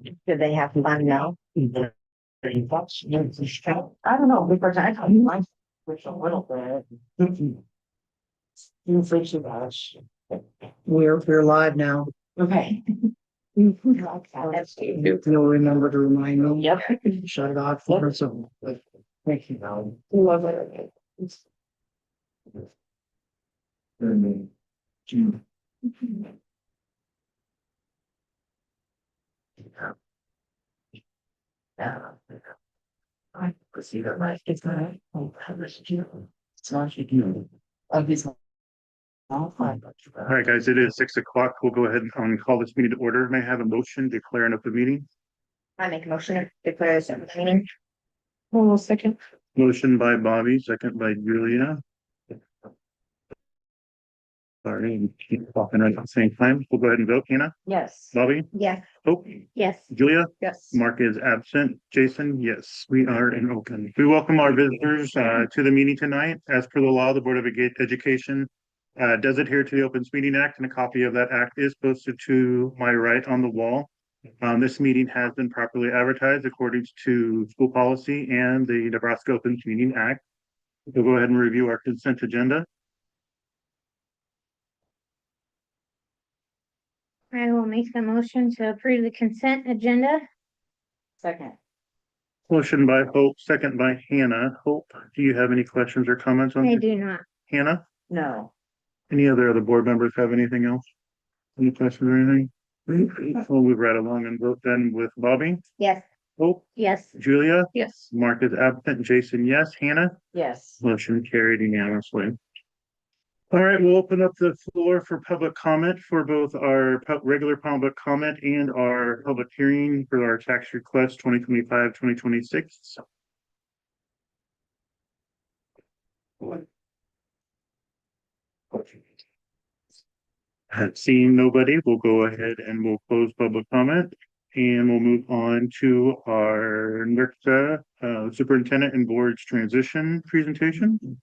Do they have fun now? I don't know, because I got my switch a little bit. You switch to us. We're live now. Okay. That's cute. You'll remember to remind me. Yep. Shut it off for some. Thank you. Love it. I could see that life is not. It's not you. All right, guys, it is 6 o'clock. We'll go ahead and call this meeting to order. May I have a motion declaring up the meeting? I make a motion to declare this open meeting. Oh, second. Motion by Bobby, second by Julia. Sorry, we keep talking right at the same time. We'll go ahead and vote. Hannah, Yes. Bobby, Yes. Hope, Yes. Julia, Yes. Mark is absent. Jason, yes, we are in open. We welcome our visitors to the meeting tonight. As per the law, the Board of Education does adhere to the Open Meeting Act, and a copy of that act is posted to my right on the wall. This meeting has been properly advertised according to school policy and the Nebraska Open Meeting Act. We'll go ahead and review our consent agenda. I will make the motion to approve the consent agenda. Second. Motion by Hope, second by Hannah. Hope, do you have any questions or comments on I this? do not. Hannah? No. Any other board members have anything else? Any questions or anything? We'll move right along and vote then with Bobby, Yes. Hope, Yes. Julia, Yes. Mark is absent, Jason, yes, Hannah, Yes. motion carried unanimously. All right, we'll open up the floor for public comment for both our regular public comment and our public hearing for our tax request 2025-2026. Seeing nobody, we'll go ahead and we'll close public comment and we'll move on to our NERCA superintendent and board's transition presentation.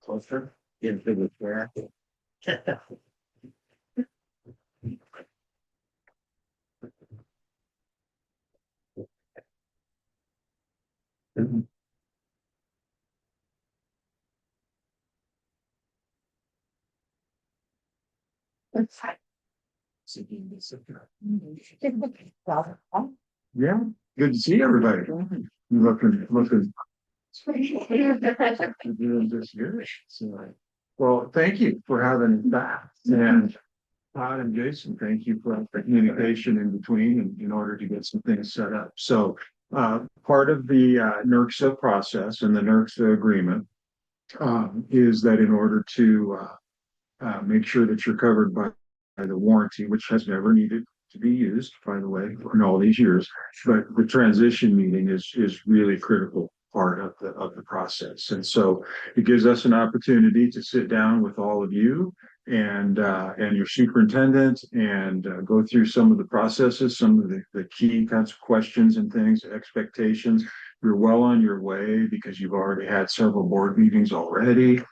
Closer. Get big with where. That's fine. Yeah, good to see everybody. Looking this good. So, well, thank you for having that. And Todd and Jason, thank you for the communication in between and in order to get some things set up. So part of the NERCSA process and the NERCSA agreement is that in order to make sure that you're covered by the warranty, which has never needed to be used, by the way, in all these years, but the transition meeting is really critical part of the process. And so it gives us an opportunity to sit down with all of you and your superintendent and go through some of the processes, some of the key kinds of questions and things, expectations. You're well on your way because you've already had several board meetings already.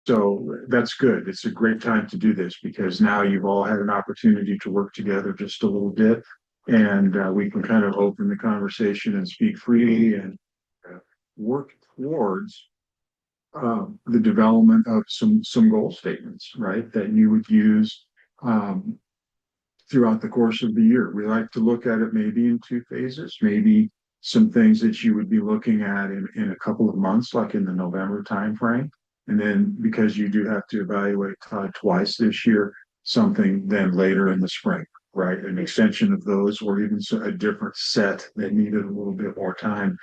So that's good. It's a great time to do this because now you've all had an opportunity to work together just a little bit, and we can kind of open the conversation and speak freely and work towards the development of some goal statements, right, that you would use throughout the course of the year. We like to look at it maybe in two phases, maybe some things that you would be looking at in a couple of months, like in the November timeframe. And then because you do have to evaluate twice this year, something then later in the spring, right? An extension of those, or even a different set that needed a little bit more time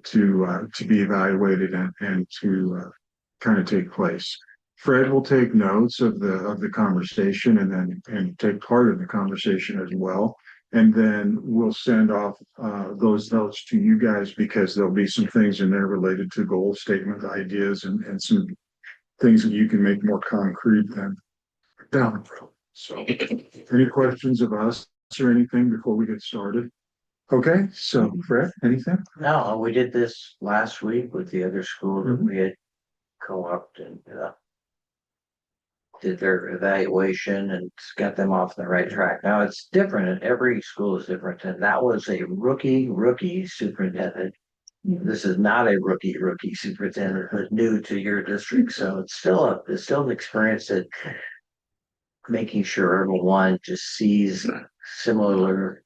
to be evaluated and to kind of take place. Fred will take notes of the conversation and take part in the conversation as well. And then we'll send off those notes to you guys because there'll be some things in there related to goal statement ideas and some things that you can make more concrete than down the road. So any questions of us or anything before we get started? Okay, so Fred, anything? No, we did this last week with the other school that we had co-opted. did their evaluation and got them off the right track. Now it's different and every school is different. And that was a rookie superintendent. This is not a rookie superintendent who's new to your district. So it's still an experience that making sure everyone just sees similar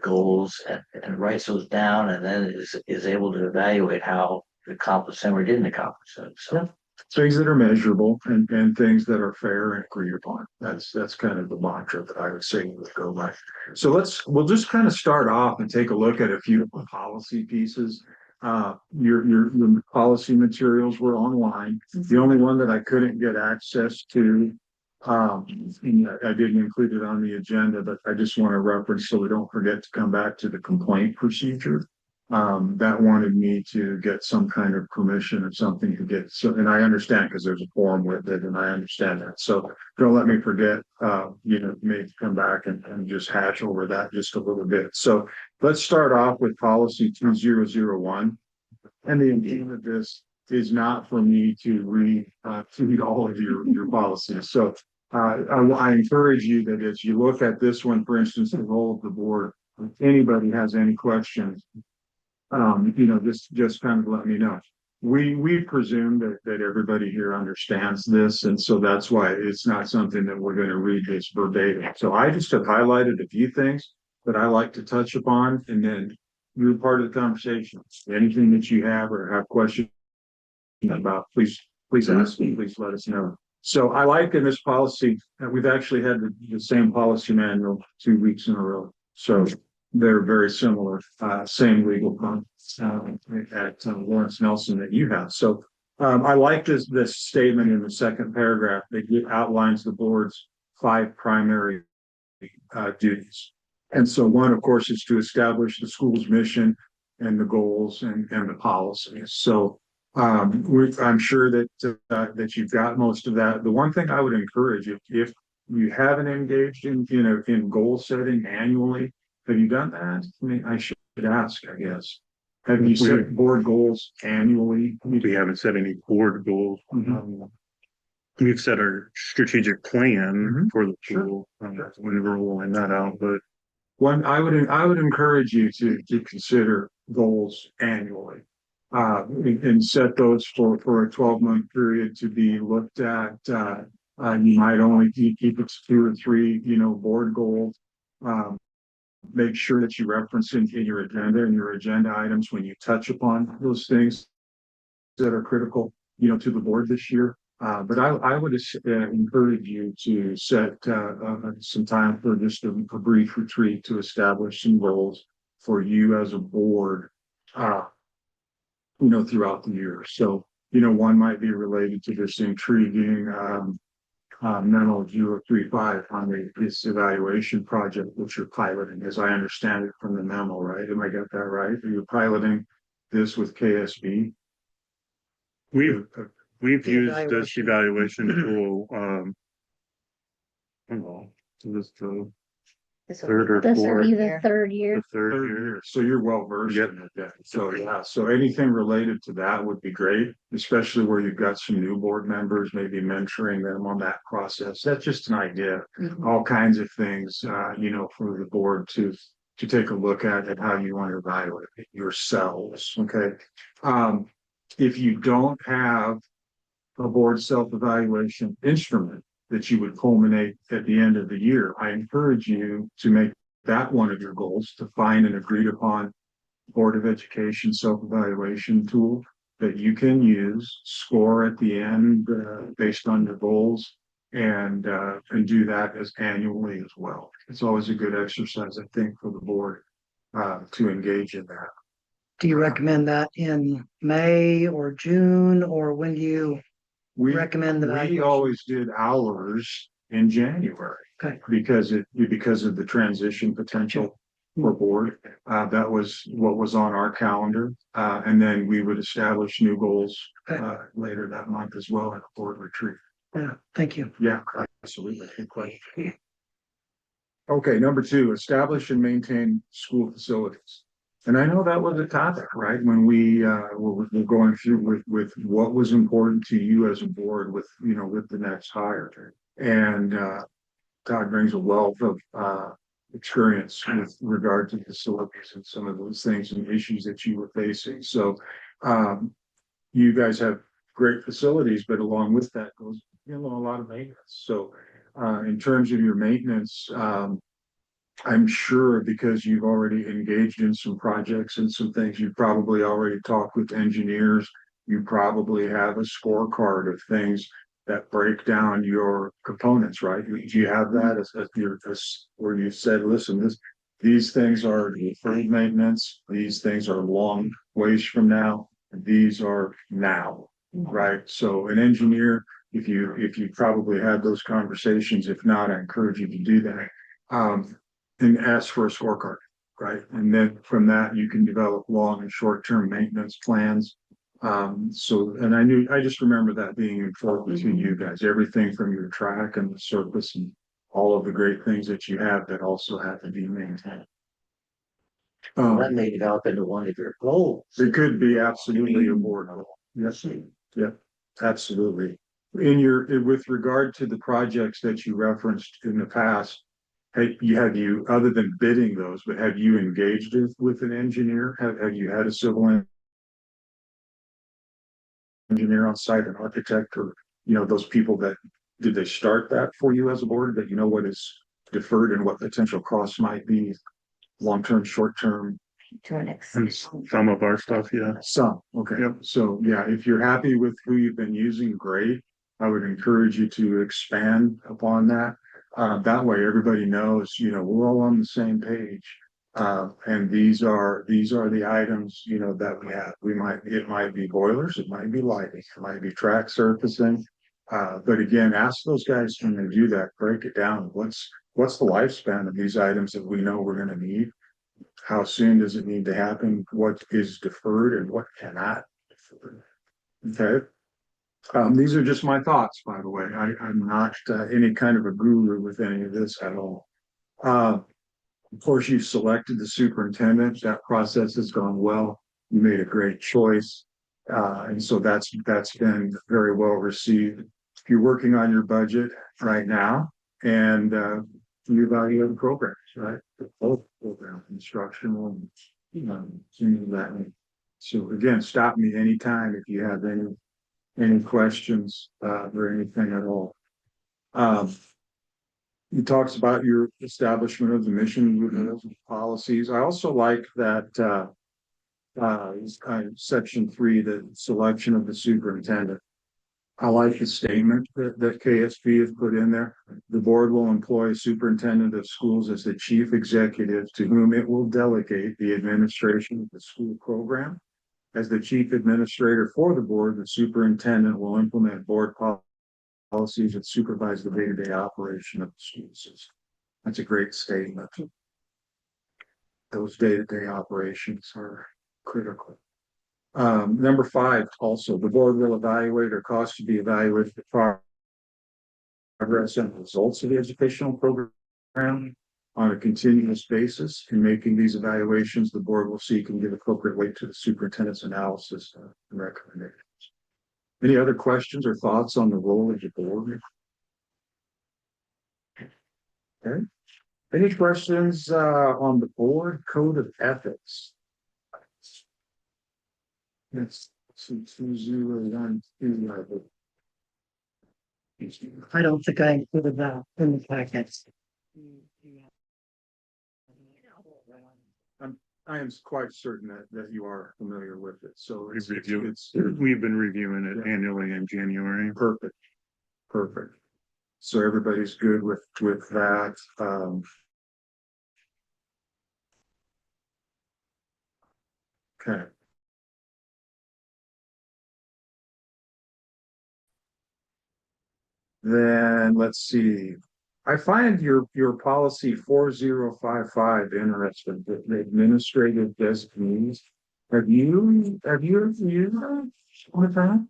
goals and writes those down and then is able to evaluate how to accomplish them or didn't accomplish them. So Things that are measurable and things that are fair and agreed upon. That's kind of the mantra that I would say would go by. So we'll just kind of start off and take a look at a few policy pieces. Your policy materials were online. The only one that I couldn't get access to, and I didn't include it on the agenda, but I just want to reference so we don't forget to come back to the complaint procedure. That wanted me to get some kind of permission or something to get, so, and I understand because there's a form with it and I understand that. So don't let me forget, maybe come back and just hash over that just a little bit. So let's start off with policy 2001. And the intent of this is not for me to read all of your policies. So I encourage you that as you look at this one, for instance, the role of the board, if anybody has any questions, just kind of let me know. We presume that everybody here understands this, and so that's why it's not something that we're going to read this verbatim. So I just have highlighted a few things that I like to touch upon, and then you're part of the conversation. Anything that you have or have questions about, please ask me, please let us know. So I like in this policy that we've actually had the same policy manual 2 weeks in a row. So they're very similar, same legal firm at Lawrence Nelson that you have. So I like this statement in the second paragraph that outlines the board's 5 primary duties. And so one, of course, is to establish the school's mission and the goals and the policies. So I'm sure that you've got most of that. The one thing I would encourage, if you haven't engaged in goal setting annually, have you done that? I mean, I should ask, I guess. Have you set board goals annually? We haven't set any board goals. We've set our strategic plan for the school. When we're rolling that out, but I would encourage you to consider goals annually. And set those for a 12-month period to be looked at. You might only keep it to 2 or 3, board goals. Make sure that you reference in your agenda and your agenda items when you touch upon those things that are critical, to the board this year. But I would encourage you to set some time for just a brief retreat to establish some goals for you as a board, throughout the year. So, one might be related to this intriguing memo 035 on this evaluation project, which you're piloting, as I understand it from the memo, right? Am I got that right? Are you piloting this with KSB? we've used this evaluation tool. I don't know, this the third or This will fourth, be the third year. the third Third year. year. So you're well versed in it then. So yeah, so anything related to that would be great, especially where you've got some new board members, maybe mentoring them on that process. That's just an idea. All kinds of things, for the board to take a look at and how you want to evaluate it yourselves. Okay. If you don't have a board self-evaluation instrument that you would culminate at the end of the year, I encourage you to make that one of your goals, to find an agreed upon Board of Education self-evaluation tool that you can use, score at the end based on your goals, and do that as annually as well. It's always a good exercise, I think, for the board to engage in that. Do you recommend that in May or June, or when do you recommend the We evaluation? always did ours in January. Okay. Because of the transition potential for board. That was what was on our calendar. And then we would establish new goals later that month as well at a board retreat. Yeah, thank you. Yeah, absolutely. Good question. Okay, number 2, establish and maintain school facilities. And I know that was a topic, right, when we were going through with what was important to you as a board with, with the next hire. And Todd brings a wealth of experience with regard to facilities and some of those things and issues that you were facing. So you guys have great facilities, but along with that goes, a lot of maintenance. So in terms of your maintenance, I'm sure because you've already engaged in some projects and some things, you've probably already talked with engineers. You probably have a scorecard of things that break down your components, right? Do you have that as where you said, listen, these things are deferred maintenance, these things are long ways from now, and these are now, right? So an engineer, if you probably had those conversations, if not, I encourage you to do that. And ask for a scorecard, right? And then from that, you can develop long and short-term maintenance plans. And I just remember that being important to you guys, everything from your track and the surface and all of the great things that you have that also have to be maintained. That may develop into one of your goals. It could be absolutely a board goal. Yes, yeah, absolutely. With regard to the projects that you referenced in the past, have you, other than bidding those, but have you engaged with an engineer? Have you had a civil engineer on site, an architect, or, those people did they start that for you as a board, that what is deferred and what potential costs might be, long-term, short-term? To an And extent. some of our stuff, yeah. Some, okay. Yep. So, yeah, if you're happy with who you've been using, great. I would encourage you to expand upon that. That way everybody knows, we're all on the same page. And these are the items, that we have. It might be boilers, it might be lighting, it might be track surfacing. But again, ask those guys when they do that, break it down. What's the lifespan of these items that we know we're going to need? How soon does it need to happen? What is deferred and what cannot be deferred? Okay. These are just my thoughts, by the way. I'm not any kind of a guru with any of this at all. Of course, you selected the superintendent. That process has gone well. You made a great choice. And so that's been very well received. You're working on your budget right now, and you evaluate programs, right? Both program, instructional, and that. So again, stop me anytime if you have any questions or anything at all. He talks about your establishment of the mission policies. I also like that section 3, the selection of the superintendent. I like the statement that KSB has put in there. The board will employ a superintendent of schools as the chief executive to whom it will delegate the administration of the school program. As the chief administrator for the board, the superintendent will implement board policies that supervise the day-to-day operation of the school system. That's a great statement. Those day-to-day operations are critical. Number 5, also, the board will evaluate or cost to be evaluated the progress and results of the educational program on a continuous basis. In making these evaluations, the board will seek and give appropriate weight to the superintendent's analysis and recommendations. Any other questions or thoughts on the role of the board? Okay. Any questions on the board code of ethics? It's 2012. I don't think I included that in the packets. I am quite certain that you are familiar with it. So We've been reviewing it annually in January. Perfect. So everybody's good with that. Okay. Then let's see. I find your policy 4055 interesting, the administrative designees. Have you reviewed that with that?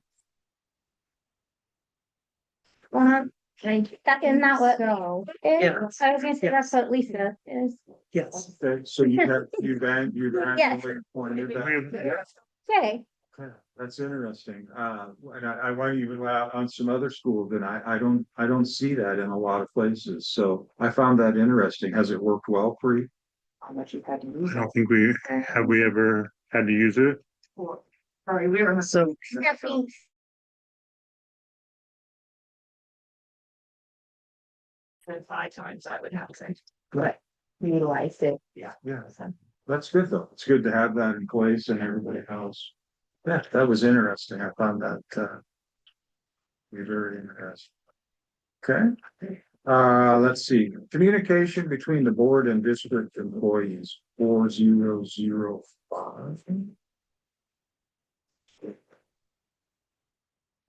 Isn't that what? So, I was gonna say that's what Lisa is. Yes. Okay, so you've annually appointed that. Okay, Okay, that's interesting. And I want to even go out on some other schools, and I don't see that in a lot of places. So I found that interesting. Has it worked well for you? How much you've had to I use don't think we ever had to use it. for. Sorry, we were. So nothing. For 5 times, I would have to say, but we utilized it. Yeah. That's good though. It's good to have that in place and everybody else. Yeah, that was interesting. I found that be very interesting. Okay. Let's see. Communication between the board and district employees, 4005.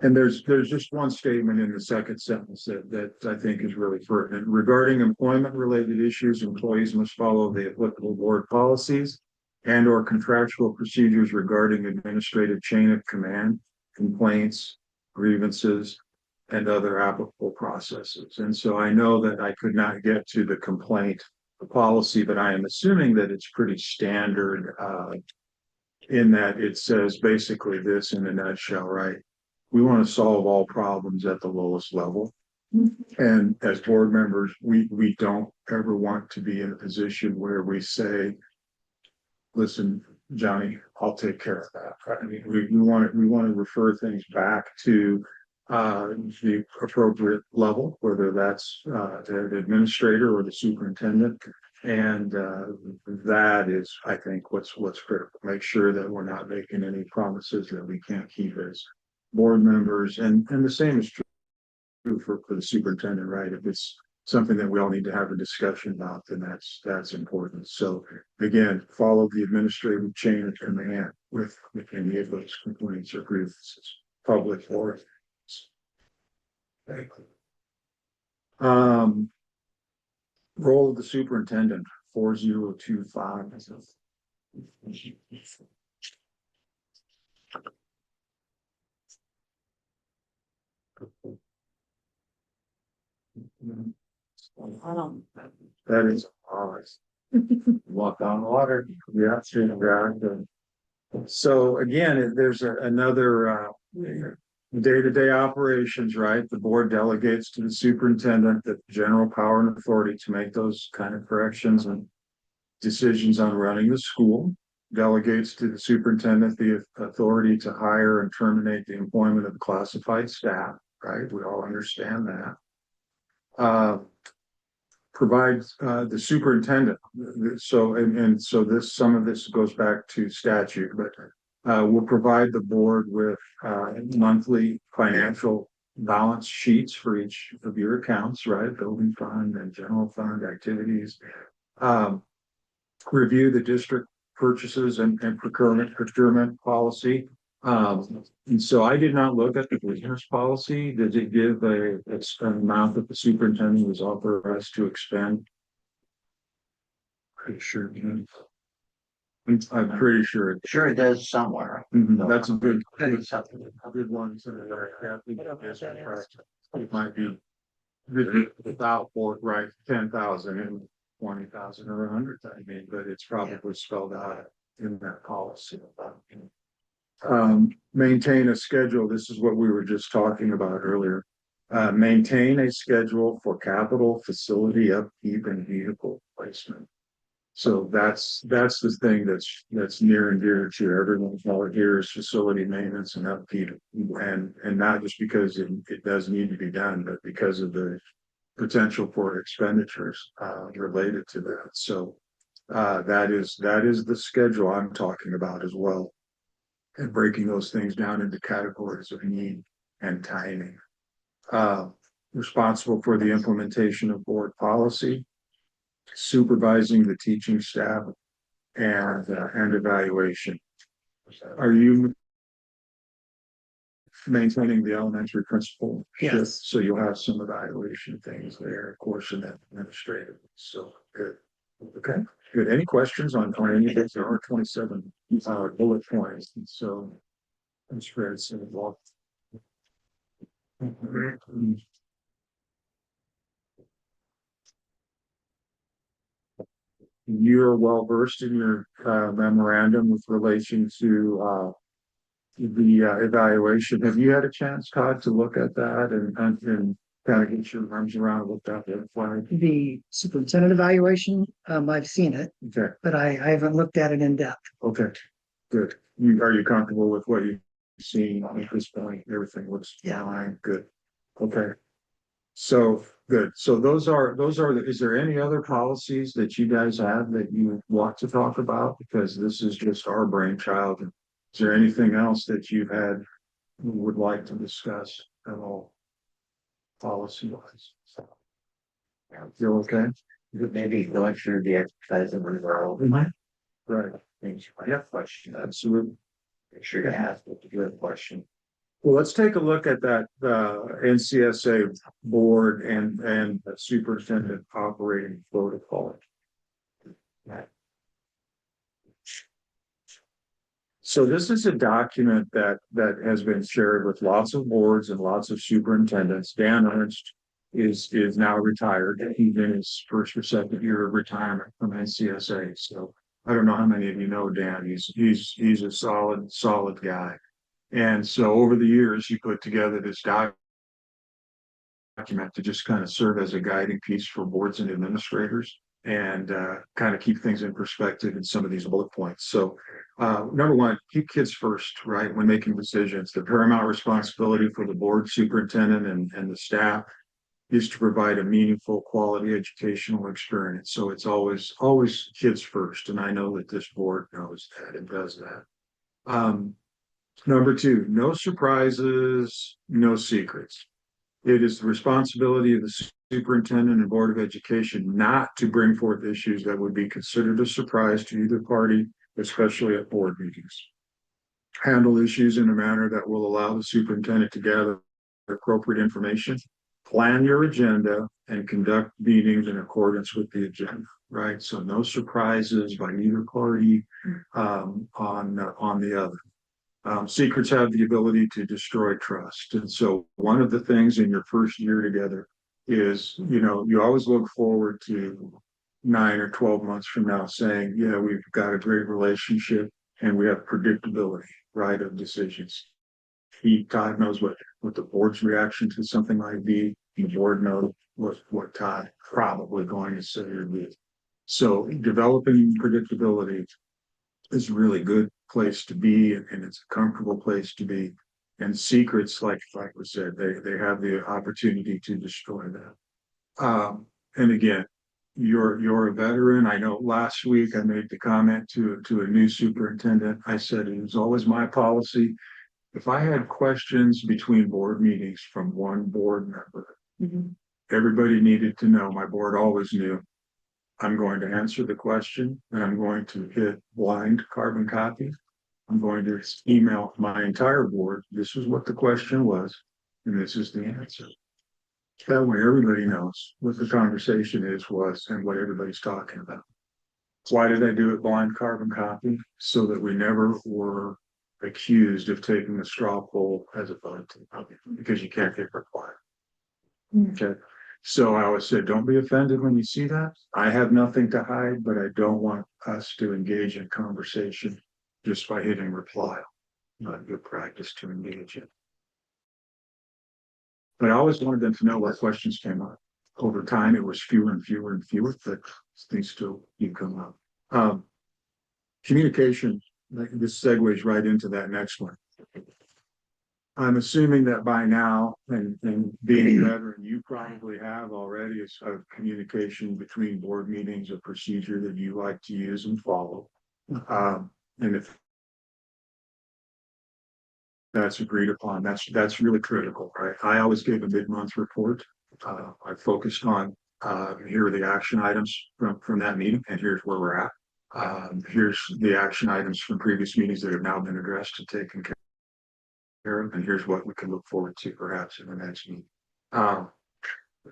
And there's just one statement in the second sentence that I think is really pertinent. Regarding employment-related issues, employees must follow the applicable board policies and or contractual procedures regarding administrative chain of command, complaints, grievances, and other applicable processes. And so I know that I could not get to the complaint policy, but I am assuming that it's pretty standard in that it says basically this in a nutshell, right? We want to solve all problems at the lowest level. And as board members, we don't ever want to be in a position where we say, listen, Johnny, I'll take care of that. I mean, we want to refer things back to the appropriate level, whether that's the administrator or the superintendent. And that is, I think, what's critical. Make sure that we're not making any promises that we can't keep as board members, and the same is true for the superintendent, right? If it's something that we all need to have a discussion about, then that's important. So again, follow the administrative chain of command with any of those complaints or grievances, public or role of the superintendent, 4025. That is ours. Walk on water. Yeah, so again, there's another day-to-day operations, right? The board delegates to the superintendent the general power and authority to make those kind of corrections and decisions on running the school. Delegates to the superintendent the authority to hire and terminate the employment of classified staff, right? We all understand that. Provides the superintendent. So so some of this goes back to statute, but will provide the board with monthly financial balance sheets for each of your accounts, right? Building fund and general fund activities. Review the district purchases and procurement policy. And so I did not look at the business policy. Did it give an amount that the superintendent was authorized to expend? Pretty sure. I'm pretty sure. Sure it does somewhere. That's a good Something. one. It might be without board, right, 10,000 and 20,000 or 100,000. I mean, but it's probably spelled out in that policy. Maintain a schedule. This is what we were just talking about earlier. Maintain a schedule for capital facility upkeep and vehicle placement. So that's the thing that's near and dear to everyone's heart here is facility maintenance and upkeep, and not just because it does need to be done, but because of the potential for expenditures related to that. So that is the schedule I'm talking about as well, and breaking those things down into categories of need and timing. Responsible for the implementation of board policy, supervising the teaching staff, and evaluation. Are you maintaining the elementary principal? Yes. So you'll have some evaluation things there, of course, and administrative. So good. Okay, good. Any questions on any of these? There are 27 bullet points. And so I'm sure it's involved. you're well versed in your memorandum with relation to the evaluation. Have you had a chance, Todd, to look at that and kind of get your arms around what that looks like? The superintendent evaluation, I've seen it, Okay, but I haven't looked at it in depth. okay, good. Are you comfortable with what you've seen at this point? Everything looks fine, good. Okay. So, good. So those are, is there any other policies that you guys have that you want to talk about? Because this is just our brainchild. Is there anything else that you've had, would like to discuss at all? Policy wise. Feel okay? Maybe going through the exercise and referral. Right. Things you might have questions. Absolutely. Make sure you ask if you have a question. Well, let's take a look at that NCSA board and superintendent operating protocol. So this is a document that has been shared with lots of boards and lots of superintendents. Dan Ernst is now retired. He's in his first or second year of retirement from NCSA. So I don't know how many of you know Dan. He's a solid guy. And so over the years, he put together this document to just kind of serve as a guiding piece for boards and administrators and kind of keep things in perspective in some of these bullet points. So number one, keep kids first, right? When making decisions, the paramount responsibility for the board superintendent and the staff is to provide a meaningful quality educational experience. So it's always kids first. And I know that this board knows that and does that. Number two, no surprises, no secrets. It is the responsibility of the superintendent and board of education not to bring forth issues that would be considered a surprise to either party, especially at board meetings. Handle issues in a manner that will allow the superintendent to gather appropriate information, plan your agenda, and conduct meetings in accordance with the agenda, right? So no surprises by either party on the other. Secrets have the ability to destroy trust. And so one of the things in your first year together is, you always look forward to 9 or 12 months from now saying, yeah, we've got a great relationship and we have predictability, right, of decisions. Todd knows what the board's reaction to something might be. The board knows what Todd probably going to say or do. So developing predictability is a really good place to be, and it's a comfortable place to be. And secrets, like we said, they have the opportunity to destroy that. And again, you're a veteran. I know last week I made the comment to a new superintendent. I said it was always my policy. If I had questions between board meetings from one board member, everybody needed to know, my board always knew, I'm going to answer the question and I'm going to hit blind carbon copy. I'm going to email my entire board. This is what the question was, and this is the answer. That way everybody knows what the conversation was and what everybody's talking about. Why did I do it blind carbon copy? So that we never were accused of taking a straw poll as a vote, because you can't get required. Okay. So I always said, don't be offended when you see that. I have nothing to hide, but I don't want us to engage in conversation just by hitting reply. Not good practice to engage in. But I always wanted them to know what questions came up. Over time, it was fewer and fewer and fewer, but things still do come up. Communication, this segues right into that next one. I'm assuming that by now, and being a veteran, you probably have already a communication between board meetings, a procedure that you like to use and follow. And if that's agreed upon, that's really critical, right? I always gave a mid-month report. I focused on here are the action items from that meeting, and here's where we're at. Here's the action items from previous meetings that have now been addressed and taken care of, and here's what we can look forward to perhaps in the next meeting.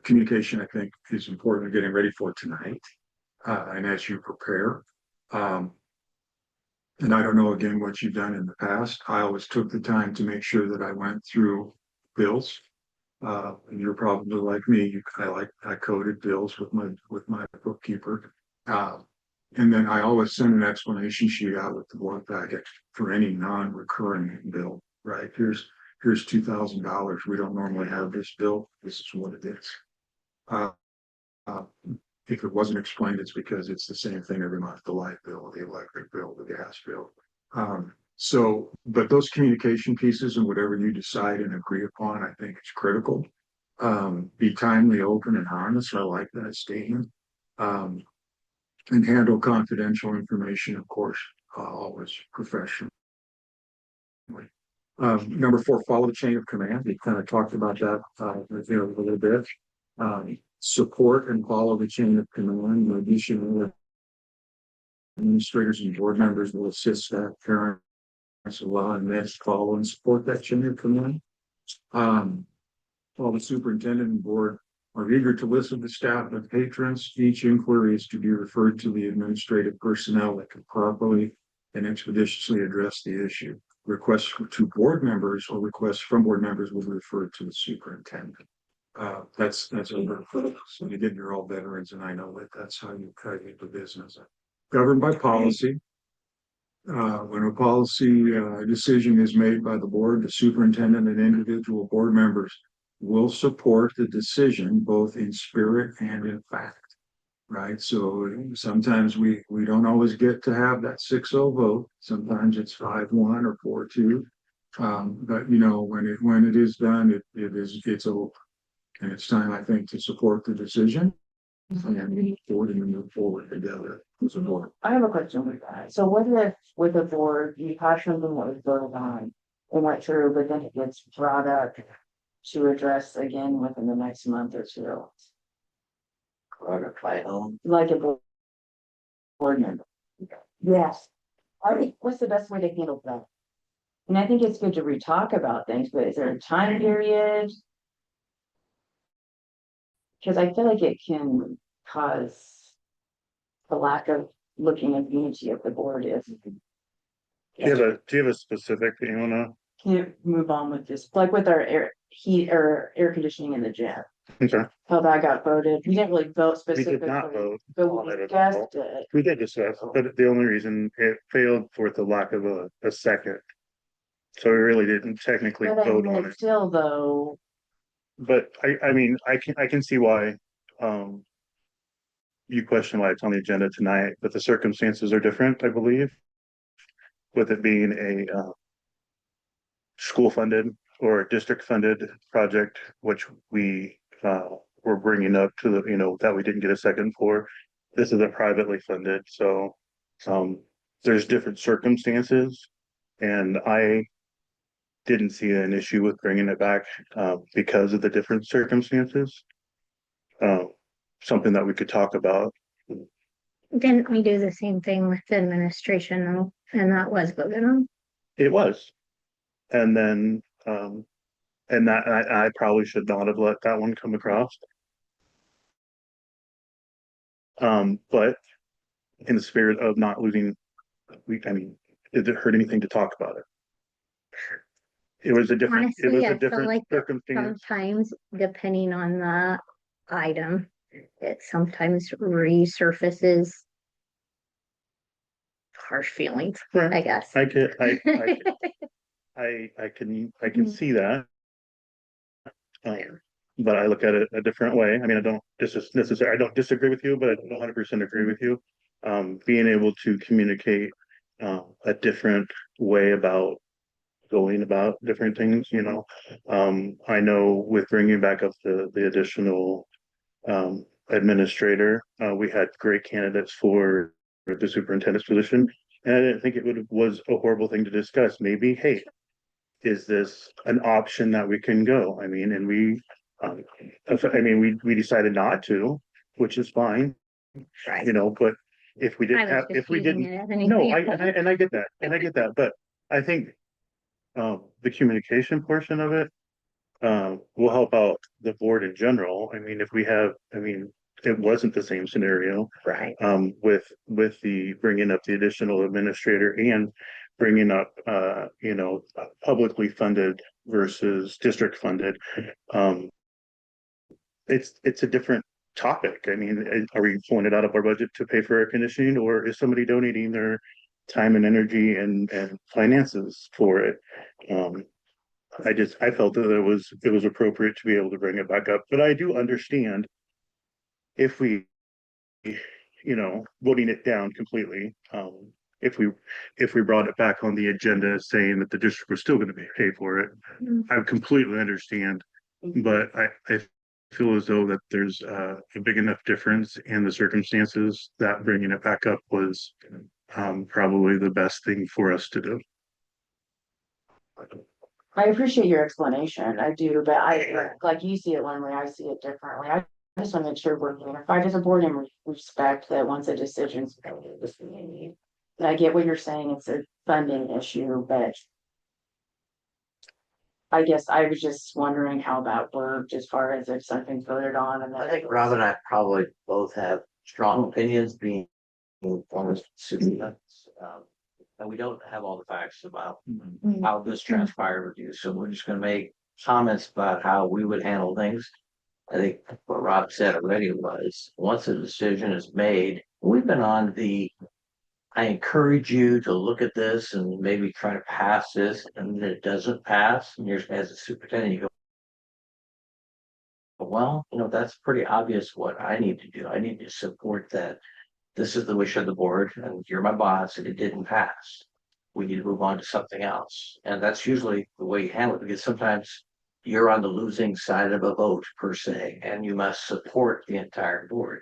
Communication, I think, is important getting ready for tonight, and as you prepare. And I don't know, again, what you've done in the past. I always took the time to make sure that I went through bills. And you're probably like me. I coded bills with my bookkeeper. And then I always send an explanation sheet out with the board packet for any non-recurring bill, right? Here's $2,000. We don't normally have this bill. This is what it is. Uh, uh, if it wasn't explained, it's because it's the same thing every month, the light bill, the electric bill, the gas bill. So, but those communication pieces and whatever you decide and agree upon, I think it's critical. Be timely, open and honest. I like that statement. And handle confidential information, of course, always professionally. Number 4, follow the chain of command. We kind of talked about that, a little bit. Support and follow the chain of command. In addition, administrators and board members will assist staff, parents as well, and then follow and support that chain of command. While the superintendent and board are eager to listen to staff and patrons, each inquiry is to be referred to the administrative personnel that can properly and expeditiously address the issue. Requests to board members or requests from board members will be referred to the superintendent. That's over. So again, you're all veterans, and I know that that's how you do business. Governed by policy. When a policy decision is made by the board, the superintendent and individual board members will support the decision both in spirit and in fact, right? So sometimes we don't always get to have that 6-0 vote. Sometimes it's 5-1 or 4-2. But you know, when it is done, it's over. And it's time, I think, to support the decision and move forward together as a board. I have a question with that. So what if with the board, you cautioned them what was going on and went through, but then it gets brought up to address again within the next month or two? Like a board member. Yes. I mean, what's the best way to handle that? And I think it's good to re-talk about things, but is there a time period? Because I feel like it can cause the lack of looking at unity of the board if. Do you have a specific that you wanna? Can you move on with this, like with our air conditioning in the gym? Okay. How that got voted, we didn't really vote We specifically. did not vote But on we it at all. discussed it. We did discuss, but the only reason it failed for the lack of a second. So we really didn't technically But I vote mean, on it's it. still though, But I mean, I can see why, you question why it's on the agenda tonight, but the circumstances are different, I believe. With it being a, school funded or district funded project, which we, were bringing up to the, that we didn't get a second for. This is a privately funded, so, there's different circumstances. And I didn't see an issue with bringing it back, because of the different circumstances. Something that we could talk about. Didn't we do the same thing with the administration though? And that was voted on? It was. And then, and that, I probably should not have let that one come across. But in the spirit of not losing, did it hurt anything to talk about it? It was a different, it was Honestly, a I feel different like circumstance. sometimes depending on the item, it sometimes resurfaces harsh feelings, I guess. I can see that. But I look at it a different way. I mean, I don't disagree with you, but I don't 100% agree with you. Being able to communicate a different way about going about different things, I know with bringing back up the additional administrator, we had great candidates for the superintendent's position, and I didn't think was a horrible thing to discuss. Maybe, hey, is this an option that we can go? I mean, and we decided not to, which is fine, Right. but if we I didn't was have, just if we using didn't, it as no, an I example. get that, but I think the communication portion of it will help out the board in general. I mean, it wasn't the same scenario. Right. With the bringing up the additional administrator and bringing up, publicly funded versus district funded. It's a different topic. I mean, are we pulling it out of our budget to pay for air conditioning, or is somebody donating their time and energy and finances for it? I felt that it was appropriate to be able to bring it back up, but I do understand if we, voting it down completely, if we brought it back on the agenda saying that the district was still going to pay for it, I completely understand. But I feel as though that there's a big enough difference in the circumstances that bringing it back up was probably the best thing for us to do. I appreciate your explanation, I do, but like you see it one way, I see it differently. I just want to make sure we're unified as a board and respect that once a decision's made. And I get what you're saying, it's a funding issue, but I guess I was just wondering how that worked as far as if something's voted on and then. I think Rob and I probably both have strong opinions being former superintendents. And we don't have all the facts about how this transpired with you, so we're just gonna make comments about how we would handle things. I think what Rob said already was, once a decision is made, we've been on I encourage you to look at this and maybe try to pass this, and it doesn't pass, and you're, as a superintendent, you go, well, that's pretty obvious what I need to do. I need to support that. This is the wish of the board, and you're my boss, and it didn't pass. We need to move on to something else. And that's usually the way you handle it, because sometimes you're on the losing side of a vote per se, and you must support the entire board.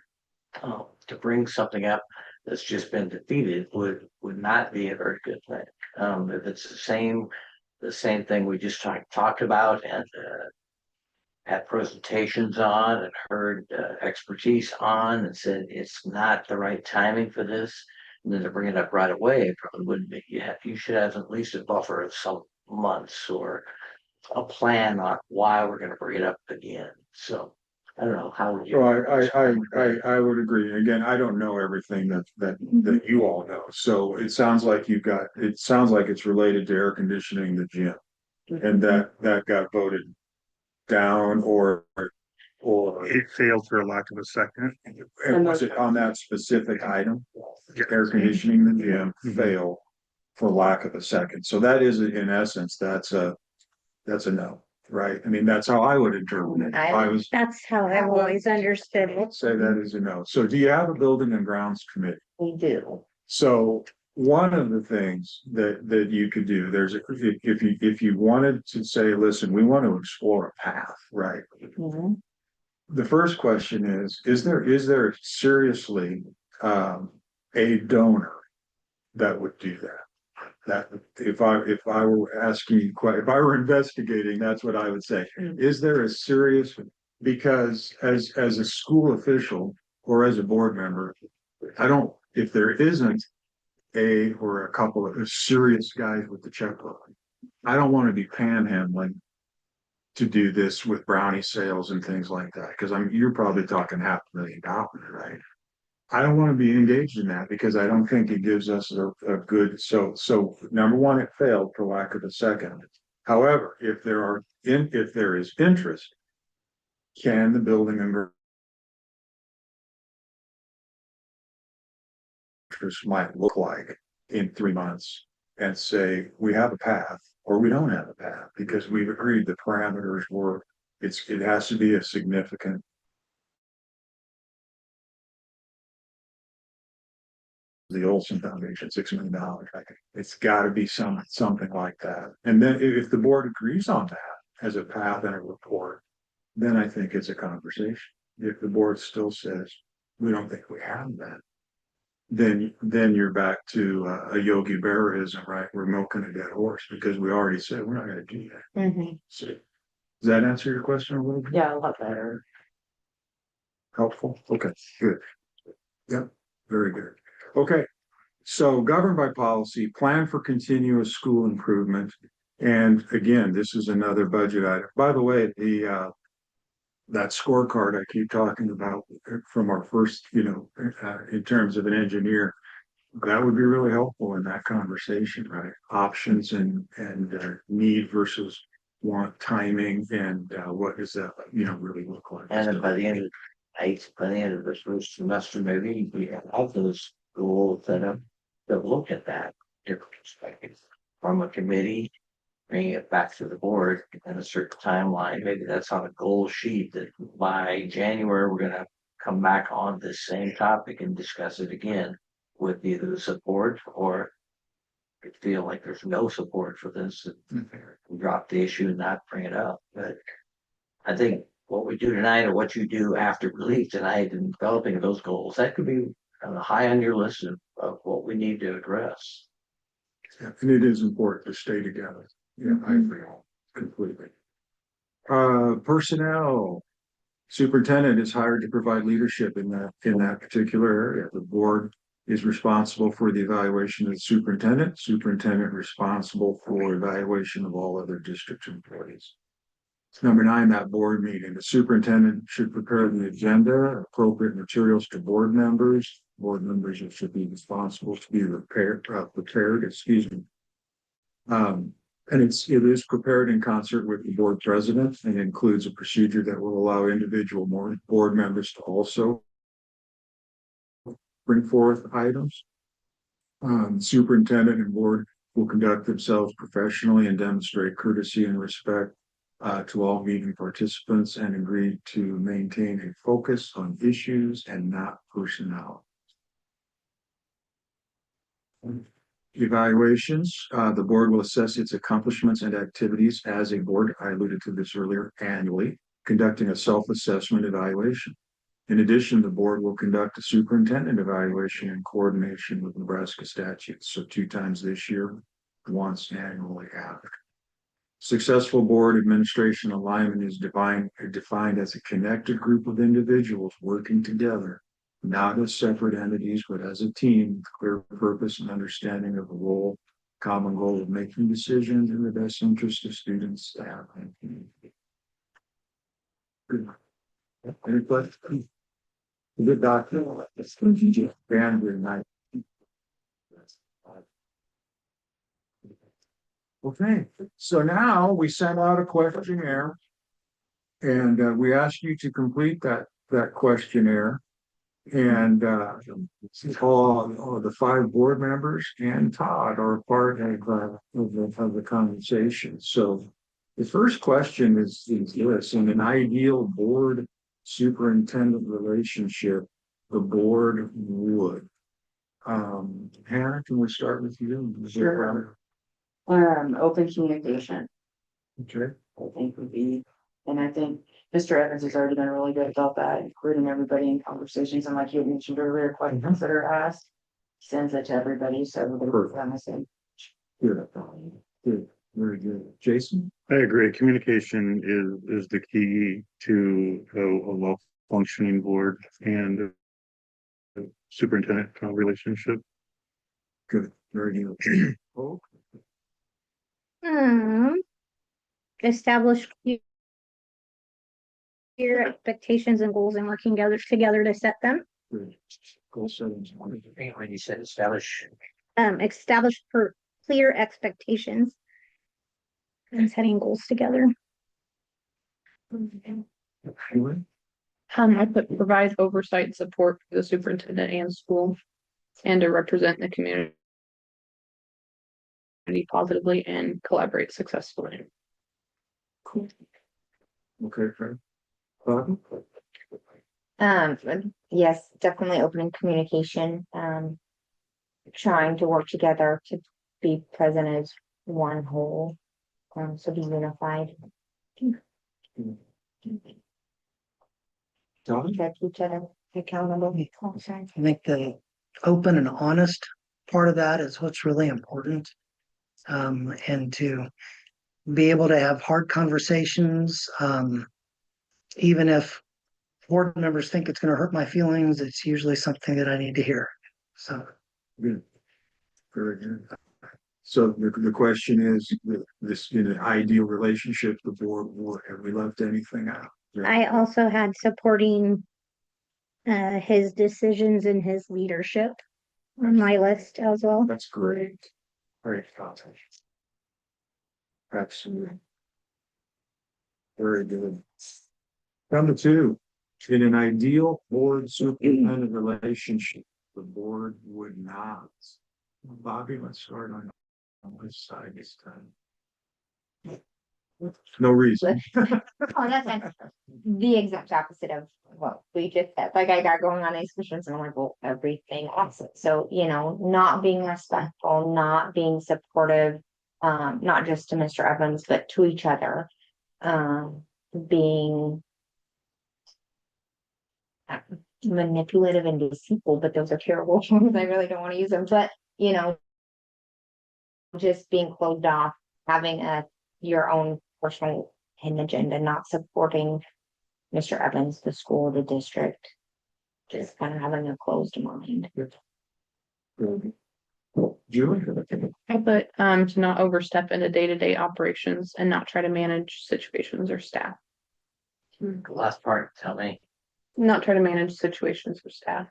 To bring something up that's just been defeated would not be a very good thing. If it's the same thing we just talked about and had presentations on and heard expertise on and said it's not the right timing for this, and then to bring it up right away probably wouldn't be. You should have at least a buffer of some months or a plan on why we're going to bring it up again. So I don't know, how would you? So I would agree. Again, I don't know everything that you all know. So it sounds like it's related to air conditioning the gym. And that got voted down or It failed for a lack of a second. and was it on that specific item? Air conditioning the gym failed for lack of a second. So that is, in essence, that's a no, right? I mean, that's how I would interpret it. That's how I've always understood it. Say that is a no. So do you have a building and grounds committee? We do. So one of the things that you could do, if you wanted to say, listen, we want to explore a path, right? The first question is there seriously a donor that would do that? That if I were asking, if I were investigating, that's what I would say. Is there a serious, because as a school official or as a board member, if there isn't or a couple of serious guys with the checkbook, I don't want to be panhandling to do this with brownie sales and things like that, because you're probably talking $500,000, right? I don't want to be engaged in that because I don't think it gives us a good, so number one, it failed for lack of a second. However, if there is interest, can the building and might look like in 3 months and say we have a path or we don't have a path, because we've agreed the parameters were it has to be a significant the Olson Foundation, $6 million. I think it's got to be something like that. And then if the board agrees on that as a path and a report, then I think it's a conversation. If the board still says we don't think we have that, then you're back to a Yogi Berraism, right? We're milking a dead horse because we already said we're not going to do that. So, does that answer your question a little bit? Yeah, a lot better. Helpful? Okay, good. Yep, very good. Okay, so governed by policy, plan for continuous school improvement. And again, this is another budget item. By the way, that scorecard I keep talking about from our first, in terms of an engineer, that would be really helpful in that conversation, right? Options and need versus want, timing, and what does that, really look like? And then by the end by the end of the first semester, maybe we have those goals that look at that different perspectives from a committee, bringing it back to the board in a certain timeline. Maybe that's on a goal sheet that by January, we're gonna come back on this same topic and discuss it again with either the support or feel like there's no support for this, drop the issue and not bring it up. But I think what we do tonight or what you do after we leave tonight in developing those goals, that could be high on your list of what we need to address. Yeah, and it is important to stay together. Yeah, I agree completely. Personnel. Superintendent is hired to provide leadership in that particular area. The board is responsible for the evaluation of the superintendent. Superintendent responsible for evaluation of all other district employees. Number 9, that board meeting. The superintendent should prepare the agenda, appropriate materials to board members. Board members should be responsible to be prepared, excuse me. And it is prepared in concert with the board president and includes a procedure that will allow individual board members to also bring forth items. Superintendent and board will conduct themselves professionally and demonstrate courtesy and respect to all meeting participants and agree to maintain a focus on issues and not personnel. Evaluations, the board will assess its accomplishments and activities as a board. I alluded to this earlier, annually, conducting a self-assessment evaluation. In addition, the board will conduct a superintendent evaluation in coordination with Nebraska statutes. So 2 times this year, once annually after. Successful board administration alignment is defined as a connected group of individuals working together, not as separate entities, but as a team with clear purpose and understanding of the role, common goal of making decisions in the best interest of students, staff, and community. Good. Any questions? Good doctor. Very nice. Okay, so now we sent out a questionnaire and we asked you to complete that questionnaire. And all the 5 board members and Todd are part of the conversation. So the first question is this: in an ideal board superintendent relationship, the board would. Hannah, can we start with you? Sure. Open communication, Okay. I think would be, and I think Mr. Evans has already been really good about that, including everybody in conversations, and like you had mentioned earlier, questions that are asked, sends it to everybody, so everybody's on the same. Good. Good. Very good. Jason? I agree. Communication is the key to a well-functioning board and superintendent relationship. Good. Very good. Oh, Establish clear expectations and goals and working together to set them. good. Goal setting. When you said establish, Establish for clear expectations and setting goals together. I put provide oversight and support for the superintendent and school and to represent the community positively and collaborate successfully. Cool. Okay, Fred. Yes, definitely opening communication, trying to work together to be present as one whole, so be unified. Check each other accountable. I think the open and honest part of that is what's really important. And to be able to have hard conversations, even if board members think it's going to hurt my feelings, it's usually something that I need to hear. So Good. Very good. So the question is, this in an ideal relationship, the board would, have we left anything out? I also had supporting his decisions and his leadership on my list as well. That's great. Great content. Absolutely. Very good. Number 2, In an ideal board superintendent relationship, the board would not. Bobby, let's start on this side this time. No reason. Oh, that's fine. The exact opposite of what we just said. Like I got going on these questions and I'm like, well, everything else. So, not being respectful, not being supportive, not just to Mr. Evans, but to each other. Being manipulative and deceitful, but those are terrible words. I really don't want to use them, but just being closed off, having your own personal hidden agenda, not supporting Mr. Evans, the school, the district, just kind of having a closed mind. Julie? I put, to not overstep into day-to-day operations and not try to manage situations or staff. Last part, tell me. Not try to manage situations or staff.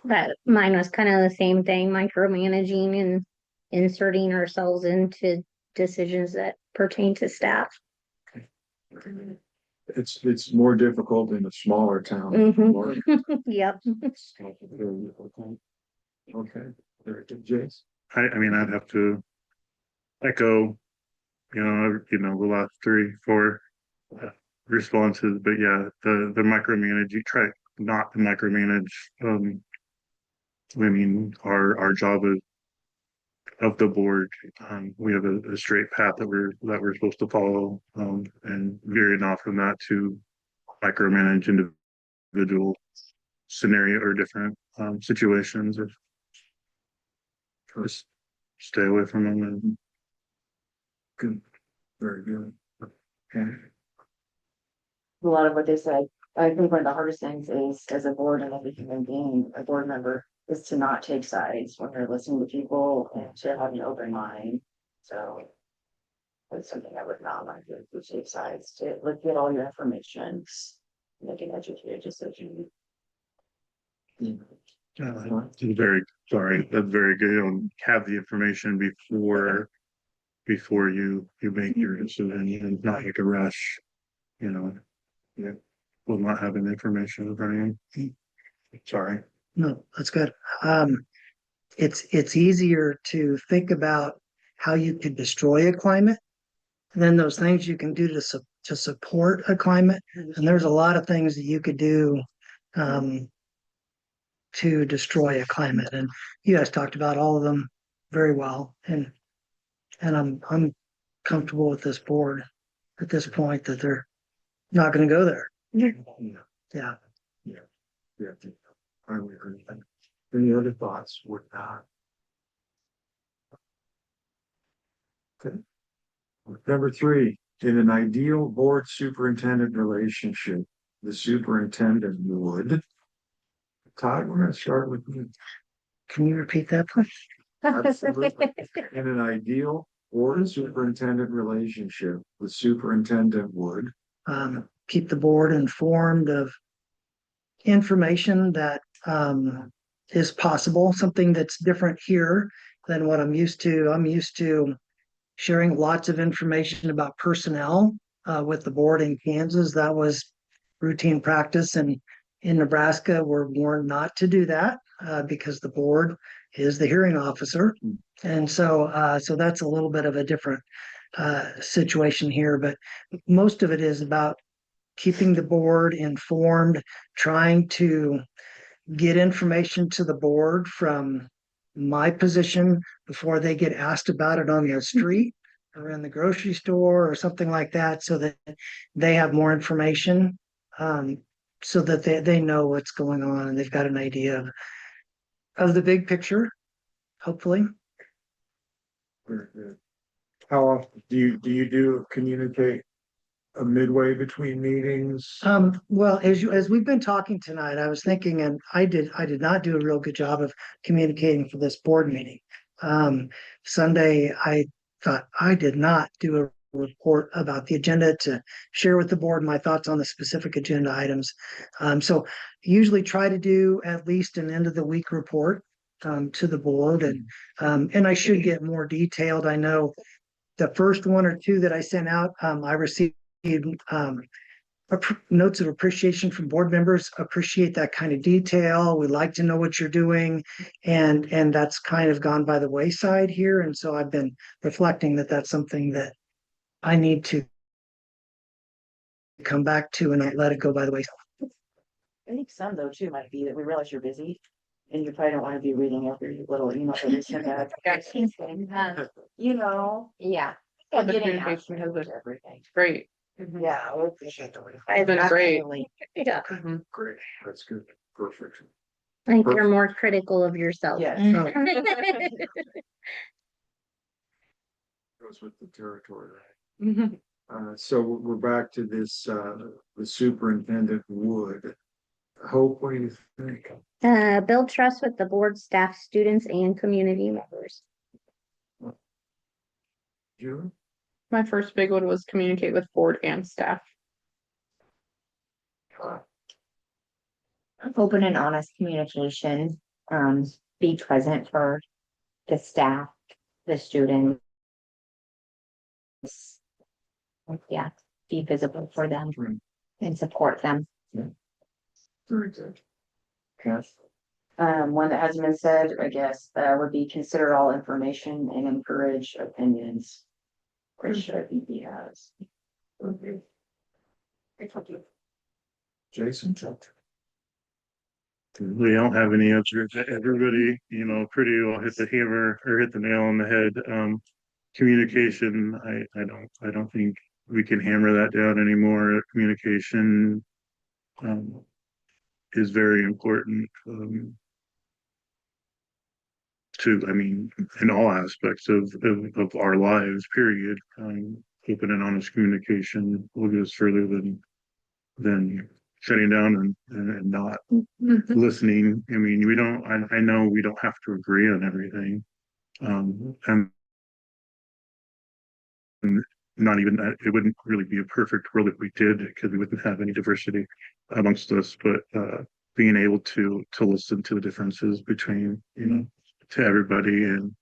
That mine was kind of the same thing, micromanaging and inserting ourselves into decisions that pertain to staff. It's more difficult in a smaller town. Mhm. Yep. Okay, very good, Jace. I mean, I'd have to echo, the last 3, 4 responses, but yeah, the micromanage, you try not to micromanage. I mean, our job of the board, we have a straight path that we're supposed to follow, and veering off from that to micromanage individual scenario or different situations, or just stay away from them. And Good, very good. Okay. A lot of what they said, I think one of the hardest things is, as a board and as a human being, a board member, is to not take sides when you're listening to people and to have an open mind. So that's something I would not like to take sides, to get all your information, make an educated decision. very sorry, that's very good. Have the information before you make your decision, and not make a rush. Yeah, will not having the information running. Sorry. No, that's good. It's easier to think about how you could destroy a climate than those things you can do to support a climate. And there's a lot of things that you could do to destroy a climate. And you guys talked about all of them very well. And I'm comfortable with this board at this point that they're not going to go there. Yeah. Yeah. I would agree. Any other thoughts? Would not. Okay. Number 3, in an ideal board superintendent relationship, the superintendent would. Todd, we're gonna start with you. Can you repeat that, please? Absolutely. In an ideal board superintendent relationship, the superintendent would. Keep the board informed of information that is possible, something that's different here than what I'm used to. I'm used to sharing lots of information about personnel with the board in Kansas. That was routine practice, and in Nebraska, we're warned not to do that because the board is the hearing officer, and so that's a little bit of a different situation here. But most of it is about keeping the board informed, trying to get information to the board from my position before they get asked about it on the street or in the grocery store or something like that, so that they have more information, so that they know what's going on and they've got an idea of the big picture, hopefully. Very good. How often do you communicate a midway between meetings? Well, as we've been talking tonight, I was thinking, and I did not do a real good job of communicating for this board meeting. Sunday, I thought I did not do a report about the agenda to share with the board my thoughts on the specific agenda items. So usually try to do at least an end of the week report to the board, and I should get more detailed. I know the first 1 or 2 that I sent out, I received notes of appreciation from board members, appreciate that kind of detail. We like to know what you're doing. And that's kind of gone by the wayside here. And so I've been reflecting that that's something that I need to come back to and not let it go by the wayside. I think some though too might be that we realize you're busy and you probably don't want to be reading every little email that you send out. You know. Yeah. The Getting communication has been everything. great. Yeah, I appreciate the. It's been great. Absolutely. Yeah, Mhm. Great, that's good, perfect. I think you're more critical of yourself. Yes. Goes with the territory, right? So we're back to this, the superintendent would. Hope, what do you think? Build trust with the board, staff, students, and community members. Julie? My first big one was communicate with board and staff. Open and honest communication, be present for the staff, the students. Yeah, be visible for them and support them. Very good. Cass? One that hasn't been said, I guess, would be consider all information and encourage opinions. Which I think he has. Jason? We don't have any answers. Everybody, you know, pretty well hit the hammer or hit the nail on the head. Communication, I don't think we can hammer that down anymore. Communication is very important I mean, in all aspects of our lives, period. Open and honest communication will go further than shutting down and not listening. I mean, I know we don't have to agree on everything. And not even that, it wouldn't really be a perfect world if we did, because we wouldn't have any diversity amongst us, but being able to listen to the differences between, you know, to everybody and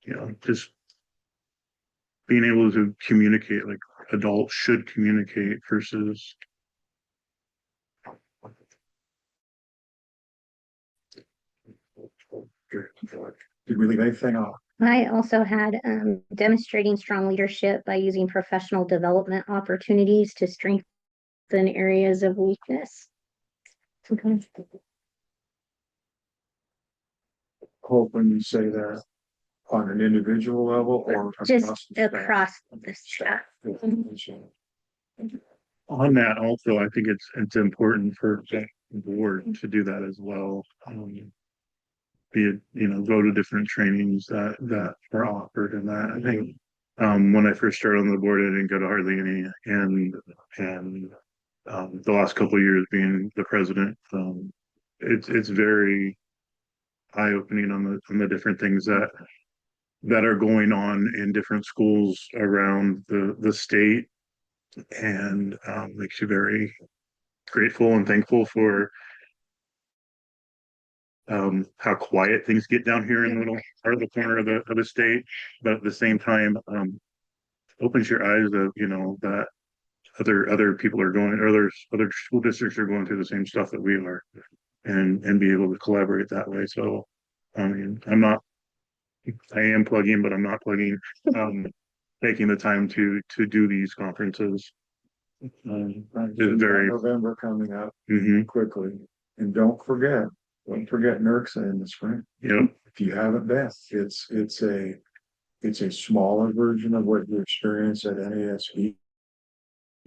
you know, just being able to communicate like adults should communicate versus Did we leave anything off? I also had demonstrating strong leadership by using professional development opportunities to strengthen areas of weakness. Hope when you say that on an individual level or Just the staff? across the staff. on that also. I think it's important for the board to do that as well. Be it, you know, go to different trainings that are offered and that. I think when I first started on the board, I didn't go to hardly any, and the last couple of years being the president, it's very eye-opening on the different things that are going on in different schools around the state, and makes you very grateful and thankful for how quiet things get down here in the middle part of the corner of the state, but at the same time opens your eyes of, you know, that other people are going, other school districts are going through the same stuff that we are, and be able to collaborate that way. So I mean, I am plugging, but I'm not plugging, taking the time to do these conferences. Is very November coming up mhm, quickly, and don't forget NERCSA in the spring. yep, If you haven't been, it's a smaller version of what you experience at NASB.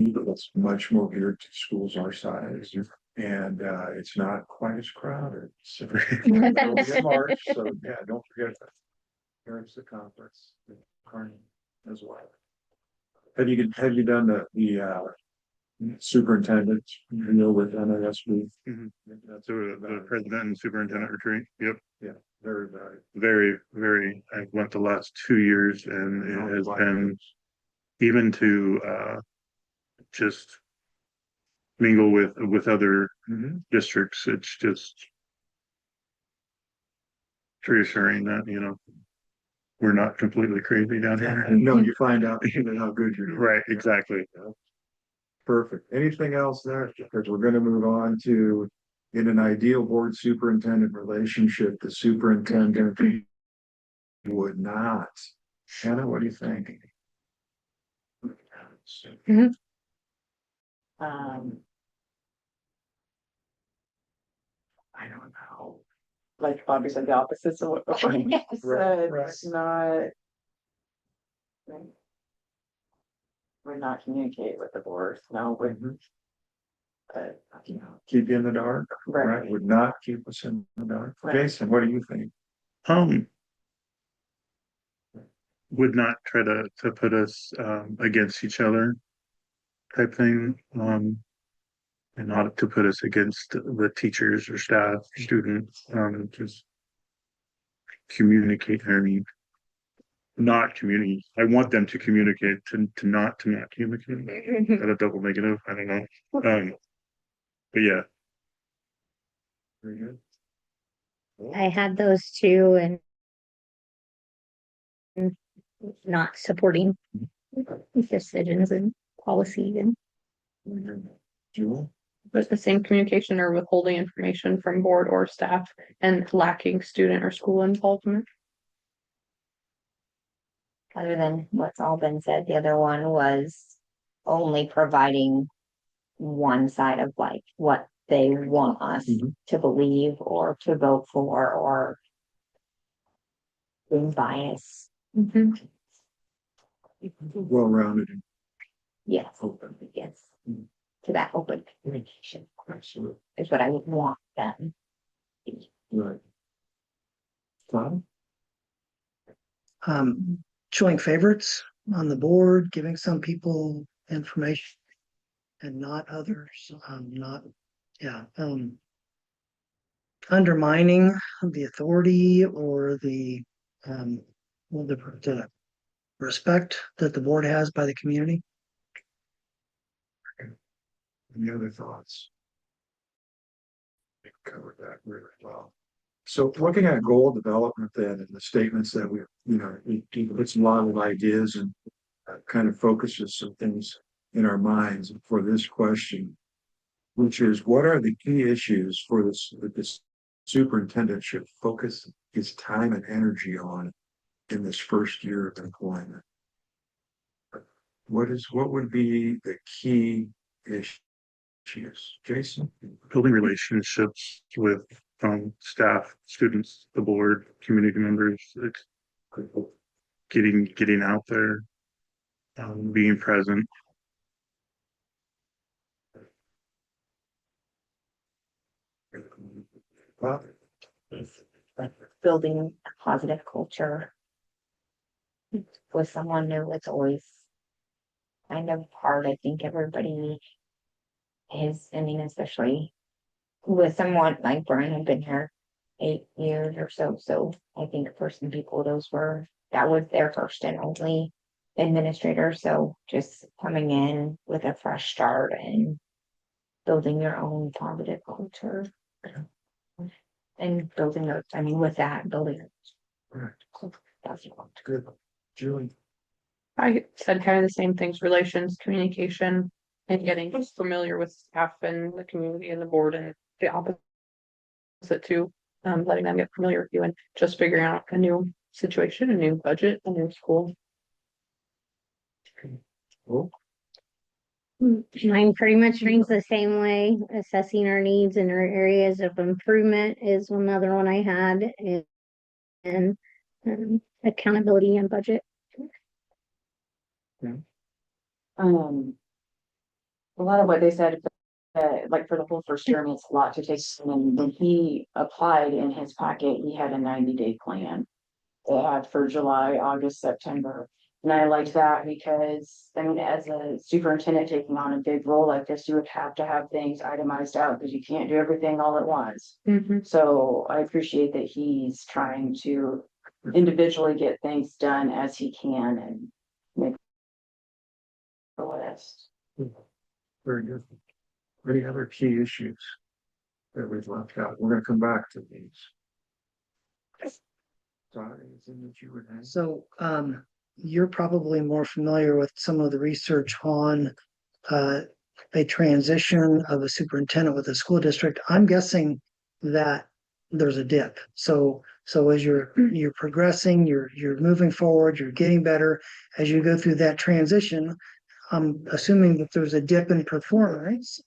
But it's much more geared to schools our size, and it's not quite as crowded. So it'll be in March, so yeah, don't forget that. Here's the conference, Carney as well. Have you done the superintendent, you know, with NASB? mhm. So the president and superintendent retreat, yep. Yeah, very valuable. Very, I went the last 2 years, and it has been, even to just mingle with other districts, it's just reassuring that, you know, we're not completely crazy down here. No, you find out how good you're doing. Right, exactly. Perfect. Anything else there? Because we're gonna move on to, in an ideal board superintendent relationship, the superintendent would not. Hannah, what do you think? Um, I don't know. like obviously the opposites of what you said, Right. it's not. Would not communicate with the board, no, would, but, Keep you in the dark, right? right, Would not keep us in the dark. Right. Jason, what do you think? Would not try to put us against each other type thing. And not to put us against the teachers or staff, students, just communicate, I mean, not communicate. I want them to communicate to not communicate. Is that a double negative? I don't know. But yeah, Very good. I had those two and not supporting decisions and policy and Jewel? But the same communication or withholding information from board or staff and lacking student or school involvement. Other than what's all been said, the other one was only providing one side of like what they want us Mhm. to believe or to vote for or being biased. Well-rounded and Yes, open. yes. Mhm. To that open communication Absolutely. is what I would want them. Right. Tom? Showing favorites on the board, giving some people information and not others, not, yeah, undermining the authority or well, the respect that the board has by the community. Any other thoughts? We covered that really well. So looking at goal development then and the statements that we, it puts a lot of ideas and kind of focuses some things in our minds for this question, which is what are the key issues for this, that this superintendent should focus his time and energy on in this first year of employment? What would be the key issues? Jason? building relationships with staff, students, the board, community members, it's getting out there, being present. Well, Building a positive culture with someone new, it's always kind of hard. I think everybody is, I mean, especially with someone like Brian had been here 8 years or so. So I think for some people, that was their first and only administrator. So just coming in with a fresh start and building your own positive culture. And building those, I mean, with that, building. correct. That's what. Good. Julie? I said kind of the same things, relations, communication, and getting familiar with staff and the community and the board and the opposite too. Letting them get familiar with you and just figuring out a new situation, a new budget, a new school. Oh, mine pretty much rings the same way. Assessing our needs and our areas of improvement is another one I had and accountability and budget. A lot of what they said, like for the whole first year, I mean, it's a lot to take, and when he applied in his packet, he had a 90-day plan. They had for July, August, September. And I liked that because, I mean, as a superintendent taking on a big role like this, you would have to have things itemized out because you can't do everything all at once. So I appreciate that he's trying to individually get things done as he can and make the list. very good. Any other key issues that we've left out? We're gonna come back to these. Sorry, anything that you would have? So, you're probably more familiar with some of the research on, a transition of a superintendent with a school district, I'm guessing that there's a dip. So as you're progressing, you're moving forward, you're getting better. As you go through that transition, I'm assuming that there's a dip in performance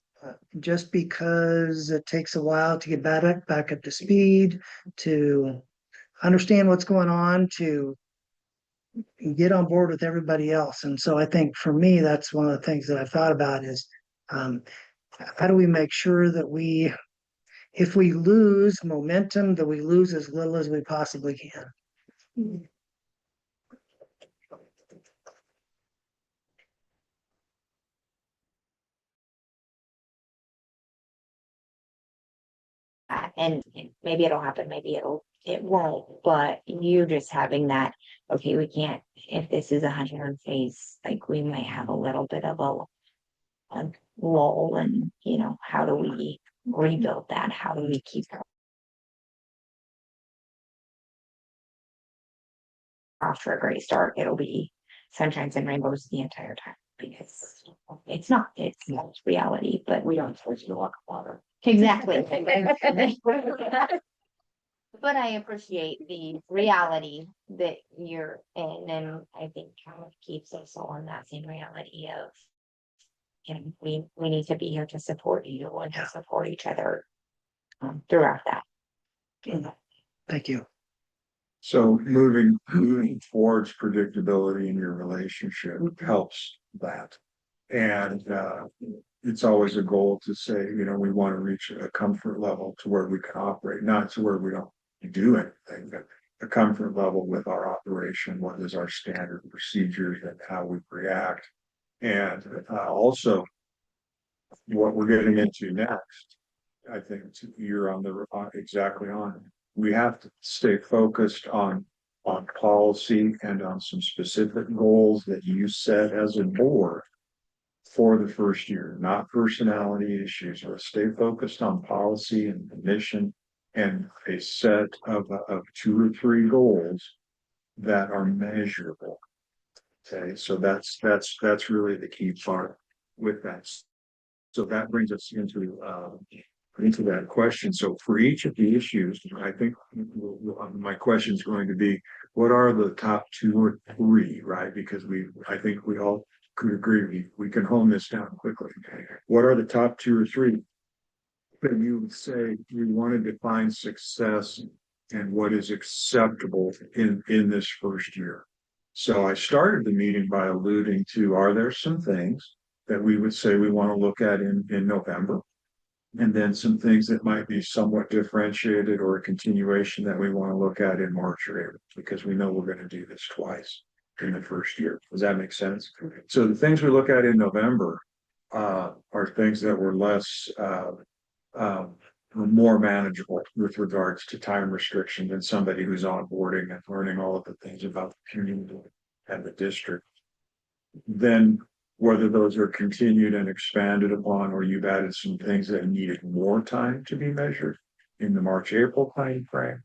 just because it takes a while to get back up to speed, to understand what's going on, to get on board with everybody else. And so I think for me, that's one of the things that I've thought about is um, how do we make sure that if we lose momentum, that we lose as little as we possibly can. And maybe it'll happen, maybe it won't, but you just having that, okay, we can't, if this is a honeymoon phase, like we might have a little bit of a lull and, how do we rebuild that? How do we keep off for a great start? It'll be sunshines and rainbows the entire time because it's not reality, but We don't force you to walk water. exactly. But I appreciate the reality that you're in, and I think kind of keeps us all in that same reality of, we need to be here to support you and to support each other throughout that. Thank you. So moving towards predictability in your relationship helps that. And it's always a goal to say, we want to reach a comfort level to where we can operate, not to where we don't do anything, but a comfort level with our operation, what is our standard procedures and how we react. And also what we're getting into next, I think you're exactly on. We have to stay focused on policy and on some specific goals that you set as a board for the first year, not personality issues, but stay focused on policy and the mission and a set of 2 or 3 goals that are measurable. Okay, so that's really the key part with that. So that brings us into that question. So for each of the issues, I think my question is going to be, what are the top 2 or 3, right? Because I think we all could agree we can hone this down quickly. What are the top 2 or 3 that you would say we want to define success and what is acceptable in this first year? So I started the meeting by alluding to, are there some things that we would say we want to look at in November? And then some things that might be somewhat differentiated or a continuation that we want to look at in March or April, because we know we're going to do this twice in the first year. Does that make sense? So the things we look at in November are things that were more manageable with regards to time restriction than somebody who's onboarding and learning all of the things about the community and the district. Then whether those are continued and expanded upon, or you've added some things that needed more time to be measured in the March-April time frame.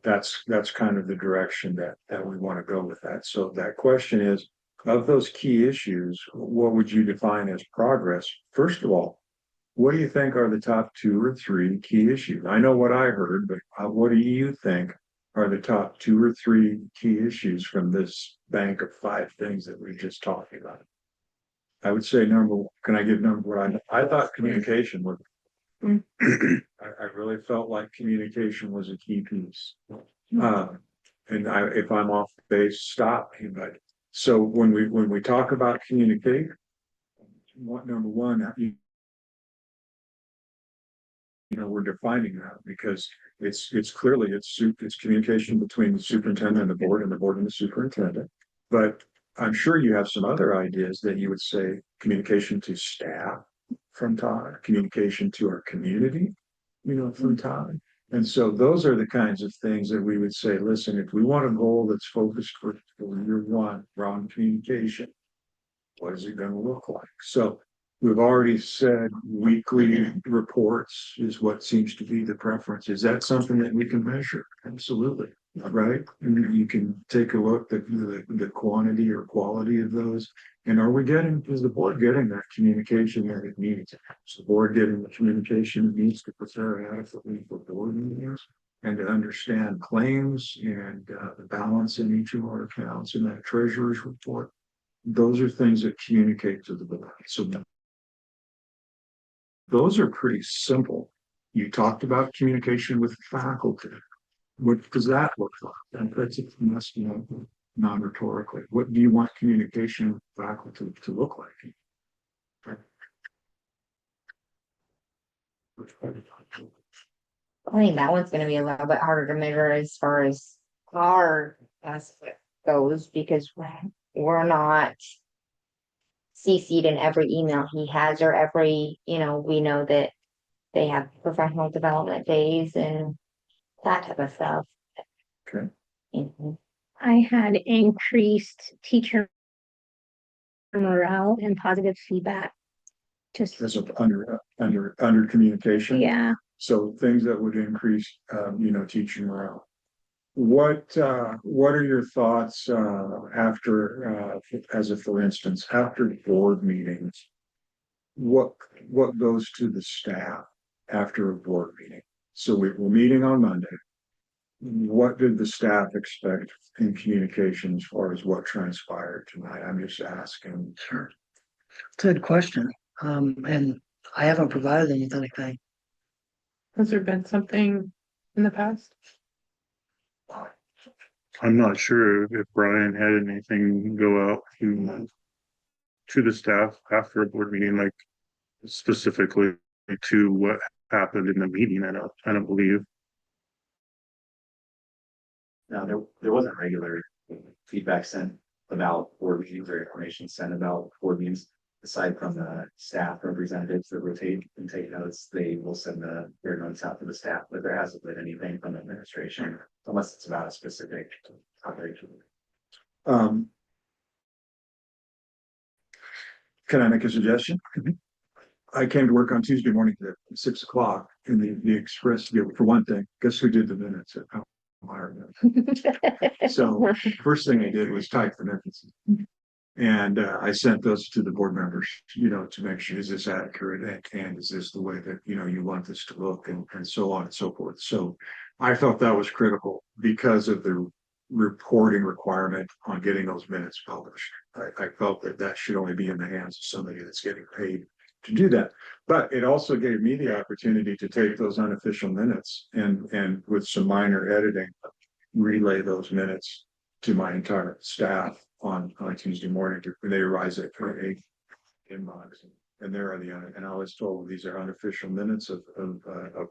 That's kind of the direction that we want to go with that. So that question is, of those key issues, what would you define as progress? First of all, what do you think are the top 2 or 3 key issues? I know what I heard, but what do you think are the top 2 or 3 key issues from this bank of 5 things that we just talked about? I would say can I give number one? I thought communication was, I really felt like communication was a key piece. And if I'm off base, stop me. But so when we talk about communicate, number one, we're defining that because it's clearly it's communication between the superintendent and the board and the superintendent. But I'm sure you have some other ideas that you would say communication to staff from Todd, communication to our community, from Todd. And so those are the kinds of things that we would say, listen, if we want a goal that's focused for year 1 around communication, what is it going to look like? So we've already said weekly reports is what seems to be the preference. Is that something that we can measure? Absolutely. Right. You can take a look at the quantity or quality of those And are we getting, is the board getting that communication that it needs? Is the board getting the communication it needs to prepare adequately for board meetings? And to understand claims and the balance in each of our accounts in that treasurer's report? Those are things that communicate to the board. So those are pretty simple. You talked about communication with faculty. What does that look like? And that's it, must, you know, non-rhetorically. What do you want communication with faculty to look like? I think that one's gonna be a little bit harder to measure as far as our aspect goes, because we're not CC'd in every email he has, or every, you know, we know that they have professional development days and that type of stuff. Okay. Mhm. I had increased teacher morale and positive feedback. Just, As of under communication. yeah, So things that would increase, you know, teaching morale. What are your thoughts, after, as a, for instance, after board meetings? What goes to the staff after a board meeting? So we're meeting on Monday. What did the staff expect in communication as far as what transpired tonight? I'm just asking. Sure. It's a good question. And I haven't provided them with anything. Has there been something in the past? I'm not sure if Brian had anything go out to the staff after a board meeting, like specifically to what happened in the meeting. I don't believe. No, there wasn't regular feedback sent about board meetings or information sent about board meetings. Aside from the staff representatives that rotate and take notes, they will send their notes out to the staff, but there hasn't been anything from administration unless it's about a specific operation. Can I make a suggestion? I came to work on Tuesday morning at 6 o'clock in the Express. For one thing, guess who did the minutes? So first thing I did was type the minutes. And I sent those to the board members, you know, to make sure, is this accurate, and is this the way that, you know, you want this to look, and so on and so forth. So I felt that was critical because of the reporting requirement on getting those minutes published. I felt that that should only be in the hands of somebody that's getting paid to do that. But it also gave me the opportunity to take those unofficial minutes and with some minor editing, relay those minutes to my entire staff on Tuesday morning. They rise at 8 inbox, and there are and I was told these are unofficial minutes of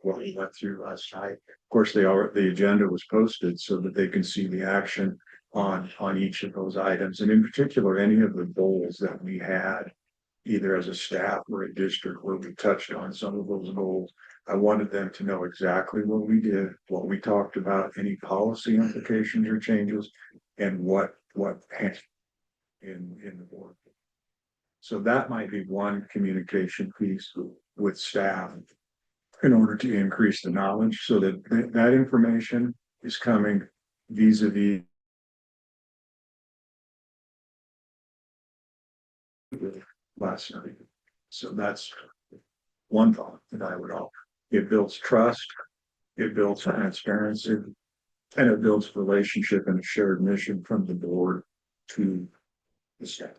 what we went through last night. Of course, the agenda was posted so that they can see the action on each of those items, and in particular, any of the goals that we had, either as a staff or a district, where we touched on some of those goals. I wanted them to know exactly what we did, what we talked about, any policy implications or changes, and what happened in the board. So that might be one communication piece with staff in order to increase the knowledge, so that that information is coming vis-a-vis last night. So that's one thought that I would offer. It builds trust, it builds transparency, and it builds relationship and a shared mission from the board to the staff.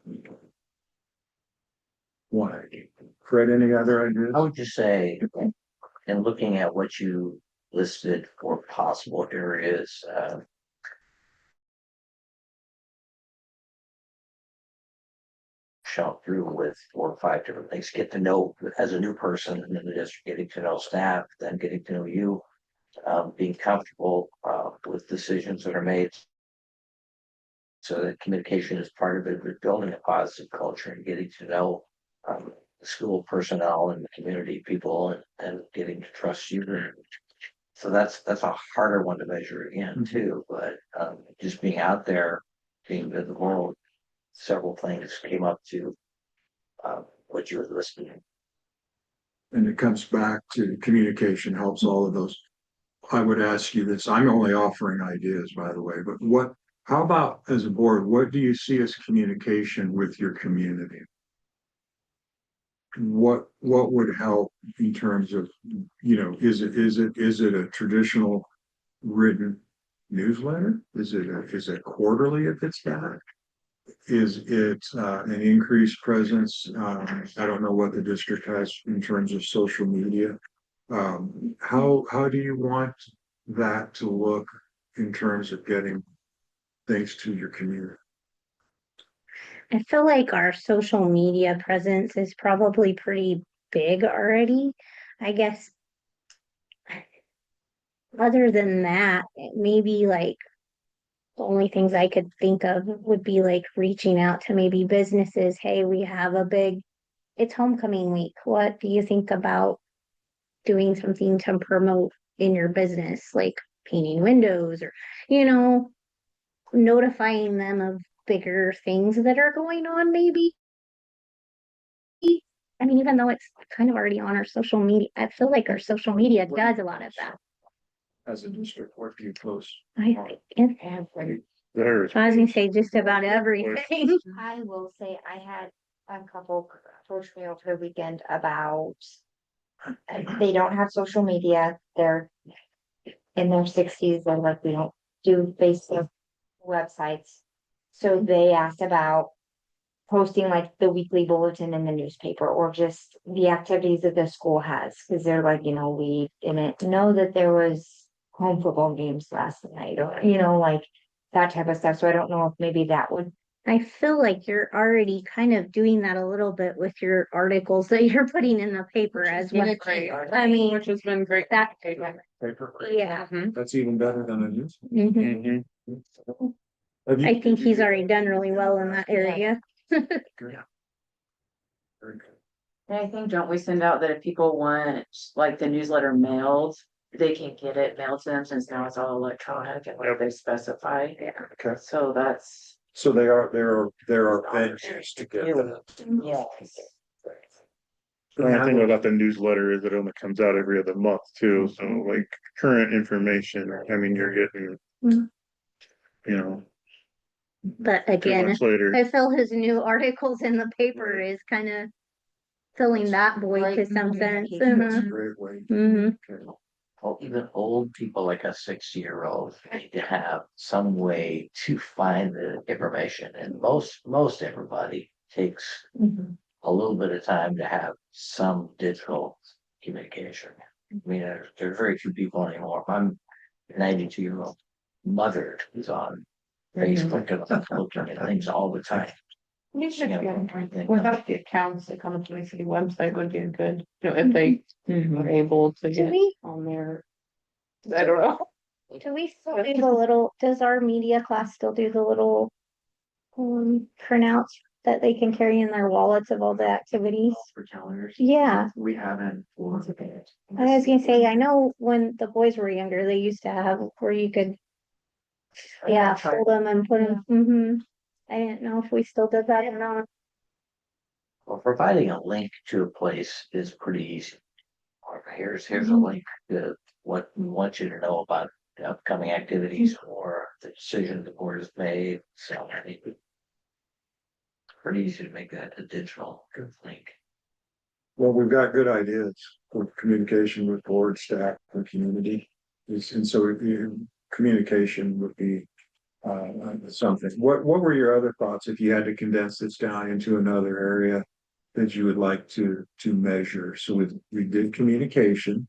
One idea. Fred, any other ideas? I would just say, in looking at what you listed for possible areas, shot through with 4 or 5 different things, get to know as a new person in the district, getting to know staff, then getting to know you, being comfortable with decisions that are made. So that communication is part of it, but building a positive culture and getting to know the school personnel and the community people, and getting to trust you. So that's a harder one to measure again too, but just being out there, being visible, several things came up to what you were listening. And it comes back to communication helps all of those. I would ask you this, I'm only offering ideas, by the way, but How about as a board, what do you see as communication with your community? What would help in terms of, is it a traditional written newsletter? Is it quarterly if it's that? Is it an increased presence? I don't know what the district has in terms of social media. How do you want that to look in terms of getting things to your community? I feel like our social media presence is probably pretty big already. I guess other than that, maybe like the only things I could think of would be like reaching out to maybe businesses. Hey, we have it's homecoming week. What do you think about doing something to promote in your business, like painting windows or, notifying them of bigger things that are going on, maybe. I mean, even though it's kind of already on our social media, I feel like our social media does a lot of that. As a district, what do you post? I was gonna say just about everything. I will say I had a couple approach me over the weekend about they don't have social media. They're in their 60s. They're like, we don't do Facebook websites. So they asked about posting like the weekly bulletin in the newspaper or just the activities that the school has. Cause they're like, we didn't know that there was home football games last night or, like that type of stuff. So I don't know if maybe that would. I feel like you're already kind of doing that a little bit with your articles that you're putting in the paper as well. Great. I mean, Which has been great. that, Paper. yeah. Mhm. That's even better than a news. Mhm. Have you- I think he's already done really well in that area. Very good. And I think, don't we send out that if people want like the newsletter mailed, they can get it mailed to them since now it's all electronic and like they specify. Okay, So that's, so there are venues to get that. yes. The thing about the newsletter is it only comes out every other month too, so like current information, I mean, you're getting. Mhm. You know, But 2 again, months later. I feel his new articles in the paper is kind of filling that void to some sense. That's a great way. Mhm. Okay. Well, even old people like a 60-year-old need to have some way to find the information, and most everybody takes a little bit of time to have some digital communication. I mean, there are very few people anymore. My 92-year-old mother is on Facebook and looking at things all the time. You should Yeah, get, everything. without the accounts that come to the city website would be a good, if they were able to Do get we, on there. I don't know. do we still do does our media class still do the little printouts that they can carry in their wallets of all the activities? For calendars, Yeah, we haven't. I was gonna say, I know when the boys were younger, they used to have where you could, yeah, fold them and put them, I didn't know if we still did that or not. Well, providing a link to a place is pretty easy. Or here's a link to what we want you to know about the upcoming activities or the decision the board has made. So I think it's pretty easy to make that a digital link. Well, we've got good ideas for communication with board, staff, and community. And so communication would be something. What were your other thoughts if you had to condense this down into another area that you would like to measure? So we did communication.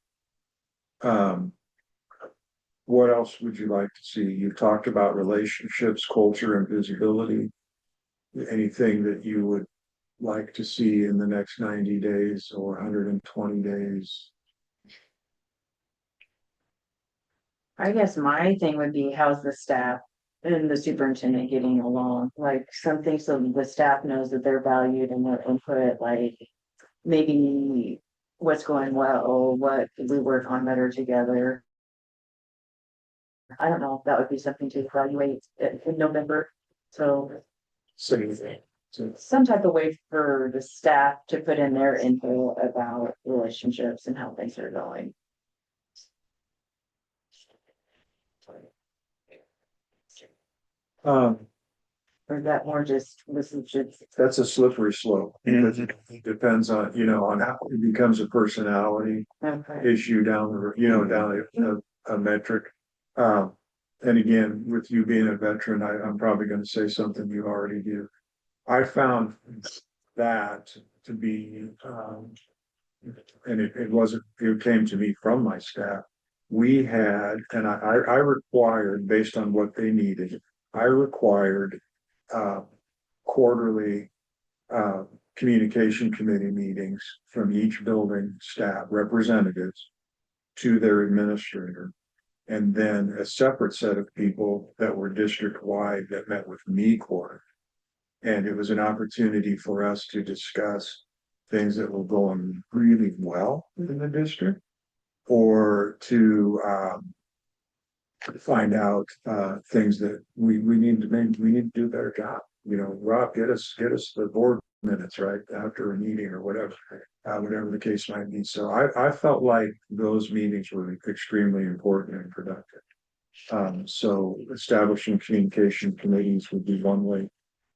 What else would you like to see? You talked about relationships, culture, and visibility. Anything that you would like to see in the next 90 days or 120 days? I guess my thing would be, how's the staff and the superintendent getting along? Like something so the staff knows that they're valued and their input, like maybe what's going well, what could we work on better together. I don't know if that would be something to evaluate in November. So Same thing. So, some type of way for the staff to put in their info about relationships and how things are going. Or is that more just, this is just, That's a slippery slope, because it depends on, on how it becomes a personality okay, issue down the, down a metric. And again, with you being a veteran, I'm probably gonna say something you already do. I found that to be, and it wasn't, it came to me from my staff. We had, and I required, based on what they needed, I required, uh, quarterly, communication committee meetings from each building staff representatives to their administrator. And then a separate set of people that were district wide that met with me quarterly. And it was an opportunity for us to discuss things that were going really well in the district, or to find out things that we need to make, we need to do a better job. Rob, get us the board minutes right after a meeting or whatever, whatever the case might be. So I felt like those meetings were extremely important and productive. So establishing communication committees would be one way,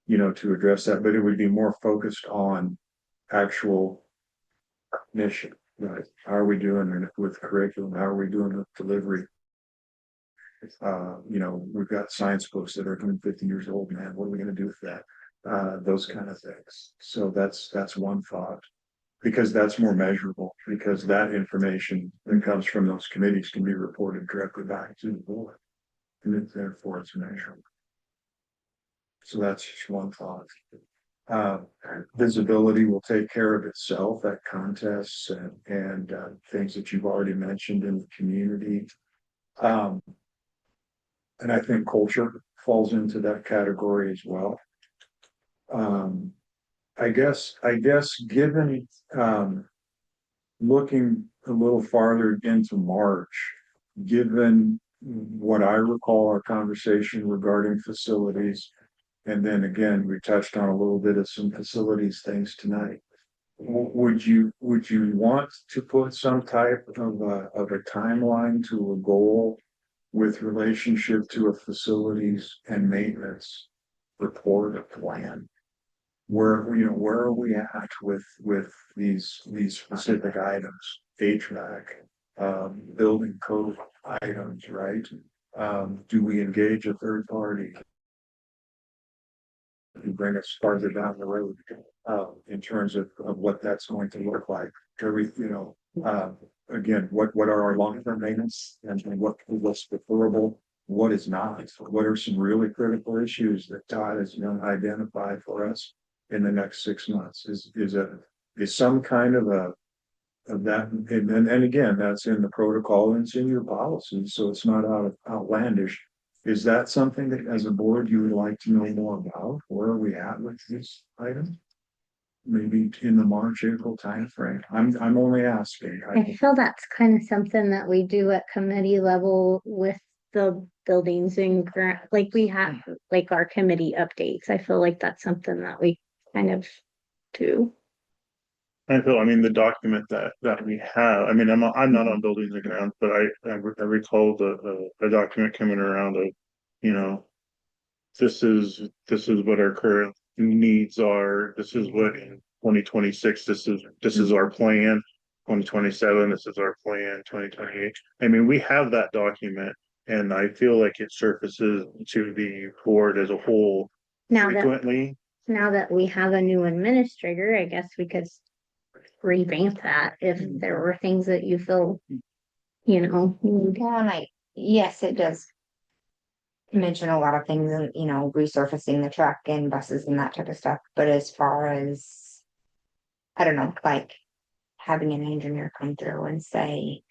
to address that, but it would be more focused on actual mission, right? How are we doing with curriculum? How are we doing with delivery? We've got science books that are 150 years old, man. What are we going to do with that? Those kind of things. So that's one thought, because that's more measurable, because that information that comes from those committees can be reported directly back to the board, and therefore it's measurable. So that's just one thought. Visibility will take care of itself at contests and things that you've already mentioned in the community. And I think culture falls into that category as well. I guess given looking a little farther into March, given what I recall our conversation regarding facilities, and then again, we touched on a little bit of some facilities things tonight. Would you want to put some type of a timeline to a goal with relationship to a facilities and maintenance report, a plan? Where are we at with these specific items, HVAC, building code items, right? Do we engage a third party to bring us farther down the road, in terms of what that's going to look like? Again, what are our long-term maintenance, and what's preferable, what is not, what are some really critical issues that Todd is going to identify for us in the next 6 months? Is some kind of that, and again, that's in the protocol and it's in your policy, so it's not outlandish. Is that something that as a board you would like to know more about? Where are we at with this item? Maybe in the March, April timeframe. I'm only asking. I feel that's kind of something that we do at committee level with the buildings and like we have like our committee updates. I feel like that's something that we kind of do. I mean, the document that we have, I mean, I'm not on buildings and grounds, but I recall the document coming around of, this is what our current needs are. This is what in 2026, this is our plan. 2027, this is our plan. 2028. I mean, we have that document, and I feel like it surfaces to the board as a whole frequently. Now that we have a new administrator, I guess we could revamp that if there were things that you feel, Yeah, and yes, it does mention a lot of things, and resurfacing the truck and buses and that type of stuff. But as far as, I don't know, like having an engineer come through and say,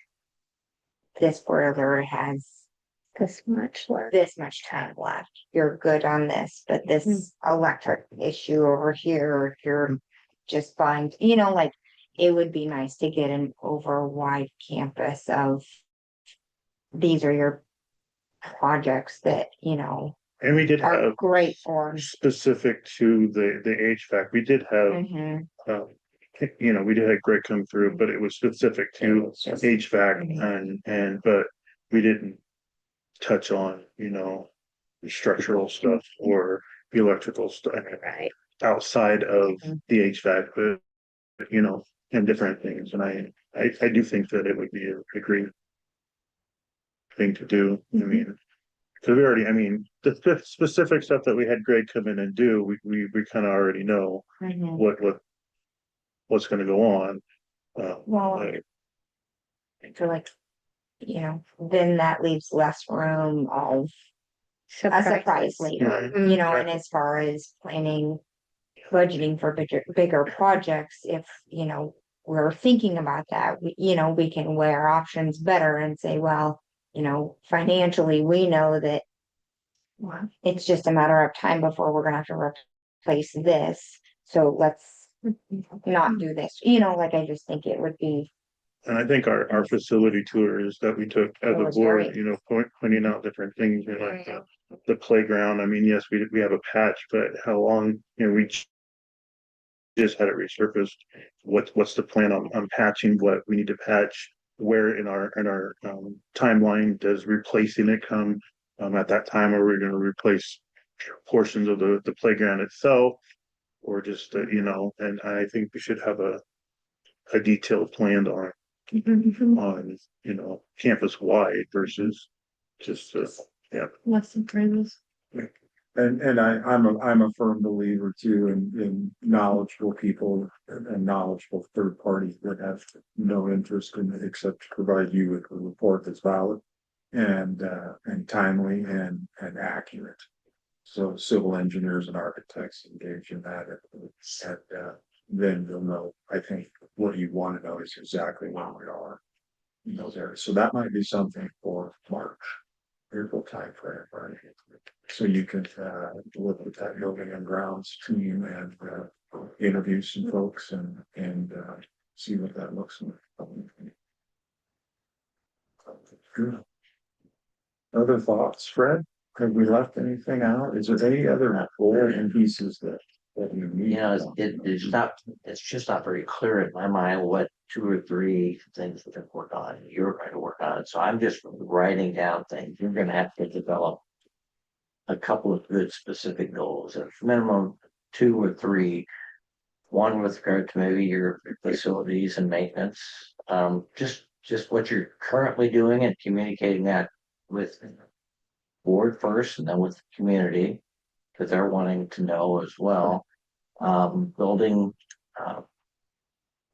this boiler has this much left. this much time left, you're good on this, but this electric issue over here, you're just fine. Like, it would be nice to get an over wide campus of, these are your projects that And we did are have great for. specific to the HVAC. We did have, Mhm. we did have Greg come through, but it was specific to It's just- HVAC, but we didn't touch on, structural stuff or electrical stuff Right. outside of the HVAC, but you know, and different things. And I do think that it would be a great thing to do. I mean, because we already, I mean, the specific stuff that we had Greg come in and do, we kind of already know Mhm. what's going to go on. Well, Like, I feel like, then that leaves less room of a surprise later, Right. and as far as planning, budgeting for bigger projects, if, we're thinking about that, we can weigh our options better and say, well, financially, we know that it's just a matter of time before we're gonna have to replace this, so let's not do this, like, I just think it would be. And I think our facility tours that we took as a was board, great. you know, pointing out different things, like the playground. I mean, yes, we have a patch, but how long, we just had it resurfaced. What's the plan on patching what we need to patch? Where in our timeline does replacing it come? At that time, are we going to replace portions of the playground itself, or just and I think we should have a detailed plan on campus wide versus just Less than phrases. And I'm a firm believer too in knowledgeable people and knowledgeable third parties that have no interest in it except to provide you with a report that's valid and timely and accurate. So civil engineers and architects engage in that, and then you'll know. I think what you want to know is exactly where we are in those areas. So that might be something for March, April timeframe, right? So you can look with that building and grounds team and interview some folks and see what that looks like. Good. Other thoughts, Fred? Have we left anything out? Is there any other golden pieces that you need? It's just not very clear in my mind what 2 or 3 things we can work on. You're going to work on it. So I'm just writing down things. You're going to have to develop a couple of good specific goals, at minimum 2 or 3. One with regard to maybe your facilities and maintenance, just what you're currently doing and communicating that with board first and then with the community, because they're wanting to know as well.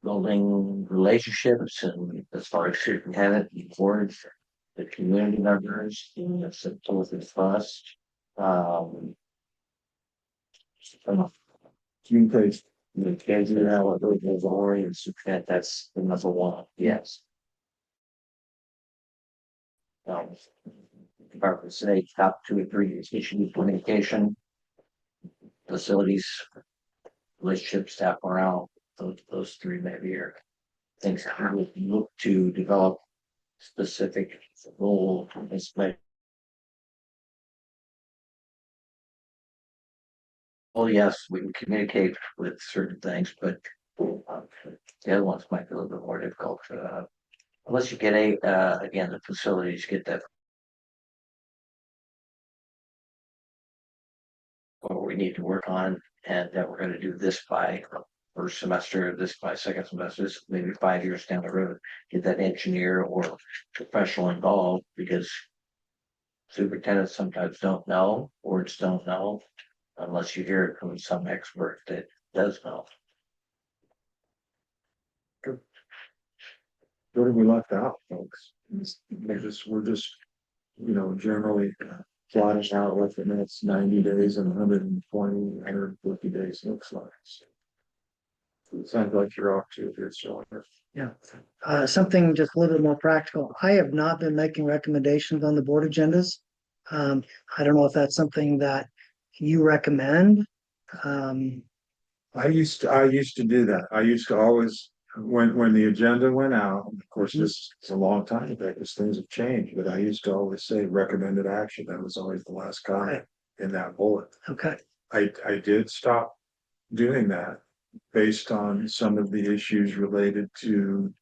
Building relationships and as far as superintendent and boards, the community members, with the trust. Communication. The kids that have what those glory and superintendent, that's the number one, yes. Department say top 2 or 3 issues: communication, facilities, relationship, staff morale. Those 3 maybe are things that we would look to develop specific goal. Well, yes, we can communicate with certain things, but the other ones might be a little bit more difficult. Unless you get again, the facilities get that. What we need to work on, and that we're going to do this by first semester, this by second semester, this maybe 5 years down the road. Get that engineer or professional involved, because superintendents sometimes don't know, boards don't know, unless you hear it from some expert that does know. What have we left out, folks? We're just generally plotting out what the next 90 days and 120, 150 days looks like. So it sounds like you're off to a good start. Yeah. Something just a little bit more practical. I have not been making recommendations on the board agendas. I don't know if that's something that you recommend. I used to do that. I used to always, when the agenda went out, of course, this is a long time ago because things have changed, but I used to always say recommended action. That was always the last comment in that bullet. Okay. I did stop doing that based on some of the issues related to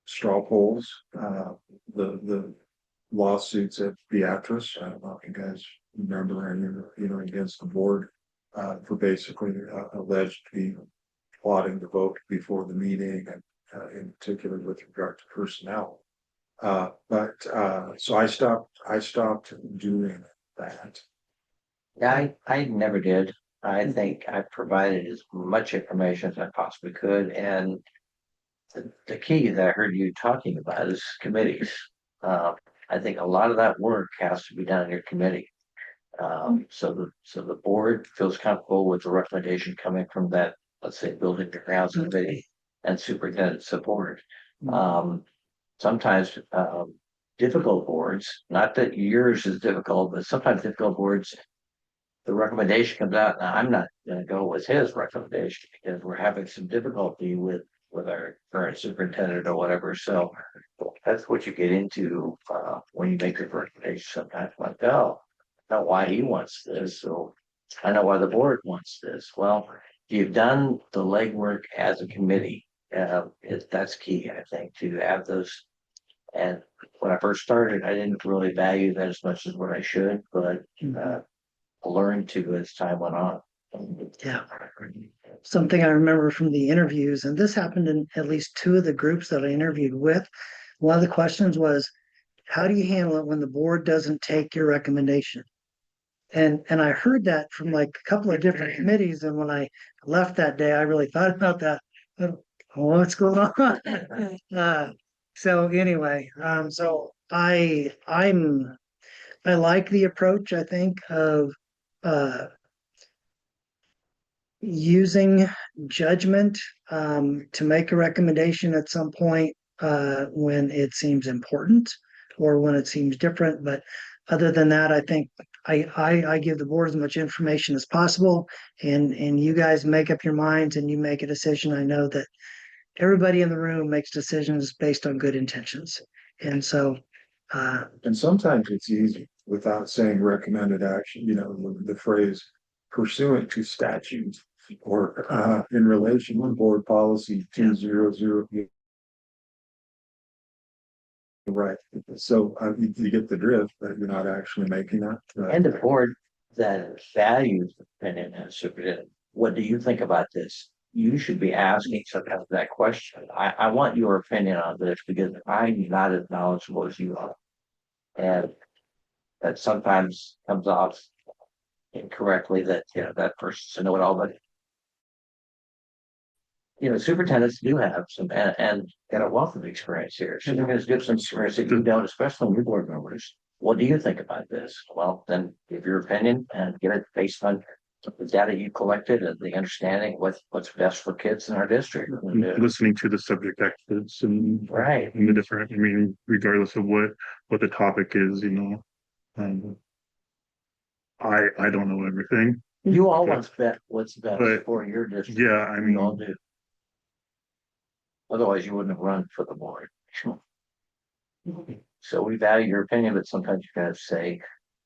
straw polls, the lawsuits at Beatrice. I don't know if you guys remember any, against the board. For basically alleged to be plotting to vote before the meeting and in particular with regard to personnel. So I stopped doing that. Yeah, I never did. I think I provided as much information as I possibly could, and the key that I heard you talking about is committees. I think a lot of that work has to be done in your committee. So the board feels comfortable with the recommendation coming from that, let's say, building the grounds committee and superintendent support. Sometimes, difficult boards, not that yours is difficult, but sometimes difficult boards, the recommendation comes out. Now, I'm not gonna go with his recommendation because we're having some difficulty with our current superintendent or whatever. So that's what you get into, when you make your recommendation sometimes, like, oh, I know why he wants this, so I know why the board wants this. Well, you've done the legwork as a committee. That's key, I think, to have those. And when I first started, I didn't really value that as much as what I should, but learned to as time went on. Yeah. Something I remember from the interviews, and this happened in at least two of the groups that I interviewed with. One of the questions was, how do you handle it when the board doesn't take your recommendation? And I heard that from like a couple of different committees, and when I left that day, I really thought about that. What's going on? So anyway, so I like the approach, I think, of uh using judgment to make a recommendation at some point when it seems important or when it seems different. But other than that, I think I give the board as much information as possible, and you guys make up your minds and you make a decision. I know that everybody in the room makes decisions based on good intentions. And so And sometimes it's easy without saying recommended action, the phrase pursuant to statute or in relation to board policy 200. Right. So you get the drift, but you're not actually making that. And the board that values the opinion as superintendent, what do you think about this? You should be asking sometimes that question. I want your opinion on this because I'm not as knowledgeable as you are. And that sometimes comes off incorrectly that, that person's a know-it-all, but superintendents do have some and got a wealth of experience here. So they're going to give some experience that you don't, especially on your board members. What do you think about this? Well, then give your opinion and get it based on the data you collected and the understanding what's best for kids in our district. Listening to the subject experts and Right. and the different, regardless of what the topic is, I don't know everything. You always bet what's best But, for your district. Yeah, We all do. Otherwise, you wouldn't have run for the board. So we value your opinion, but sometimes you gotta say,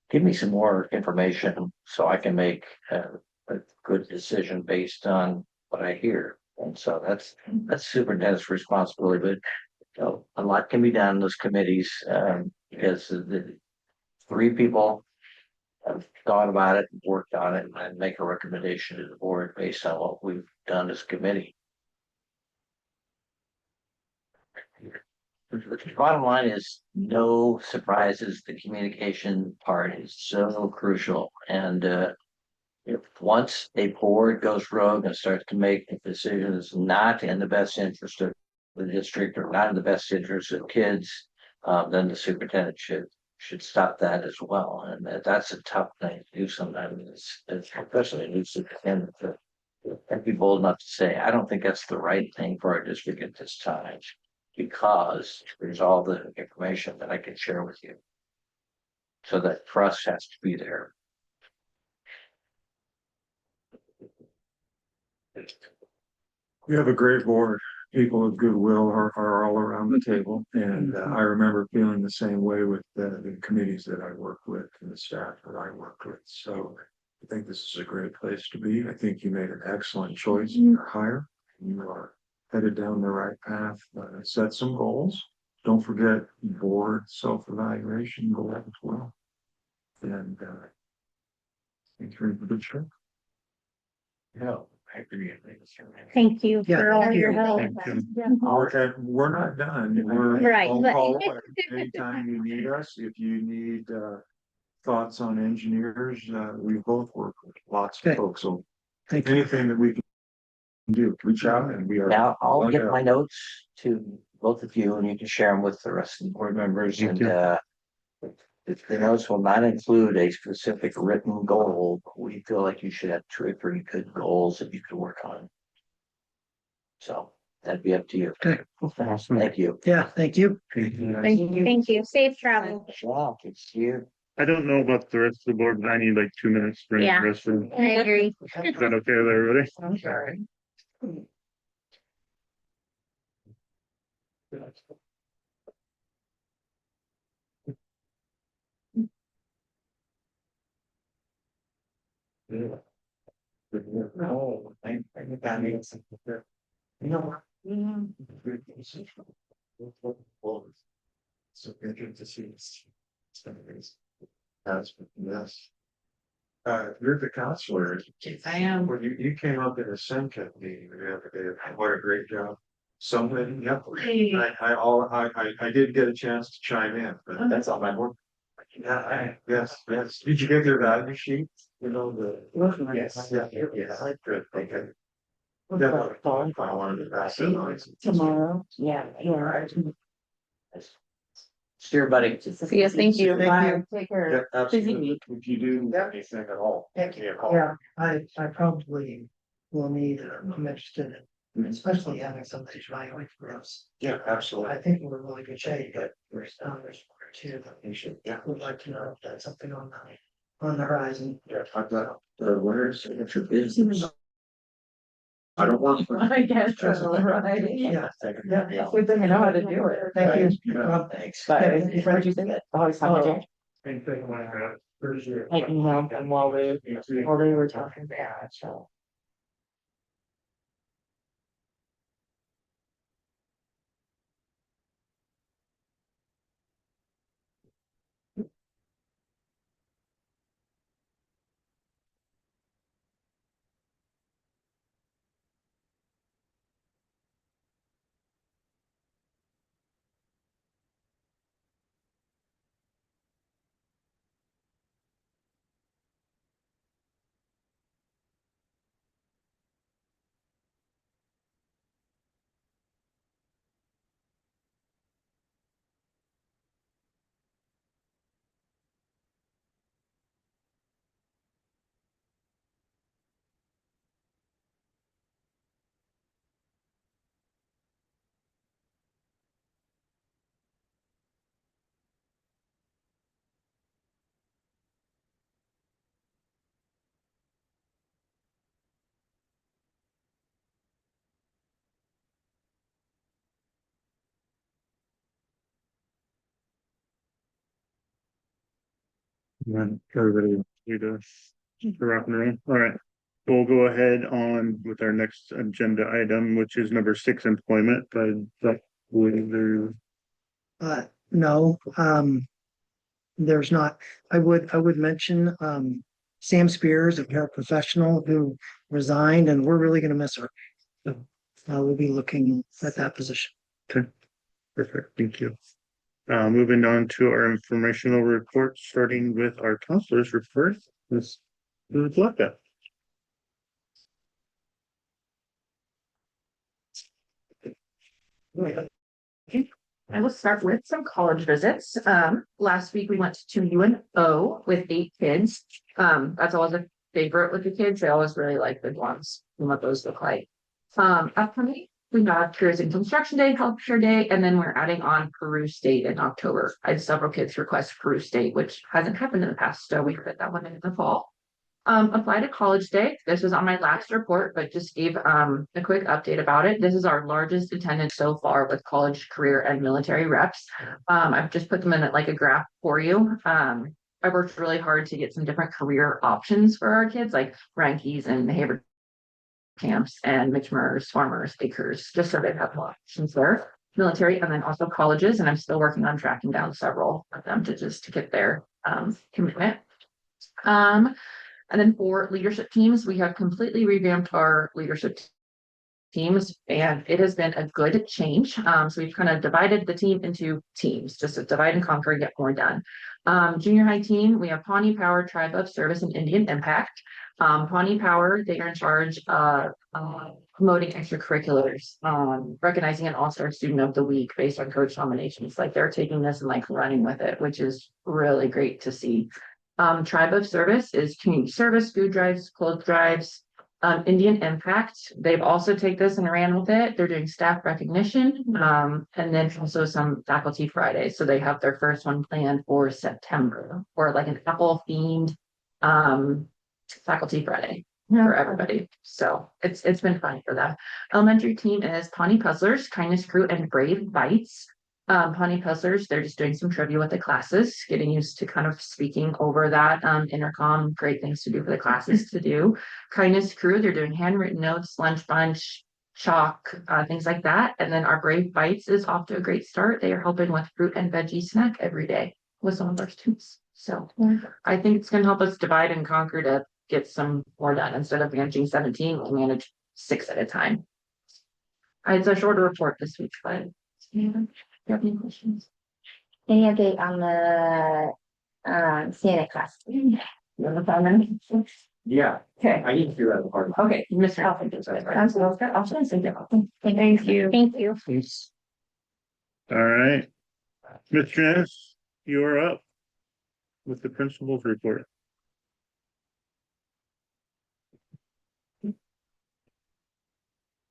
give me some more information so I can make a good decision based on what I hear. And so that's superintendent's responsibility, but a lot can be done in those committees, because the three people have thought about it, worked on it, and make a recommendation to the board based on what we've done as a committee. The bottom line is no surprises. The communication part is so crucial. And if once a board goes rogue and starts to make decisions not in the best interest of the district or not in the best interest of kids, then the superintendent should stop that as well. And that's a tough thing to do sometimes, especially a new superintendent. And be bold enough to say, I don't think that's the right thing for our district at this time, because there's all the information that I can share with you. So that trust has to be there. We have a great board. People of goodwill are all around the table. And I remember feeling the same way with the committees that I worked with and the staff that I worked with. So I think this is a great place to be. I think you made an excellent choice in your hire. You are headed down the right path. Set some goals don't forget board self-evaluation, go that as well. And, thanks for the good show. Yeah, I agree. Thank you Yeah, for all thank your you. help. Thank you. And we're not done. We're Right, phone but- call away. Anytime you need us, if you need, thoughts on engineers, we both work with lots of Okay. folks. So Thank you. anything that we can do, reach out and we are. Now, I'll get my notes to both of you and you can share them with the rest of the board members Thank and, you. the notes will not include a specific written goal. But we feel like you should have 2 or 3 good goals that you could work on. So that'd be up to you. Okay. Awesome. Thank you. Yeah, thank you. Thank you. Thank you. Safe travel. Wow, good to see you. I don't know about the rest of the board, but I need like 2 minutes for the Yeah. rest of. I agree. Is that okay with everybody? I'm sorry. No, I think that makes sense. You know. So good to see this. That's, yes. You're the counselor. Yes, I am. When you came up in a Semtech meeting the other day, what a great job. Something, yep. I did get a chance to chime in, but That's all my work. yeah, yes. Did you get your value sheet? You know, the. Yes, yeah, good, okay. Definitely, I wanted to pass it on. Tomorrow, yeah, yeah. See you, buddy. See ya, thank you. Thank Bye. Take care. Yeah, absolutely. Busy week. If you do anything at all. Thank give me a call. Yeah, I probably will need, I'm interested in, especially having somebody evaluate for us. Yeah, I absolutely. think we're in really good shape, but there's two that You should, yeah. would like to know if that's something on the horizon. Yeah, I've got the winners. It's your business. I don't want. I guess so, right? Yeah. Yeah, we didn't know how to do it. Thank you. Yeah. Thanks. But where'd you think it? Always something. Anything I have. Appreciate it. I can help them while they were talking about, so. Everybody, we just wrapping around. All right. We'll go ahead on with our next agenda item, which is number 6, employment, but there. No, there's not, I would mention, Sam Spears, a paraprofessional who resigned, and we're really gonna miss her. So, we'll be looking at that position. Perfect, thank you. Moving on to our informational report, starting with our counselors report. Ms. Zleka. I will start with some college visits. Last week we went to UNO with 8 kids. That's always a favorite with the kids. They always really like the ones and what those look like. Upcoming, we got Careers in Construction Day, Healthcare Day, and then we're adding on Peru State in October. I had several kids request Peru State, which hasn't happened in the past, so we put that one in the fall. Apply to College Day. This was on my last report, but just gave a quick update about it. This is our largest attendance so far with college, career, and military reps. I've just put them in like a graph for you. I worked really hard to get some different career options for our kids, like Rankies and Hayward camps and Mitchmers, Farmers, Acres, just so they have options there. military and then also colleges, and I'm still working on tracking down several of them to get their commitment. And then for leadership teams, we have completely revamped our leadership teams, and it has been a good change. So we've kind of divided the team into teams, just to divide and conquer and get more done. Junior high team, we have Pawnee Power, Tribe of Service, and Indian Impact. Pawnee Power, they are in charge of promoting extracurriculars, recognizing an all-star student of the week based on coach nominations. Like they're taking this and like running with it, which is really great to see. Tribe of Service is community service, food drives, clothes drives. Indian Impact, they've also taken this and ran with it. They're doing staff recognition, and then also some faculty Fridays. So they have their first one planned for September, or like an Apple themed faculty Friday for everybody. So it's been fun for them. Elementary team is Pawnee Puzzlers, Kindness Crew, and Brave Bites. Pawnee Puzzlers, they're just doing some trivia with the classes, getting used to kind of speaking over that intercom, great things to do for the classes to do. Kindness Crew, they're doing handwritten notes, lunch bunch, chalk, things like that. And then our Brave Bites is off to a great start. They are helping with fruit and veggie snack every day with some of our students. So I think it's going to help us divide and conquer to get some more done. Instead of managing 17, we'll manage 6 at a time. It's a shorter report this week, but yeah. Do you have any questions? Any update on the CNA class? You want the 5 minutes? Yeah, Okay, I need to figure out the part. okay, Mr. Alfred does that. Absolutely. Thank you. Thank you. All right. Mr. Janice, you are up with the principal's report.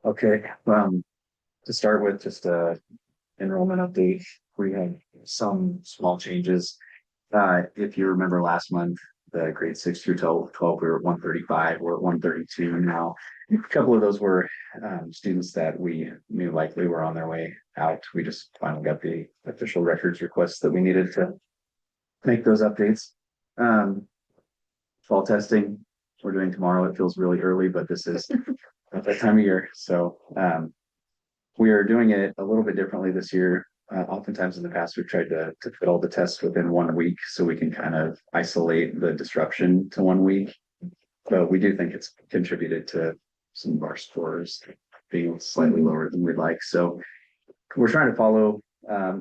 Okay, to start with, just enrollment update. We had some small changes. If you remember last month, the grade 6 through 12, we were at 135, we're at 132 now. A couple of those were students that we knew likely were on their way out. We just finally got the official records requests that we needed to make those updates. Fall testing we're doing tomorrow. It feels really early, but this is at that time of year. So we are doing it a little bit differently this year. Oftentimes in the past, we've tried to fit all the tests within 1 week so we can kind of isolate the disruption to 1 week. But we do think it's contributed to some of our scores being slightly lower than we'd like. So we're trying to follow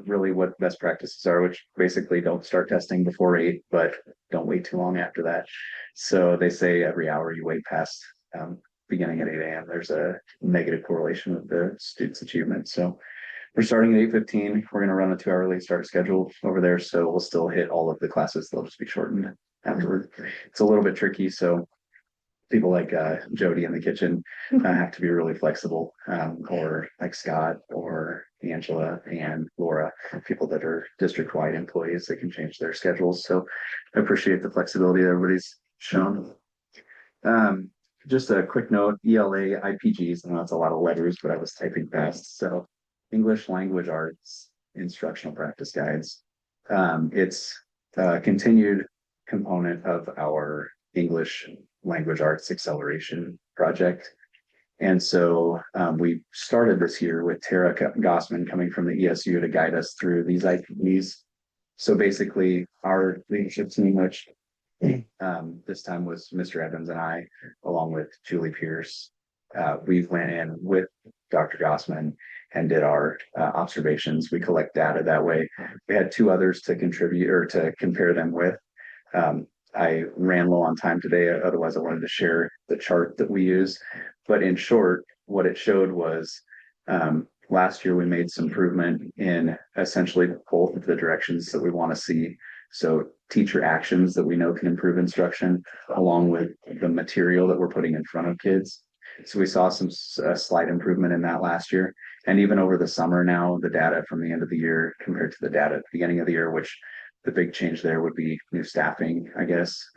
really what best practices are, which basically don't start testing before 8, but don't wait too long after that. So they say every hour you wait past beginning at 8 a.m. there's a negative correlation with the student's achievement. So we're starting at 8:15. We're going to run a 2-hour late start schedule over there. So we'll still hit all of the classes. They'll just be shortened afterward. It's a little bit tricky. So people like Jody in the kitchen have to be really flexible, or like Scott or Angela and Laura, people that are district-wide employees that can change their schedules. So I appreciate the flexibility that everybody's shown. Just a quick note, ELA, IPGs, I know that's a lot of letters, but I was typing fast. So English Language Arts Instructional Practice Guides. It's a continued component of our English Language Arts Acceleration Project. And so we started this year with Tara Gossman coming from the ESU to guide us through these IPs. So basically our leadership team, which this time was Mr. Evans and I, along with Julie Pierce, we went in with Dr. Gossman and did our observations. We collect data that way. We had 2 others to contribute or to compare them with. I ran low on time today, otherwise I wanted to share the chart that we use. But in short, what it showed was last year we made some improvement in essentially both of the directions that we want to see. So teacher actions that we know can improve instruction, along with the material that we're putting in front of kids. So we saw some slight improvement in that last year. And even over the summer now, the data from the end of the year compared to the data at the beginning of the year, which the big change there would be new staffing, I guess.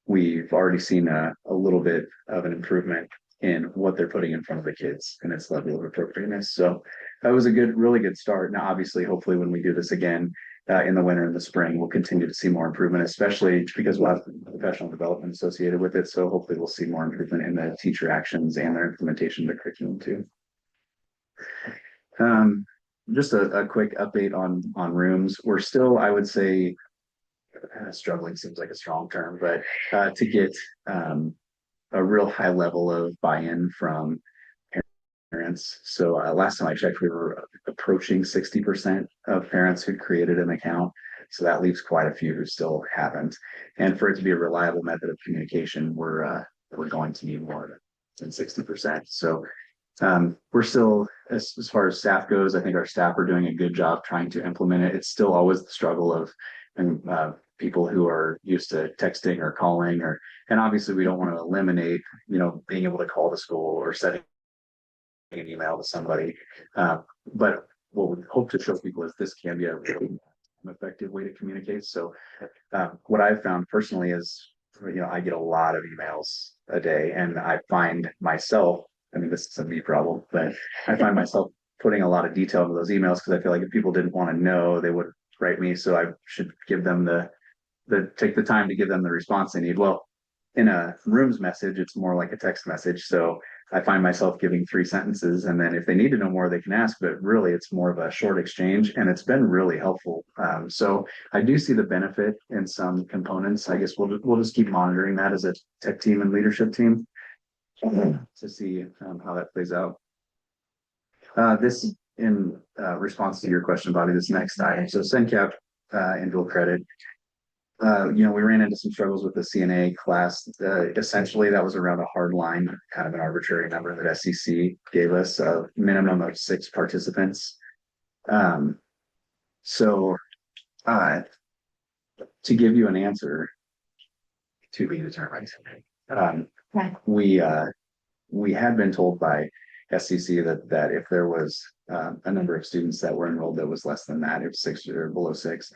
We've already seen a little bit of an improvement in what they're putting in front of the kids and its level of appropriateness. So that was a really good start. Now, obviously, hopefully when we do this again in the winter and the spring, we'll continue to see more improvement, especially because we'll have professional development associated with it. So hopefully we'll see more improvement in the teacher actions and their implementation of the curriculum too. just a quick update on rooms. We're still, I would say, struggling seems like a strong term, but to get a real high level of buy-in from parents. So last time I checked, we were approaching 60% of parents who created an account. So that leaves quite a few who still haven't. And for it to be a reliable method of communication, we're going to need more than 60%. So we're still, as far as staff goes, I think our staff are doing a good job trying to implement it. It's still always the struggle of people who are used to texting or calling, and obviously we don't want to eliminate, being able to call the school or setting an email to somebody. But what we hope to show people is this can be a really effective way to communicate. So what I've found personally is, I get a lot of emails a day, and I find myself, I mean, this is a me problem, but I find myself putting a lot of detail into those emails because I feel like if people didn't want to know, they would write me. So I should give them take the time to give them the response they need. Well, in a rooms message, it's more like a text message. So I find myself giving 3 sentences, and then if they need to know more, they can ask, but really it's more of a short exchange, and it's been really helpful. So I do see the benefit in some components. I guess we'll just keep monitoring that as a tech team and leadership team to see how that plays out. This in response to your question, Bobby, this next item. So SendCap and dual credit. We ran into some struggles with the CNA class. Essentially, that was around a hard line, kind of an arbitrary number that SEC gave us, a minimum of 6 participants. So to give you an answer, to be determined. We had been told by SEC that if there was a number of students that were enrolled that was less than that, if 6 or below 6,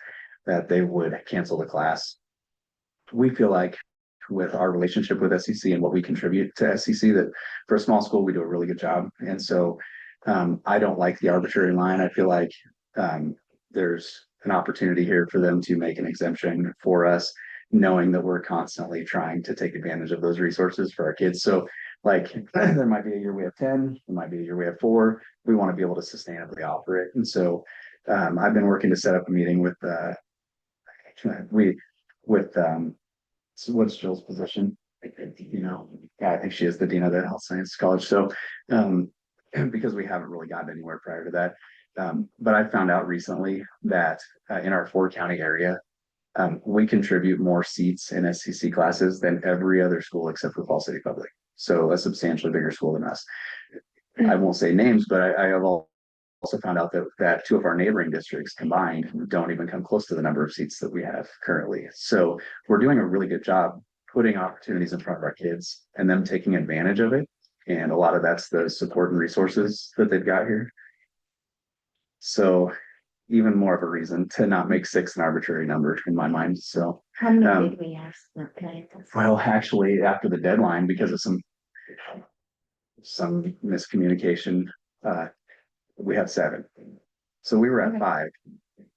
that they would cancel the class. We feel like with our relationship with SEC and what we contribute to SEC, that for a small school, we do a really good job. And so I don't like the arbitrary line. I feel like there's an opportunity here for them to make an exemption for us, knowing that we're constantly trying to take advantage of those resources for our kids. So like there might be a year we have 10, there might be a year we have 4. We want to be able to sustainably offer it. And so I've been working to set up a meeting with so what's Jill's position? Yeah, I think she is the dean of the health science college. So because we haven't really gotten anywhere prior to that. But I found out recently that in our 4-county area, we contribute more seats in SCC classes than every other school except for Fall City Public. So a substantially bigger school than us. I won't say names, but I have also found out that 2 of our neighboring districts combined don't even come close to the number of seats that we have currently. So we're doing a really good job putting opportunities in front of our kids and them taking advantage of it. And a lot of that's the support and resources that they've got here. So even more of a reason to not make 6 an arbitrary number in my mind. So How many did we have? well, actually, after the deadline, because of some miscommunication, we had 7. So we were at 5.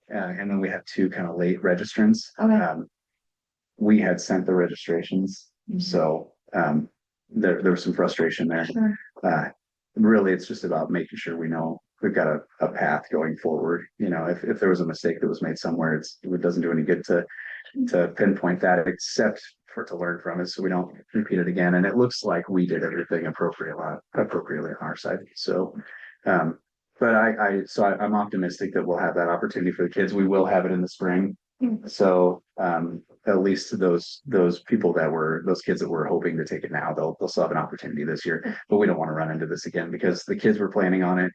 And then we had 2 kind of late registrants. Okay. We had sent the registrations. So there was some frustration there. Sure. Really, it's just about making sure we know we've got a path going forward. If there was a mistake that was made somewhere, it doesn't do any good to pinpoint that, except to learn from it so we don't repeat it again. And it looks like we did everything appropriately on our side. So but I'm optimistic that we'll have that opportunity for the kids. We will have it in the spring. So at least those kids that were hoping to take it now, they'll still have an opportunity this year. But we don't want to run into this again because the kids were planning on it.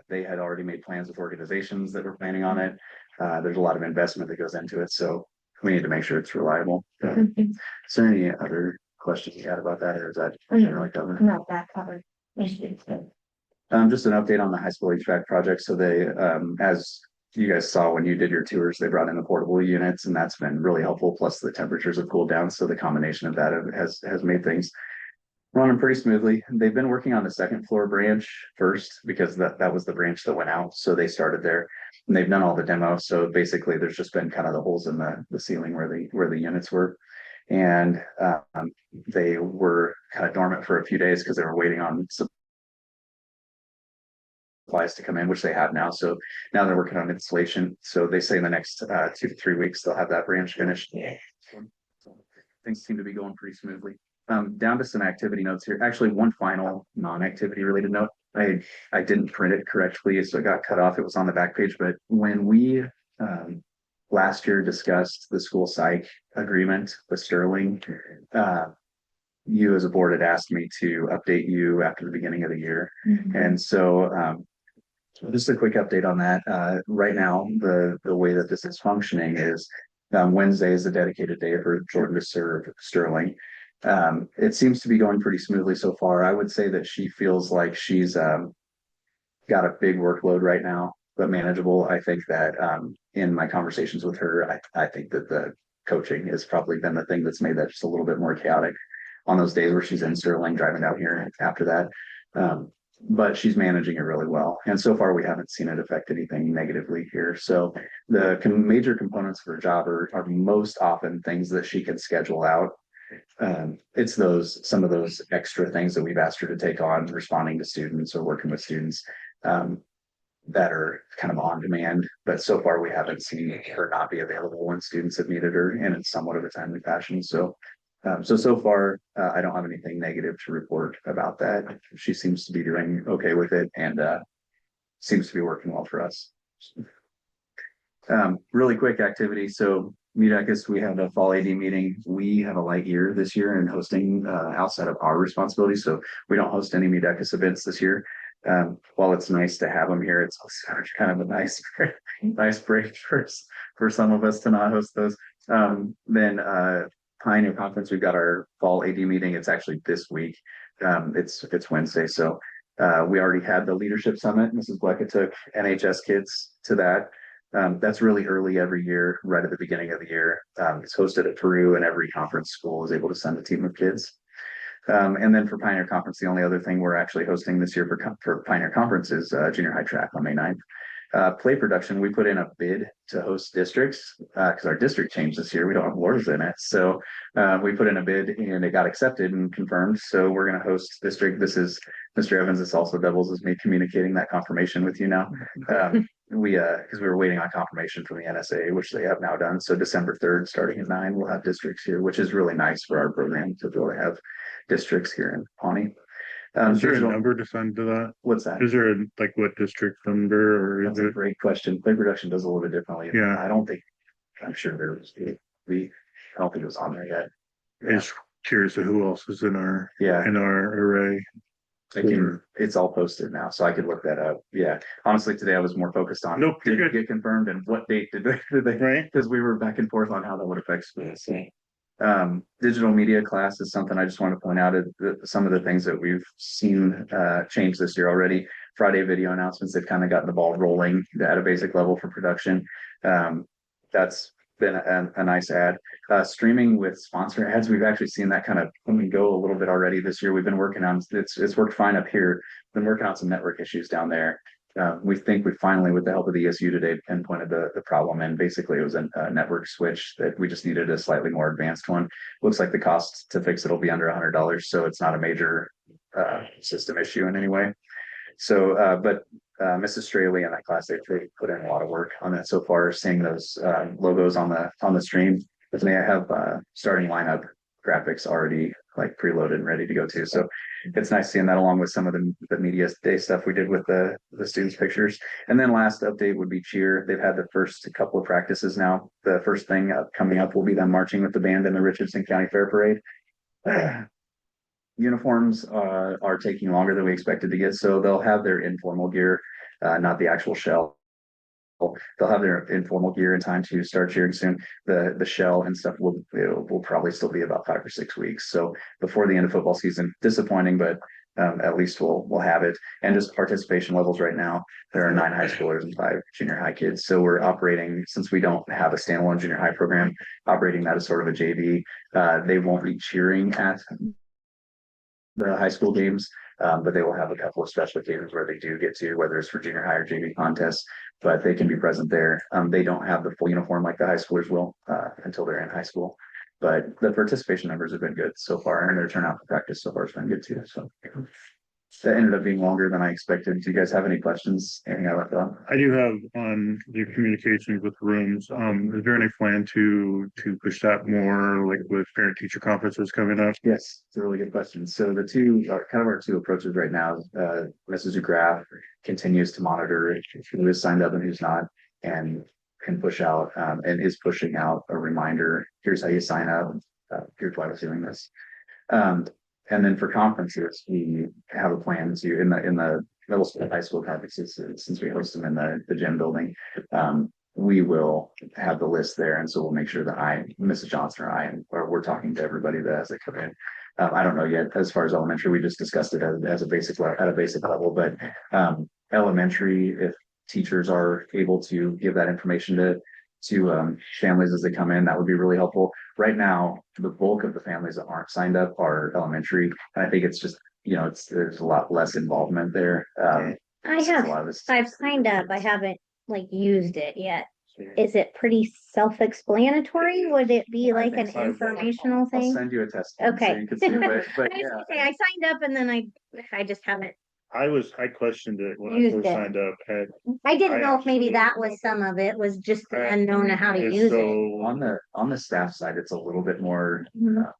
They had already made plans with organizations that were planning on it. There's a lot of investment that goes into it. So we need to make sure it's reliable. Is there any other questions you had about that, or is that generally covered? Not that covered. Just an update on the high school HVAC project. So they, as you guys saw when you did your tours, they brought in the portable units, and that's been really helpful. Plus the temperatures have cooled down. So the combination of that has made things running pretty smoothly. They've been working on the 2nd floor branch first because that was the branch that went out. So they started there and they've done all the demo. So basically there's just been kind of the holes in the ceiling where the units were. And they were kind of dormant for a few days because they were waiting on supplies to come in, which they have now. So now they're working on installation. So they say in the next 2 to 3 weeks, they'll have that branch finished. So things seem to be going pretty smoothly. Down to some activity notes here. Actually, one final non-activity related note. I didn't print it correctly, so it got cut off. It was on the back page, but when we last year discussed the school psych agreement with Sterling, you as a board had asked me to update you after the beginning of the year. And so just a quick update on that. Right now, the way that this is functioning is Wednesday is a dedicated day for Jordan to serve Sterling. It seems to be going pretty smoothly so far. I would say that she feels like she's got a big workload right now, but manageable. I think that in my conversations with her, I think that the coaching has probably been the thing that's made that just a little bit more chaotic on those days where she's in Sterling driving down here after that. But she's managing it really well. And so far, we haven't seen it affect anything negatively here. So the major components of her job are most often things that she can schedule out. It's some of those extra things that we've asked her to take on, responding to students or working with students that are kind of on demand. But so far, we haven't seen her not be available when students have needed her, and in somewhat of a timely fashion. So far, I don't have anything negative to report about that. She seems to be doing okay with it, and seems to be working well for us. Really quick activity. So Mtg, we had a fall AD meeting. We have a light year this year in hosting outside of our responsibility. So we don't host any Mtg events this year. While it's nice to have them here, it's also kind of a nice break for some of us to not host those. Then Pioneer Conference, we've got our fall AD meeting. It's actually this week. It's Wednesday. So we already had the leadership summit. Mrs. Bleckett took NHS kids to that. That's really early every year, right at the beginning of the year. It's hosted at Peru, and every conference school is able to send a team of kids. And then for Pioneer Conference, the only other thing we're actually hosting this year for Pioneer Conference is junior high track on May 9th. Play production, we put in a bid to host districts because our district changed this year. We don't have wars in it. So we put in a bid and it got accepted and confirmed. So we're going to host district. This is Mr. Evans. This also doubles as me communicating that confirmation with you now. Because we were waiting on confirmation from the NSA, which they have now done. So December 3rd, starting at 9, we'll have districts here, which is really nice for our program to be able to have districts here in Pawnee. Is there a number to send to that? What's that? Is there like what district number or That's is a it? great question. Play production does a little bit differently. Yeah. I'm sure there's I don't think it was on there yet. I'm just curious of who else is in our Yeah, array. it's all posted now, so I could look that up. Yeah, honestly, today I was more focused on Nope, you're did it good. get confirmed and what date did they Right? because we were back and forth on how that would affect schools. Digital media class is something I just want to point out some of the things that we've seen change this year already. Friday video announcements, they've kind of gotten the ball rolling at a basic level for production. That's been a nice add. Streaming with sponsor ads, we've actually seen that kind of come and go a little bit already this year. We've been working on it's worked fine up here. Been working on some network issues down there. We think we finally, with the help of the ESU today, pinpointed the problem, and basically it was a network switch that we just needed a slightly more advanced one. Looks like the cost to fix it will be under $100, so it's not a major system issue in any way. So, but Mrs. Straley and that class, they put in a lot of work on that so far. Seeing those logos on the stream, but they have starting lineup graphics already like preloaded and ready to go too. So it's nice seeing that along with some of the media day stuff we did with the students' pictures. And then last update would be cheer. They've had the first couple of practices now. The first thing coming up will be them marching with the band in the Richardson County Fair Parade. Uniforms are taking longer than we expected to get, so they'll have their informal gear, not the actual shell. They'll have their informal gear in time to start cheering soon. The shell and stuff will probably still be about 5 or 6 weeks. So before the end of football season, disappointing, but at least we'll have it. And just participation levels right now, there are 9 high schoolers and 5 junior high kids. So we're operating, since we don't have a standalone junior high program, operating that as sort of a JV. They won't be cheering at the high school games, but they will have a couple of special occasions where they do get to, whether it's for junior high or JV contests, but they can be present there. They don't have the full uniform like the high schoolers will until they're in high school, but the participation numbers have been good so far, and their turnout for practice so far has been good too. So that ended up being longer than I expected. Do you guys have any questions? Anything I left off? I do have on your communications with rooms, is there any plan to push that more, like with parent teacher conferences coming up? Yes, it's a really good question. So the two are kind of our two approaches right now. Mrs. DeGraff continues to monitor who is signed up and who's not, and can push out and is pushing out a reminder. Here's how you sign up. Here's why we're doing this. And then for conferences, we have a plan to in the middle school, high school conferences, since we host them in the gym building. We will have the list there, and so we'll make sure that Mrs. Johnson or we're talking to everybody that as they come in. I don't know yet as far as elementary. We just discussed it as a basic at a basic level, but elementary, if teachers are able to give that information to families as they come in, that would be really helpful. Right now, the bulk of the families that aren't signed up are elementary, and I think it's just there's a lot less involvement there. I've signed up, I haven't like used it yet. Is it pretty self-explanatory? Would it be like an informational I'll thing? send you a test. Okay. So you can see it, but I yeah. I signed up and then I just haven't, I questioned it when I Used first it. signed up. I didn't know if maybe that was some of it, was just the unknown of how to And use it. so, On the staff side, it's a little bit more Mhm.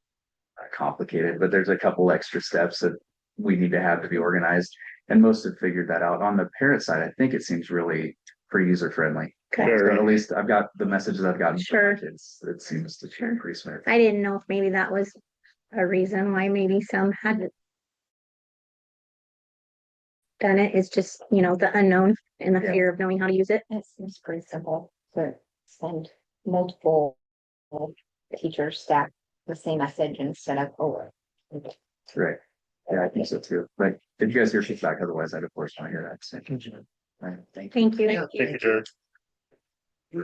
complicated, but there's a couple extra steps that we need to have to be organized, and most have figured that out. On the parent side, I think it seems really pretty user friendly. Okay. Sure. At least I've got the messages I've gotten from Sure. my kids. It seems to be Sure. pretty smooth. I didn't know if maybe that was a reason why maybe some hadn't done it. It's just, the unknown and the Yeah. fear of knowing how to use it. It seems pretty simple to send multiple teachers, staff, the same message instead of over. Right. Yeah, I think so too. But if you guys hear feedback, otherwise I'd of course want to hear that. So, right, thank you. Thank you. thank you, Jared. All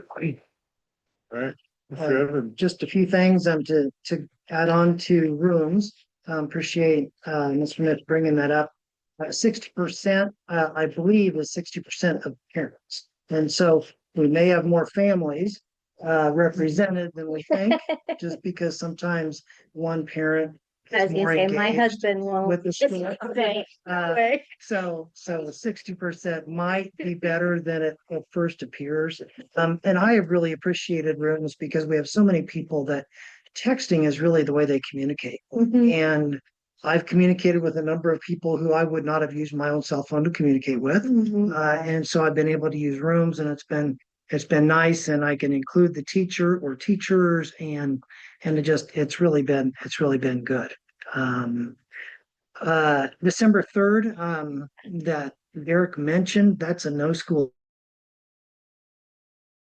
right. Mr. Evans. Just a few things to add on to rooms. Appreciate Mr. Smith bringing that up. 60%, I believe, is 60% of parents, and so we may have more families represented than we think, just because sometimes one parent I was is more gonna say, my engaged husband won't. with the school. Okay. So 60% might be better than it at first appears. And I have really appreciated rooms because we have so many people that texting is really the way they communicate. Mhm. And I've communicated with a number of people who I would not have used my own cell phone to communicate with. Mhm. And so I've been able to use rooms, and it's been nice, and I can include the teacher or teachers, and it's really been good. December 3rd, that Derek mentioned, that's a no school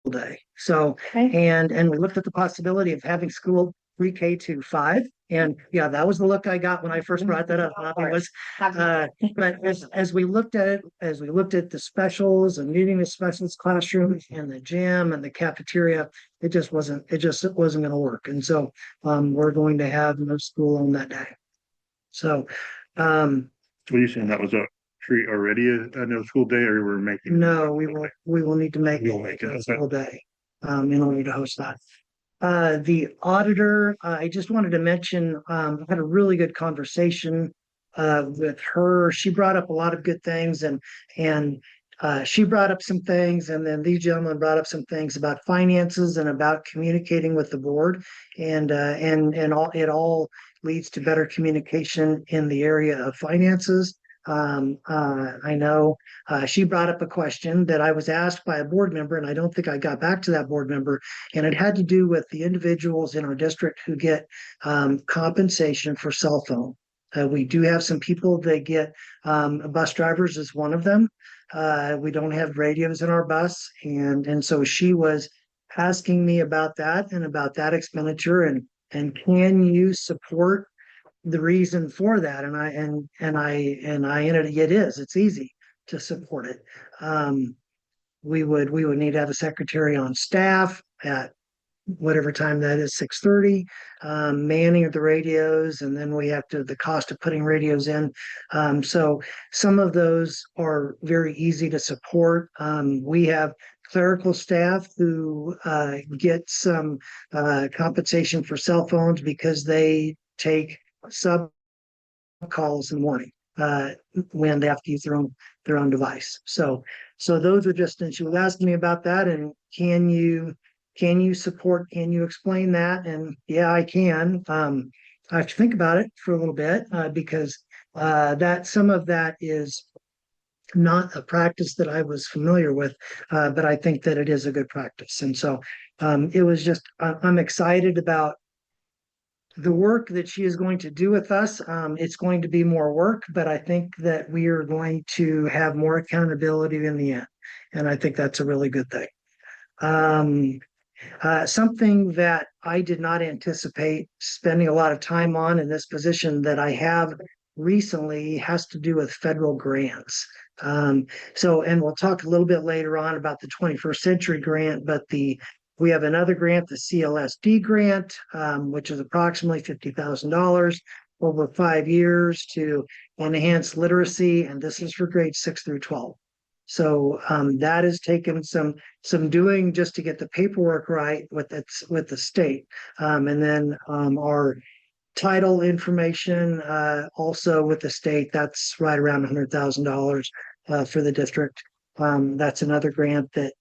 day. So, Okay. and we looked at the possibility of having school pre-K to 5. And yeah, that was the look I got when I first brought that up. Bobby, was, but as we looked at it, as we looked at the specials and needing the specialist classrooms and the gym and the cafeteria, it just wasn't going to work. And so we're going to have no school on that day. So What are you saying? That was a treat already, a no school day, or we're making? no, we will need to make We'll make it, a okay. school day in order to host that. The auditor, I just wanted to mention, I had a really good conversation with her. She brought up a lot of good things, and she brought up some things, and then these gentlemen brought up some things about finances and about communicating with the board, and it all leads to better communication in the area of finances. I know she brought up a question that I was asked by a board member, and I don't think I got back to that board member, and it had to do with the individuals in our district who get compensation for cell phone. We do have some people that get bus drivers is one of them. We don't have radios in our bus, and so she was asking me about that and about that expenditure, and can you support the reason for that? And I ended it's easy to support it. We would need to have a secretary on staff at whatever time that is, 6:30, manning of the radios, and then we have to the cost of putting radios in. So some of those are very easy to support. We have clerical staff who get some compensation for cell phones because they take sub calls in the morning. when they have to use their own device. So those are just, and she was asking me about that, and can you support, can you explain that? And yeah, I can. I have to think about it for a little bit, because that some of that is not a practice that I was familiar with, but I think that it is a good practice. And so it was just, I'm excited about the work that she is going to do with us. It's going to be more work, but I think that we are going to have more accountability in the end. And I think that's a really good thing. Something that I did not anticipate spending a lot of time on in this position that I have recently has to do with federal grants. And we'll talk a little bit later on about the 21st Century Grant, but we have another grant, the CLSD grant, which is approximately $50,000 over 5 years to enhance literacy, and this is for grades 6 through 12. So that has taken some doing just to get the paperwork right with the state. And then our title information also with the state, that's right around $100,000 for the district. That's another grant that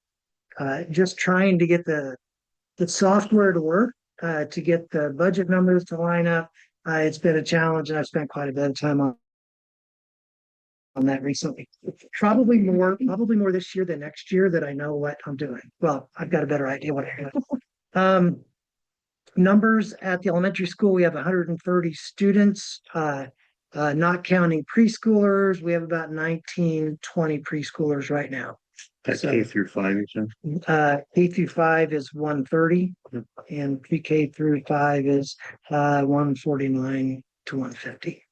just trying to get the software to work, to get the budget numbers to line up. It's been a challenge, and I've spent quite a bit of time on that recently. Probably more this year than next year that I know what I'm doing. Well, I've got a better idea what I'm doing. Numbers at the elementary school, we have 130 students, not counting preschoolers. We have about 19, 20 preschoolers right now. That's So, K through 5, you said? K through 5 is 130, and pre-K through 5 is 149 to 150.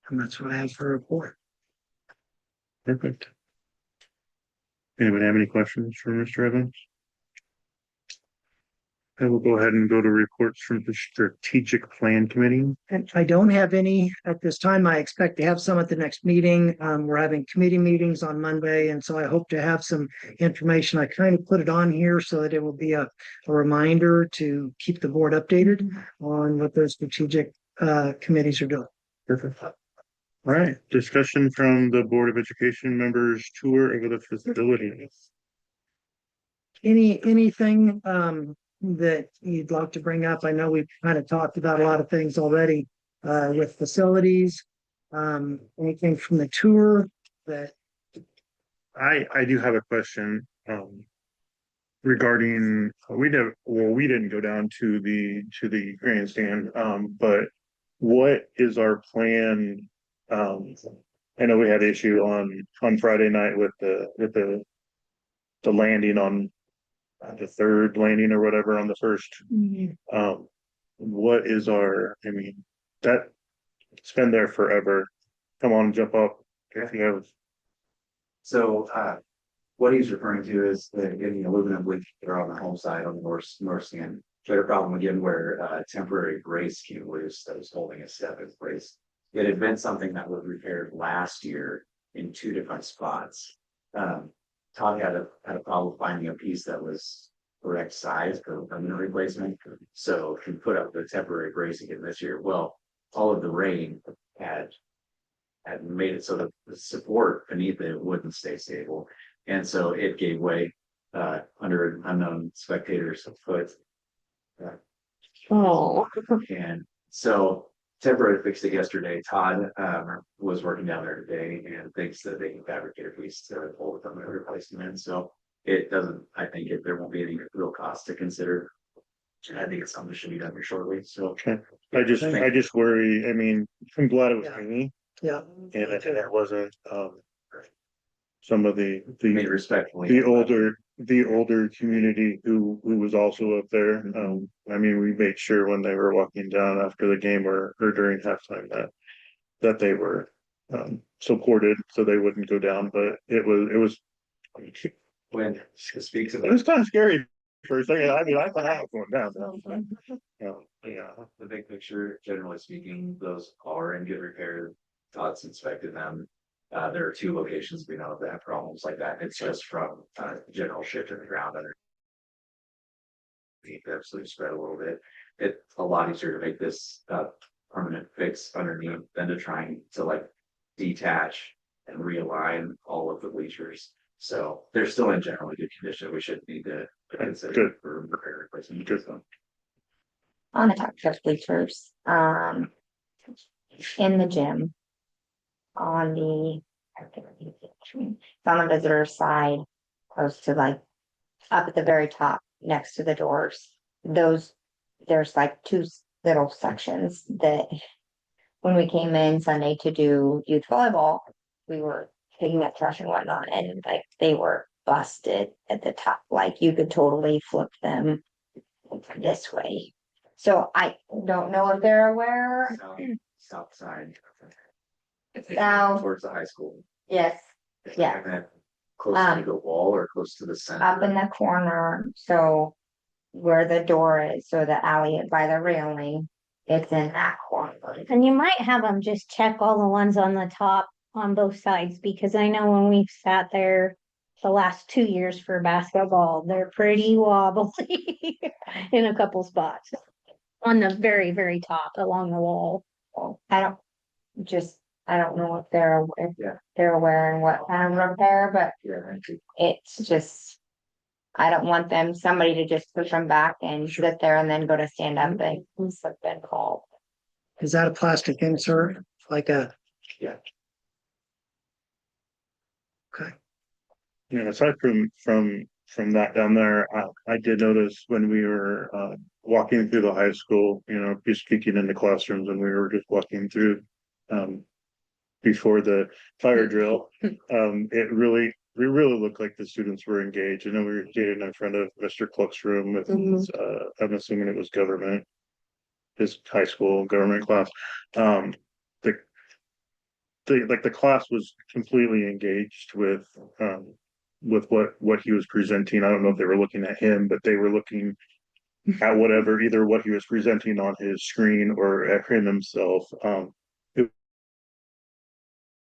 And that's what I have for a report. Perfect. Anybody have any questions for Mr. Evans? I will go ahead and go to reports from the strategic plan committee. And I don't have any at this time. I expect to have some at the next meeting. We're having committee meetings on Monday, and so I hope to have some information. I kind of put it on here so that it will be a reminder to keep the board updated on what those strategic committees are doing. Perfect. All right, discussion from the Board of Education members, tour over the facility. Anything that you'd like to bring up? I know we've kind of talked about a lot of things already with facilities. Anything from the tour that I do have a question regarding we didn't go down to the grandstand, but what is our plan? I know we had issue on Friday night with the landing on the third landing or whatever on the first. What is I mean, it's been there forever. Come on, jump up if you have. So, what he's referring to is getting aluminum bleaching there on the home side on the north stand. We had a problem again where temporary brace came loose that was holding a step in place. It had been something that was repaired last year in 2 different spots. Todd had a problem finding a piece that was correct size for permanent replacement. So he put up the temporary brace again this year. Well, all of the rain had made it so that the support beneath it wouldn't stay stable. And so it gave way under an unknown spectator's foot. Oh. And so temporary fixed it yesterday. Todd was working down there today and thinks that they can fabricate a piece to hold it from and replace them in. So it doesn't, I think there won't be any real cost to consider. I think it's something that should be done here shortly. So I just worry. I mean, I'm glad it was me. yeah. And it wasn't some of the made respectfully. The older community who was also up there. I mean, we made sure when they were walking down after the game or during halftime that they were supported so they wouldn't go down. But it was When it speaks of it was kind of scary for a second. I mean, I thought I was going down. Yeah. the big picture, generally speaking, those are in good repair. Todd's inspected them. There are 2 locations we know that have problems like that. It's just from general shift in the ground under. Absolutely spread a little bit. It's a lot easier to make this permanent fix underneath than to trying to like detach and realign all of the bleachers. So they're still in generally good condition. We shouldn't need to consider Good. for repair replacement. Good. On the top of bleachers, in the gym. On the, it's on the visitor side, close to like, up at the very top, next to the doors. Those, there's like two little sections that. When we came in Sunday to do youth volleyball, we were taking up trash and whatnot, and like they were busted at the top, like you could totally flip them this way. So I don't know if they're aware. South side. South. Towards the high school. Yes, yeah. And then close to the wall or close to the center. Up in the corner, so where the door is, so the alley by the railing, it's in that corner. And you might have them just check all the ones on the top on both sides, because I know when we've sat there the last 2 years for basketball, they're pretty wobbly in a couple spots. On the very, very top along the wall. I don't, I don't know if they're, Yeah. they're aware and what kind of repair, but Yeah, I think. it's just. I don't want them, somebody to just push them back and sit there and then go to stand up and slip and fall. Is that a plastic insert, like a? Yeah. Okay, You know, aside from that down there, I did notice when we were walking through the high school, you know, just peeking in the classrooms, and we were just walking through before the fire drill. We really looked like the students were engaged. I know we were standing in front of Mr. Cluck's room with I'm assuming it was government, his high school government class. The class was completely engaged with what he was presenting. I don't know if they were looking at him, but they were looking at whatever, either what he was presenting on his screen or at him himself.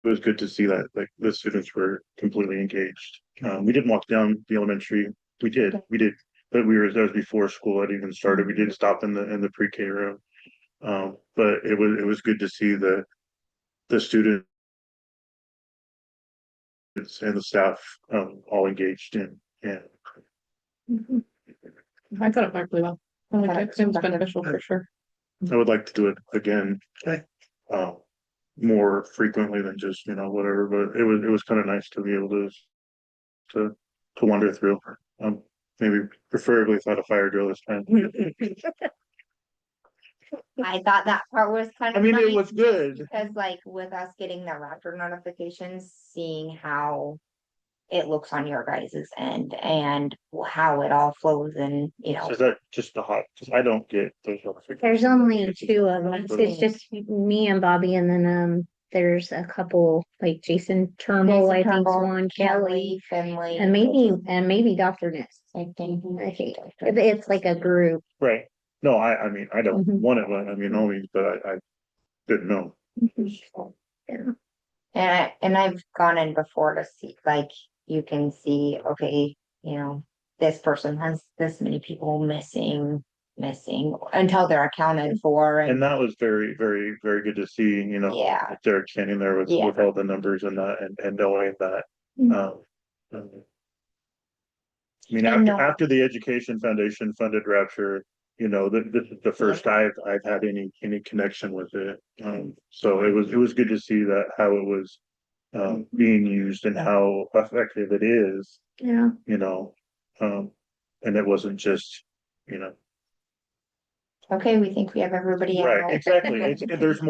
It was good to see that like the students were completely engaged. We didn't walk down the elementary. We did, but that was before school had even started. We did stop in the pre-K room. But it was good to see the students and the staff all engaged in. I thought it went really well. I liked it. It was beneficial for sure. I would like to do it again. Okay. More frequently than just, you know, whatever, but it was kind of nice to be able to wander through. Maybe preferably without a fire drill this time. I thought that part was kind I of mean, it nice, was good. because like with us getting the raptor notifications, seeing how. It looks on your guys' end and how it all flows and, you know. Is that just the hot, because I don't get those notifications. There's only 2 of them. It's just me and Bobby, and then there's a couple like Jason Turnbull, I think, Swan Kelly, Finley. and maybe Dr. Ness. I think it's like a group. Right. No, I mean, I don't Mhm. want it, I mean, only, but I didn't know. And I've gone in before to see, like, you can see, okay, you know, this person has this many people missing until they're accounted for. And that was very, very, very good to see, you know. Yeah. Derek standing there with all the numbers and that, and knowing that. I mean, after the Education Foundation funded Rapture, you know, this is the first I've had any connection with it. So it was good to see that how it was being used and how effective it is. Yeah. You know, and it wasn't just, you know. Okay, we think we have everybody. Right, out. exactly. There's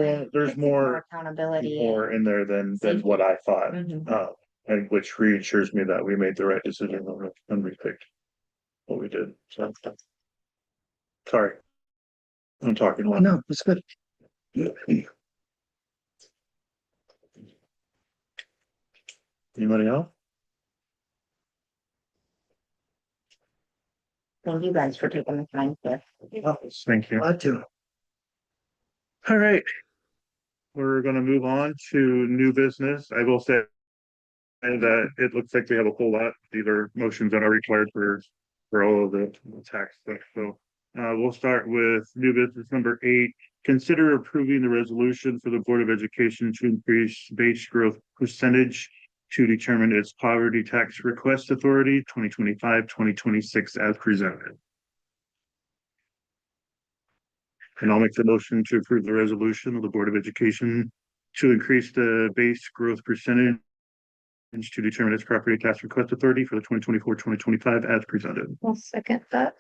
more accountability. more in there than what I thought. Mhm. And which reassures me that we made the right decision when we picked what we did. So sorry. I'm talking a lot. no, it's good. Anybody else? Thank you guys for taking the time to. Thank you. Glad to. All right. We're gonna move on to new business. I will say that it looks like we have a whole lot, either motions that are required for all of the tax stuff. So we'll start with new business number 8. consider approving the resolution for the Board of Education to increase base growth percentage to determine its poverty tax request authority 2025-2026 as presented. And I'll make the motion to approve the resolution of the Board of Education to increase the base growth percentage to determine its property tax request authority for the 2024-2025 as presented. I'll second that.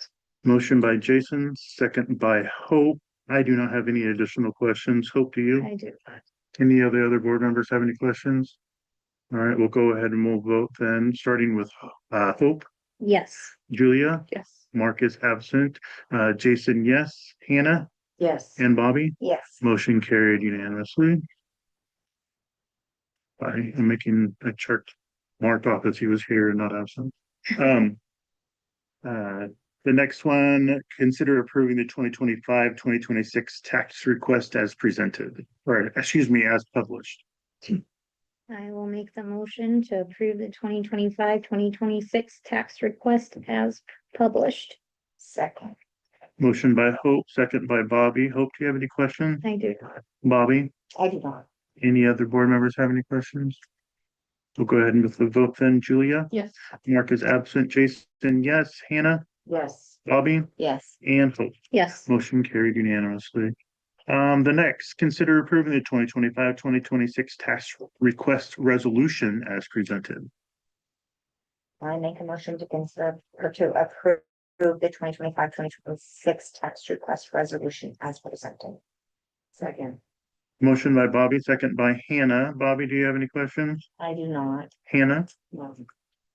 Motion by Jason, second by Hope. I do not have any additional questions. Hope, do you? I do. Any of the other board members have any questions? All right, we'll go ahead and we'll vote then, starting with Hope, Yes. Julia, Yes. Mark is absent, Jason, yes, Hannah, Yes. and Bobby. Yes. Motion carried unanimously. I am making a chart marked off as he was here and not absent. The next one, consider approving the 2025-2026 tax request as presented, or excuse me, as published. I will make the motion to approve the 2025-2026 tax request as published. Second. Motion by Hope, second by Bobby. Hope, do you have any questions? I do. Bobby, I do not. any other board members have any questions? We'll go ahead and with the vote then. Julia, Yes. Mark is absent. Jason, yes. Hannah, Yes. Bobby, Yes. and Hope. Yes. Motion carried unanimously. The next, consider approving the 2025-2026 tax request resolution as presented. I make a motion to consider or to approve the 2025-2026 tax request resolution as presented. Second. Motion by Bobby, second by Hannah. Bobby, do you have any questions? I do not. Hannah No.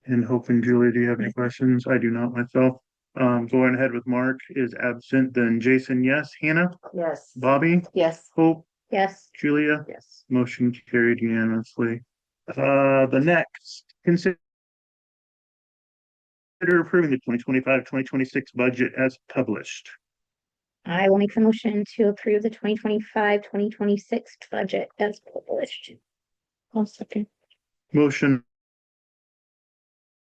and Hope and Julie, do you have any questions? I do not myself. Going ahead with Mark is absent, then Jason, yes. Hannah, Yes. Bobby, Yes. Hope, Yes. Julia. Yes. Motion carried unanimously. The next, consider approving the 2025-2026 budget as published. I will make the motion to approve the 2025-2026 budget as published. I'll second. Motion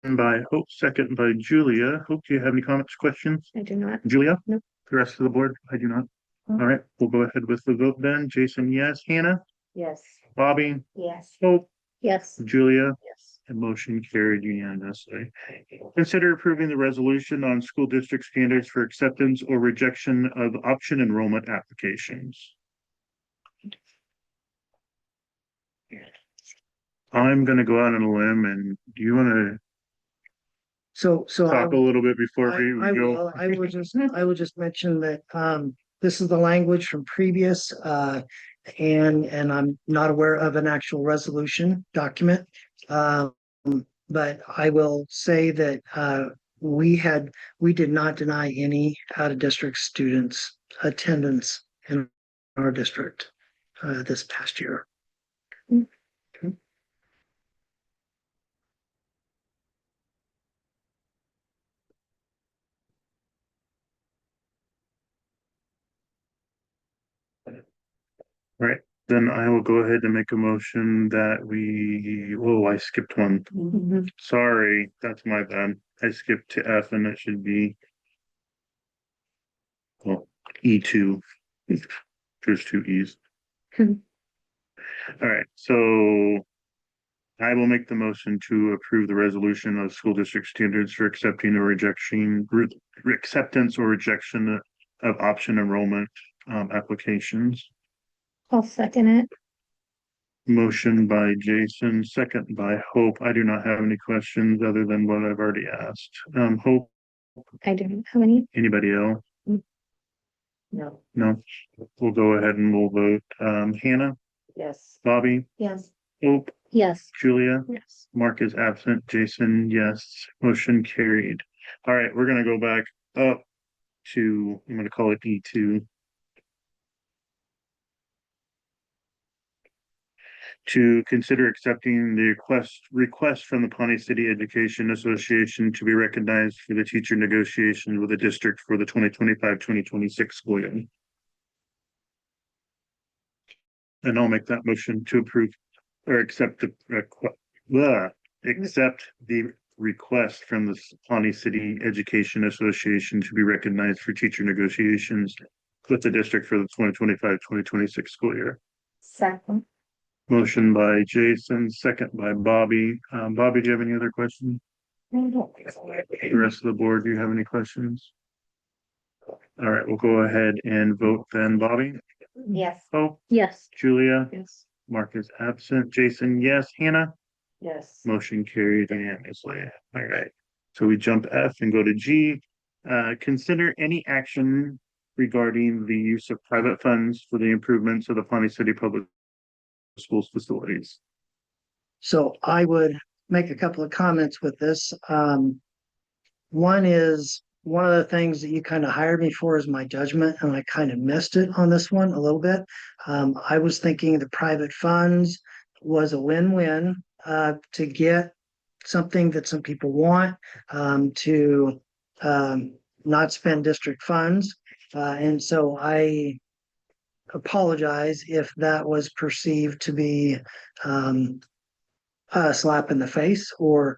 by Hope, second by Julia. Hope, do you have any comments, questions? I do not. Julia? No. The rest of the board? I do not. All right, we'll go ahead with the vote then. Jason, yes. Hannah, Yes. Bobby, Yes. Hope, Yes. Julia. Yes. And motion carried unanimously. Consider approving the resolution on school district standards for acceptance or rejection of option enrollment applications. I'm gonna go out on a limb, and do you wanna So talk a little bit before we I go? will, I will just mention that, this is the language from previous, and I'm not aware of an actual resolution document. But I will say that, we did not deny any out-of-district students attendance in our district, this past year. Right, then I will go ahead and make a motion that I skipped one. Sorry, that's my bad. I skipped to F and it should be E2. There's two E's. All right, so I will make the motion to approve the resolution of school district standards for accepting or rejection, acceptance or rejection of option enrollment applications. I'll second it. Motion by Jason, second by Hope. I do not have any questions other than what I've already asked. Hope, I don't have any. anybody else? No. No, we'll go ahead and we'll vote. Hannah, Yes. Bobby, Yes. Hope, Yes. Julia, Yes. Mark is absent, Jason, yes, motion carried. All right, we're gonna go back up to, I'm gonna call it E2. To consider accepting the request from the Pawnee City Education Association to be recognized for the teacher negotiations with the district for the 2025-2026 school year. And I'll make that motion to approve or accept the request from the Pawnee City Education Association to be recognized for teacher negotiations with the district for the 2025-2026 school year. Second. Motion by Jason, second by Bobby. Bobby, do you have any other questions? The rest of the board, do you have any questions? All right, we'll go ahead and vote then. Bobby? Yes. Oh, Yes. Julia? Yes. Mark is absent. Jason, yes. Hannah? Yes. Motion carried unanimously. All right. So we jump F and go to G. Consider any action regarding the use of private funds for the improvements of the Pawnee City Public Schools facilities. So I would make a couple of comments with this. One is, one of the things that you kind of hired me for is my judgment, and I kind of missed it on this one a little bit. I was thinking the private funds was a win-win, to get something that some people want, to, not spend district funds. And so I apologize if that was perceived to be, a slap in the face, or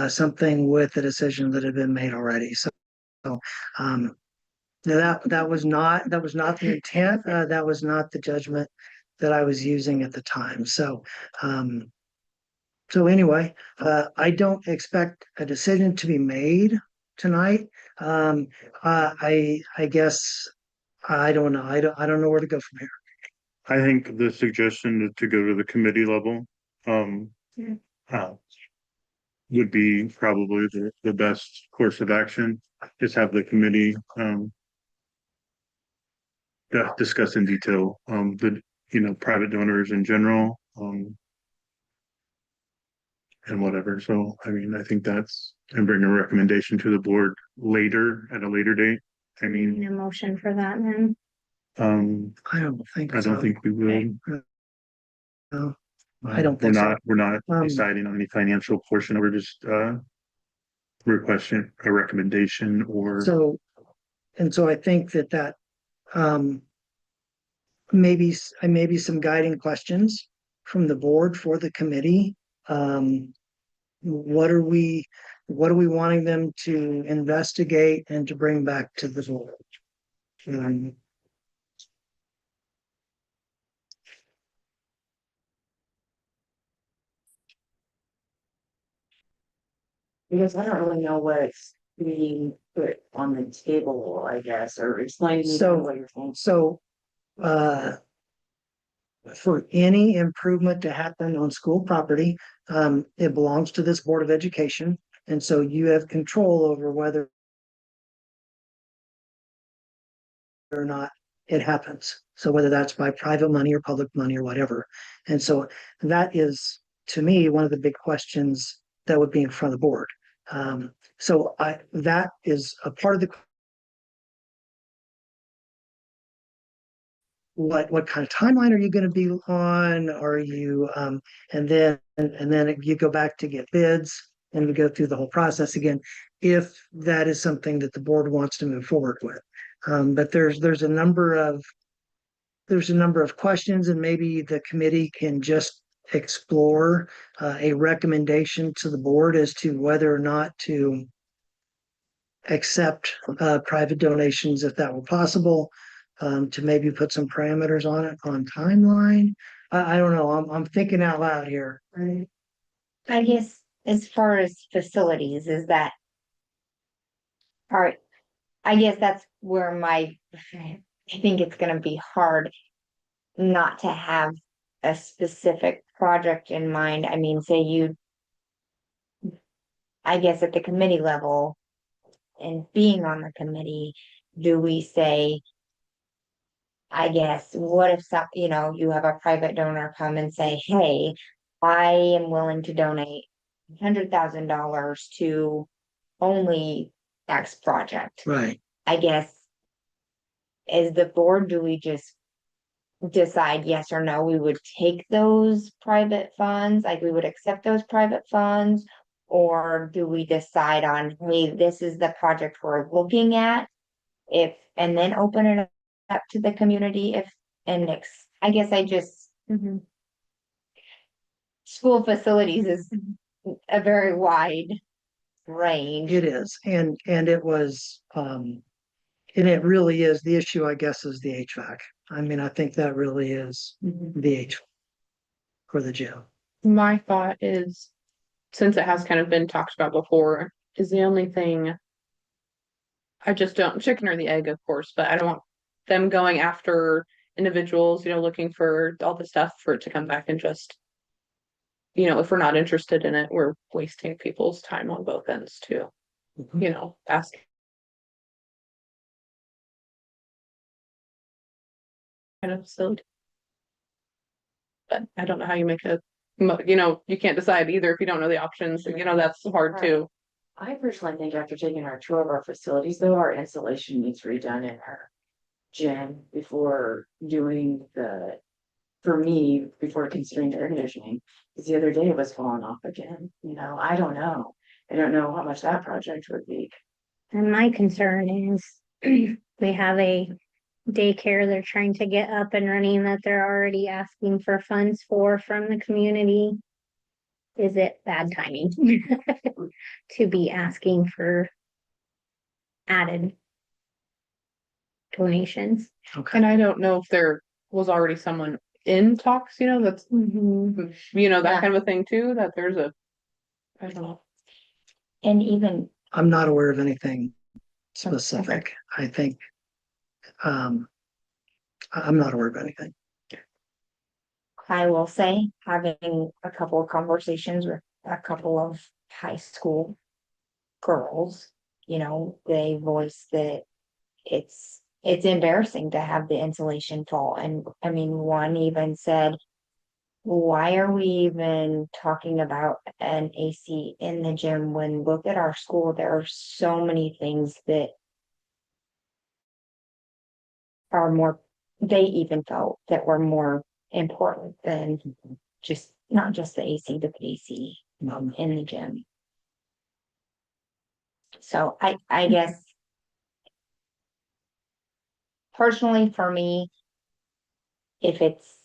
something with the decision that had been made already. So um, that was not the intent. That was not the judgment that I was using at the time. So anyway, I don't expect a decision to be made tonight. I guess I don't know. I don't know where to go from here. I think the suggestion to go to the committee level, uh, would be probably the best course of action. Just have the committee, discuss in detail, private donors in general, and whatever. So, I mean, I think that's, and bring a recommendation to the board later, at a later date. I Need mean, a motion for that then? I don't think I don't so. think we will. No, I don't think so. We're not Um, deciding on any financial portion. We're just, requesting a recommendation or. So, and so I think that, um, maybe some guiding questions from the board for the committee. What are we wanting them to investigate and to bring back to the board? Because I don't really know what's being put on the table, I guess, or explain to me So- what you're saying. So, for any improvement to happen on school property, it belongs to this Board of Education. And so you have control over whether or not it happens. So whether that's by private money or public money or whatever. And so that is, to me, one of the big questions that would be in front of the board. So that is a part of the what kind of timeline are you going to be on? Are you and then you go back to get bids and we go through the whole process again, if that is something that the board wants to move forward with. But there's a number of questions, and maybe the committee can just explore a recommendation to the board as to whether or not to accept private donations if that were possible, to maybe put some parameters on it, on timeline. I don't know. I'm thinking out loud here. I guess as far as facilities, is that. All right, I guess that's where I think it's gonna be hard not to have a specific project in mind. I mean, say you. I guess at the committee level and being on the committee, do we say, I guess, what if you have a private donor come and say, hey, I am willing to donate $100,000 to only X project. Right. I guess, as the board, do we just decide yes or no? We would take those private funds, like we would accept those private funds, or do we decide on, hey, this is the project we're looking at, and then open it up to the community I guess I just. School facilities is a very wide range. It is, and it was And it really is, the issue, I guess, is the HVAC. I mean, I think that really is the HVAC for the gym. My thought is, since it has kind of been talked about before, is the only thing. I just don't, chicken or the egg, of course, but I don't want them going after individuals, looking for all the stuff for it to come back and just, if we're not interested in it, we're wasting people's time on both ends too. Ask. Kind of silly. But I don't know how you make you can't decide either if you don't know the options, that's hard too. I personally think after taking our tour of our facilities, though, our insulation needs redone in our gym before doing for me, before considering air conditioning. Because the other day it was falling off again, I don't know. I don't know how much that project would be. And my concern is we have a daycare they're trying to get up and running that they're already asking for funds from the community. Is it bad timing to be asking for added donations? Okay. And I don't know if there was already someone in talks, that's, that Yeah. kind of a thing too, that there's I don't know. And even, I'm not aware of anything specific. I think, I'm not aware of anything. I will say, having a couple of conversations with a couple of high school girls, they voice that it's embarrassing to have the insulation fall. And I mean, one even said, why are we even talking about an AC in the gym when look at our school? There are so many things that are more, they even felt that were more important than just, not just the AC, but the AC in the gym. So I guess personally for me, if it's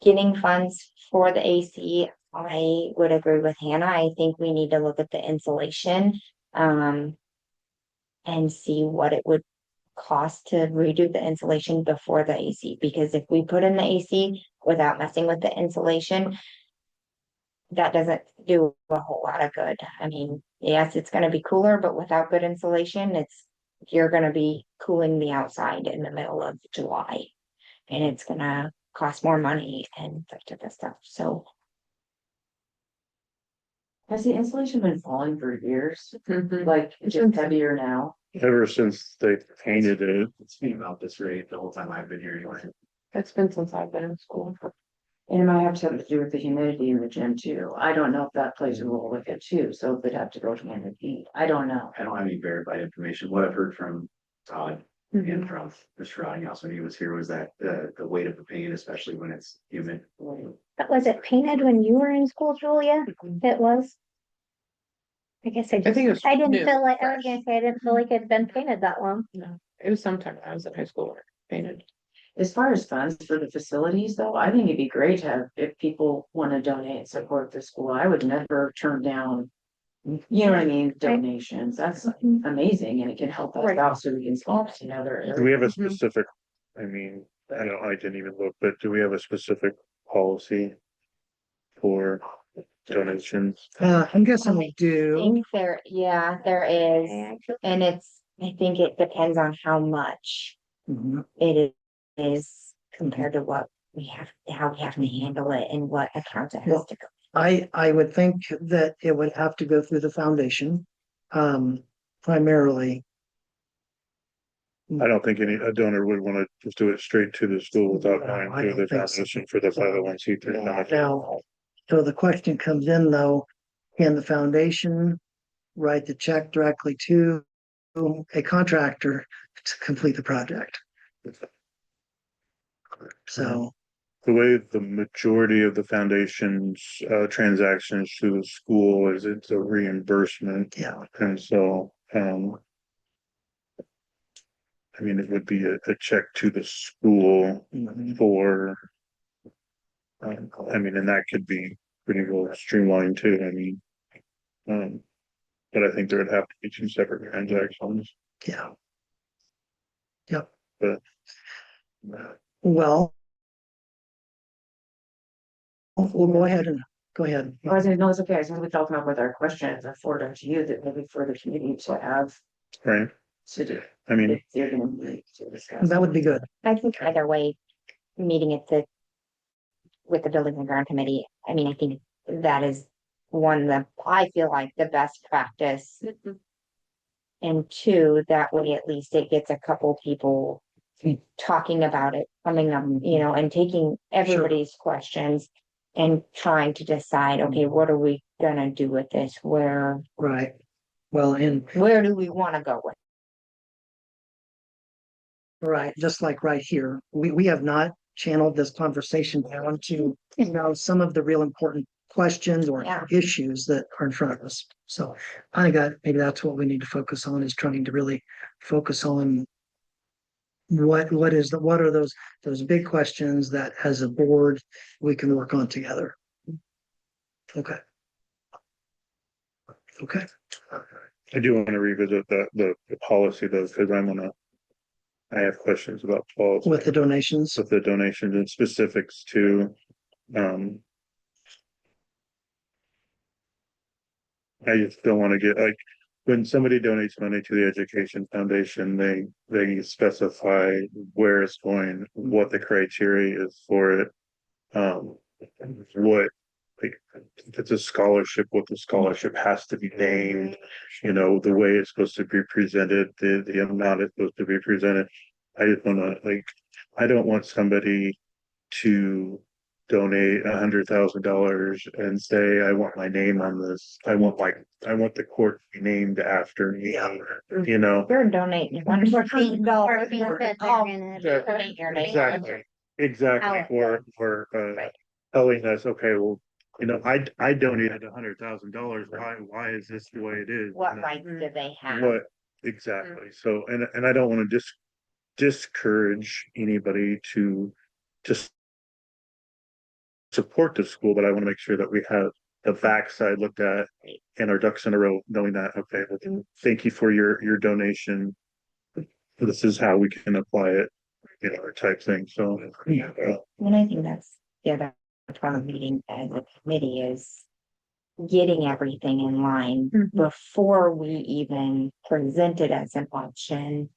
getting funds for the AC, I would agree with Hannah. I think we need to look at the insulation, and see what it would cost to redo the insulation before the AC, because if we put in the AC without messing with the insulation, that doesn't do a whole lot of good. I mean, yes, it's gonna be cooler, but without good insulation, you're gonna be cooling the outside in the middle of July. And it's gonna cost more money and that type of stuff, so. Has the insulation been falling for years? Mhm. Like, it's just heavier now? Ever since they painted it. It's been about this rate the whole time I've been here anyway. It's been since I've been in school. And it might have something to do with the humidity in the gym too. I don't know if that plays a role with it too, so they'd have to go to hand and heat. I don't know. I don't have any verified information. What I've heard from Todd and from Mr. Rottinghouse when he was here was that the weight of the paint, especially when it's humid. But was it painted when you were in school, Julia? It was. I guess I think it was I didn't new, feel like, I fresh. was gonna say, I didn't feel like it'd been painted that long. No, it was sometime when I was in high school when it painted. As far as funds for the facilities though, I think it'd be great to have, if people want to donate and support the school, I would never turn down. You know what I mean, donations, that's amazing and it can help us Right. out so we can spend in other areas. Do we have a Mhm. specific, I mean, I didn't even look, but do we have a specific policy for donations? I'm guessing we I do. think there is, and I think it depends on how much Mhm. it is compared to what how we have to handle it and what account it has to go. I would think that it would have to go through the foundation, primarily. I don't think a donor would want to just do it straight to the school without No, going I through don't the think so. foundation for the 501c3. Now, so the question comes in though, can the foundation write the check directly to a contractor to complete the project? So, The way the majority of the foundation's transactions to the school is it's a reimbursement. yeah, And so, I mean, it would be a check to the school for, I mean, and that could be pretty well streamlined too. I mean, but I think there would have to be two separate transactions. yeah. Yep. But Well, we'll go ahead and go ahead. I was gonna, no, it's okay, I was gonna come up with our questions and forward them to you, that maybe for the community to have right, to do. I mean, If you're gonna be to discuss. That would be good. I think either way, meeting at the, with the building and ground committee, I mean, I think that is one that I feel like the best practice. And two, that way at least it gets a couple people talking about it, coming up, you know, and taking everybody's questions and trying to decide, okay, what are we gonna do with this? Right. Well, and Where do we wanna go with? right, just like right here, we have not channeled this conversation down to, you know, some of the real important questions or Yeah. issues that are in front of us. So I think that maybe that's what we need to focus on, is trying to really focus on what are those big questions that as a board we can work on together. Okay. Okay. I do want to revisit the policy though, because I have questions about policy. With the donations. With the donations and specifics to, I just don't want to get like, when somebody donates money to the Education Foundation, they specify where it's going, what the criteria is for it. What, like, if it's a scholarship, what the scholarship has to be named, you know, the way it's supposed to be presented, the amount it's supposed to be presented. I just wanna, like, I don't want somebody to donate $100,000 and say, I want my name on this. I want the court to be named after me, you know? You're donating $114. Exactly, or telling us, okay, well, you know, I donated $100,000. Why is this the way it is? What You know, rights do they have? What, exactly, so, and I don't want to discourage anybody to just support the school, but I want to make sure that we have the backside looked at and our ducks in a row, knowing that, okay, well, thank you for your donation. This is how we can apply it, you know, type thing, so. And I think that's the other part of meeting as a committee is getting everything in line before we even present it as an option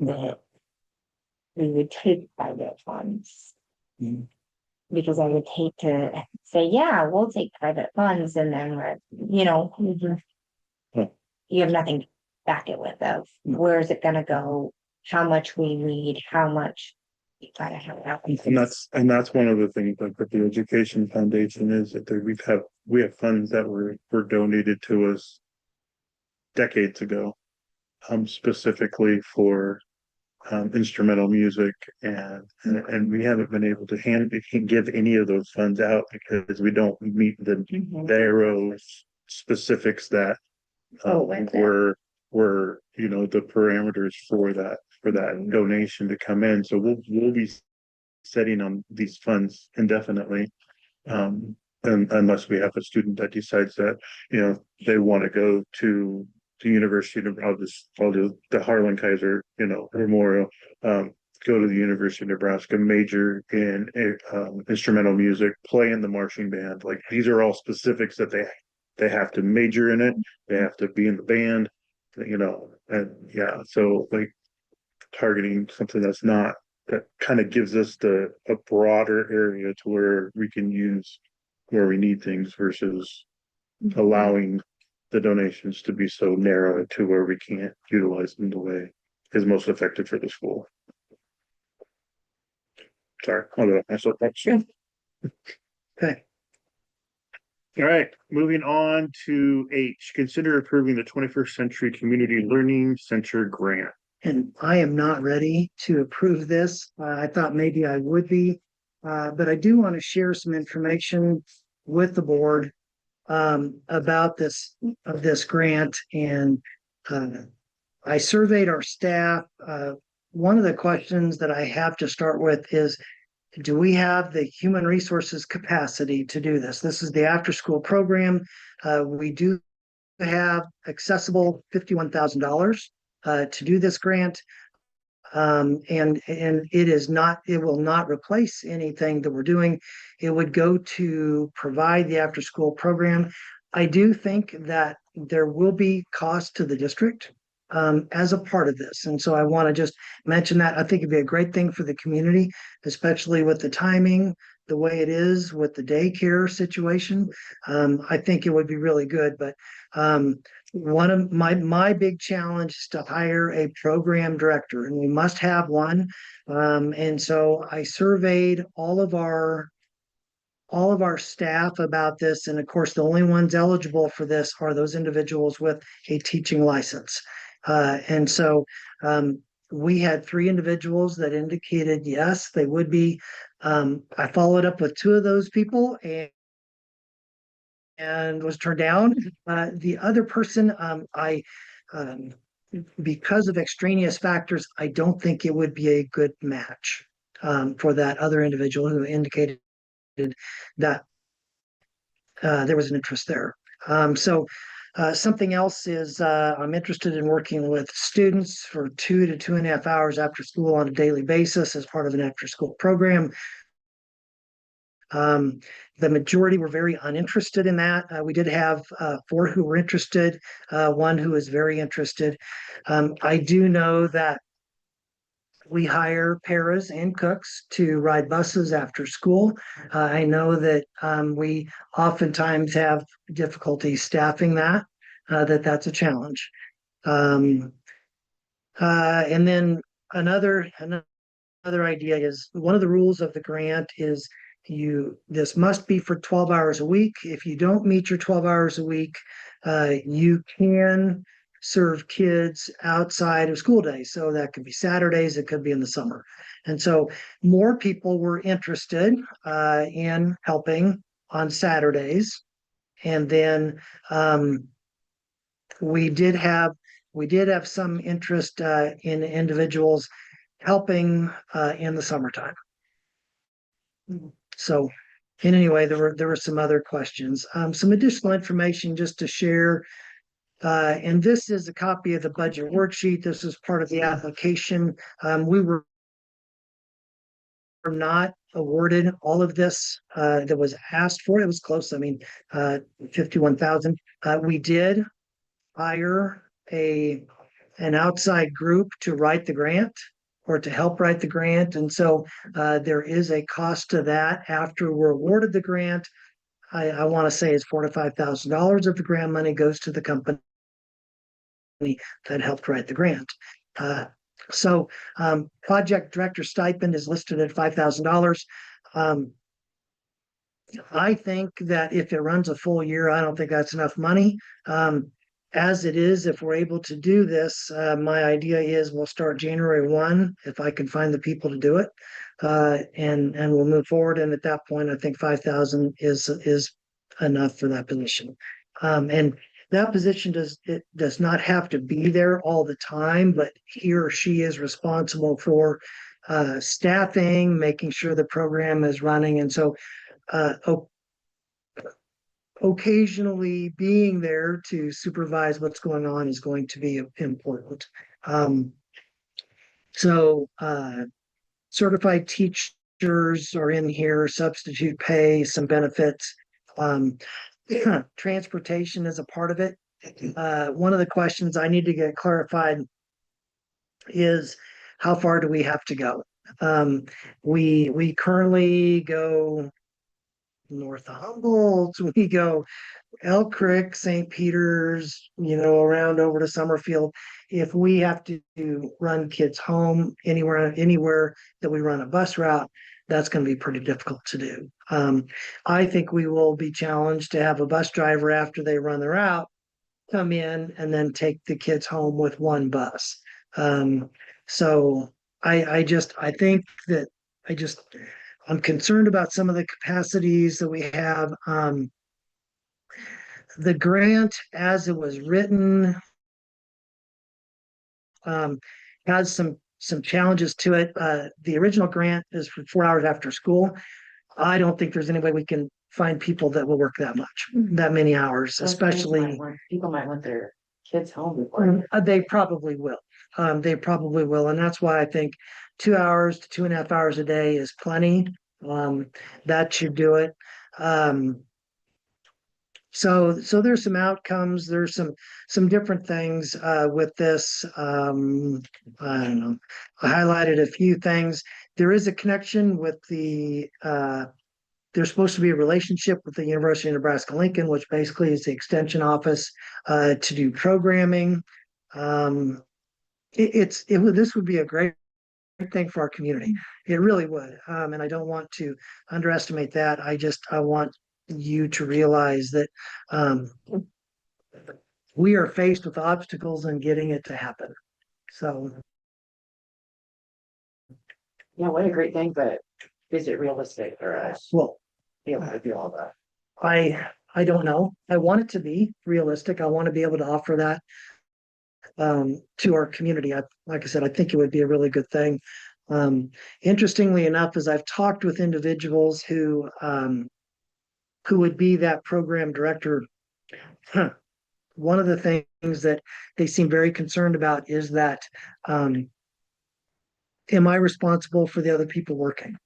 that we would take private funds. Because I would hate to say, yeah, we'll take private funds and then we're, you know, you have nothing to back it with of where is it gonna go, how much we need, how much. You gotta have that. And that's one of the things like with the Education Foundation is that we have funds that were donated to us decades ago, specifically for instrumental music, and we haven't been able to give any of those funds out because we don't meet the narrow specifics that were, you know, the parameters for that donation to come in. So we'll be setting on these funds indefinitely. And unless we have a student that decides that, you know, they want to go to the University of, I'll do the Harlan Kaiser, you know, Memorial, go to the University of Nebraska, major in instrumental music, play in the marching band. Like, these are all specifics that they have to major in it. They have to be in the band, you know, and yeah, so like targeting something that kind of gives us a broader area to where we can use where we need things versus allowing the donations to be so narrow to where we can't utilize them the way is most effective for the school. Sorry, I'll go myself. Okay. All right, moving on to H, consider approving the 21st Century Community Learning Center grant. And I am not ready to approve this. I thought maybe I would be, but I do want to share some information with the board about this grant. And I surveyed our staff. One of the questions that I have to start with is, do we have the human resources capacity to do this? This is the after-school program. We do have accessible $51,000 to do this grant. And it will not replace anything that we're doing. It would go to provide the after-school program. I do think that there will be cost to the district as a part of this. And so I want to just mention that. I think it'd be a great thing for the community, especially with the timing, the way it is with the daycare situation. I think it would be really good, but one of my big challenge is to hire a program director, and we must have one. And so I surveyed all of our staff about this, and of course, the only ones eligible for this are those individuals with a teaching license. And so we had 3 individuals that indicated yes, they would be. I followed up with 2 of those people and was turned down. The other person, because of extraneous factors, I don't think it would be a good match for that other individual who indicated that there was an interest there. So something else is I'm interested in working with students for 2 to 2.5 hours after school on a daily basis as part of an after school program. The majority were very uninterested in that. We did have 4 who were interested, 1 who was very interested. I do know that we hire paras and cooks to ride buses after school. I know that we oftentimes have difficulty staffing that's a challenge. And then another idea is one of the rules of the grant is this must be for 12 hours a week. If you don't meet your 12 hours a week, you can serve kids outside of school days. So that could be Saturdays, it could be in the summer. And so more people were interested in helping on Saturdays. And then we did have some interest in individuals helping in the summertime. So in any way, there were some other questions, some additional information just to share. And this is a copy of the budget worksheet. This is part of the application. We were not awarded all of this that was asked for. It was close. I mean, 51,000. We did hire an outside group to write the grant or to help write the grant. And so there is a cost to that after we're awarded the grant. I want to say it's $4,000 to $5,000 of the grant money goes to the company that helped write the grant. So project director stipend is listed at $5,000. I think that if it runs a full year, I don't think that's enough money. As it is, if we're able to do this, my idea is we'll start January 1 if I can find the people to do it, and we'll move forward. And at that point, I think 5,000 is enough for that position. And that position does not have to be there all the time, but he or she is responsible for staffing, making sure the program is running, and so occasionally being there to supervise what's going on is going to be important. So certified teachers are in here, substitute pay, some benefits. Transportation is a part of it. One of the questions I need to get clarified is how far do we have to go? We currently go north of Humboldt, we go Elk Creek, St. Peter's, around over to Summerfield. If we have to run kids home anywhere that we run a bus route, that's going to be pretty difficult to do. I think we will be challenged to have a bus driver after they run the route come in and then take the kids home with one bus. So I'm concerned about some of the capacities that we have. The grant, as it was written, has some challenges to it. The original grant is for 4 hours after school. I don't think there's any way we can find people that will work that many hours, especially. People might want their kids home before. They probably will. they probably will. And that's why I think 2 hours to 2.5 hours a day is plenty. That should do it. So there's some outcomes, there's some different things with this. I don't know. I highlighted a few things. There is a connection with there's supposed to be a relationship with the University of Nebraska-Lincoln, which basically is the extension office to do programming. This would be a great thing for our community. It really would. And I don't want to underestimate that. I want you to realize that we are faced with obstacles in getting it to happen. So Yeah, what a great thing, but is it realistic for us? well, Be able to do all that? I don't know. I want it to be realistic. I want to be able to offer that to our community. Like I said, I think it would be a really good thing. Interestingly enough, as I've talked with individuals who would be that program director, one of the things that they seem very concerned about is that, am I responsible for the other people working?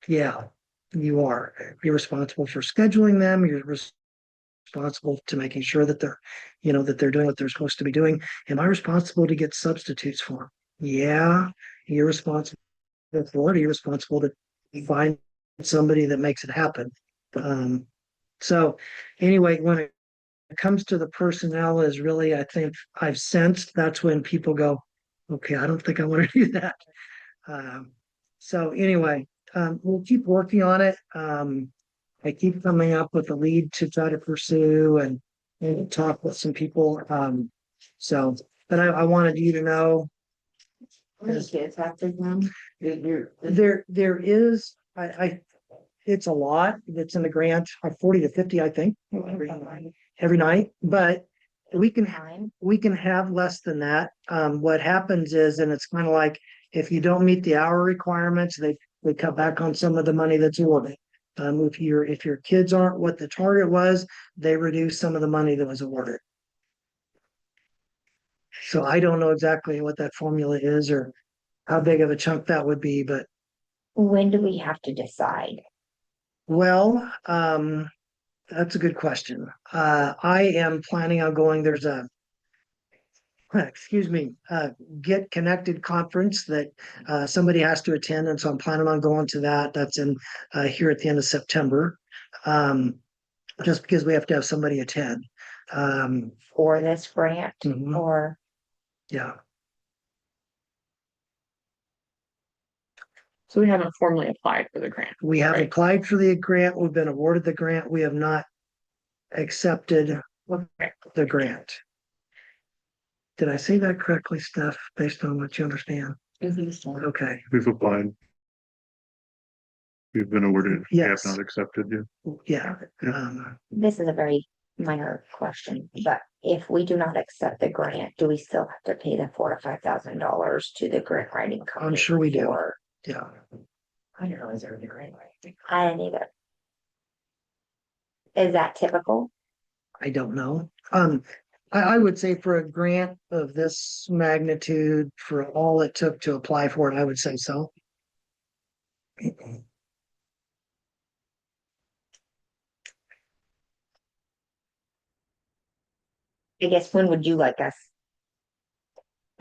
Yeah, you are. You're responsible for scheduling them. You're responsible to making sure that they're doing what they're supposed to be doing. Am I responsible to get substitutes for them? Yeah, you're responsible for it. You're responsible to find somebody that makes it happen. So anyway, when it comes to the personnel is really, I think I've sensed that's when people go, okay, I don't think I want to do that. So anyway, we'll keep working on it. I keep coming up with a lead to try to pursue and talk with some people. But I wanted you to know. How many kids have to come? There is, it's a lot that's in the grant, 40 to 50, I think, every night, but we can have less than that. What happens is, and it's kind of like, if you don't meet the hour requirements, they cut back on some of the money that's awarded. If your kids aren't what the target was, they reduce some of the money that was awarded. So I don't know exactly what that formula is or how big of a chunk that would be, but When do we have to decide? well, that's a good question. I am planning on going, there's a Get Connected conference that somebody has to attend, and so I'm planning on going to that. That's in here at the end of September. Just because we have to have somebody attend. For this grant Mhm. or? Yeah, So we haven't formally applied for the grant. we have Right. applied for the grant. We've been awarded the grant. We have not accepted Okay. the grant. Did I say that correctly, Steph, based on what you understand? Okay, We've applied. We've been awarded, we have Yes. not accepted yet. yeah. This is a very minor question, but if we do not accept the grant, do we still have to pay the $4,000 to $5,000 to the grant writing company? I'm sure we do. for- Yeah, I didn't realize there was a grant writing. I didn't either. Is that typical? I don't know. I would say for a grant of this magnitude, for all it took to apply for it, I would say so. I guess when would you like us?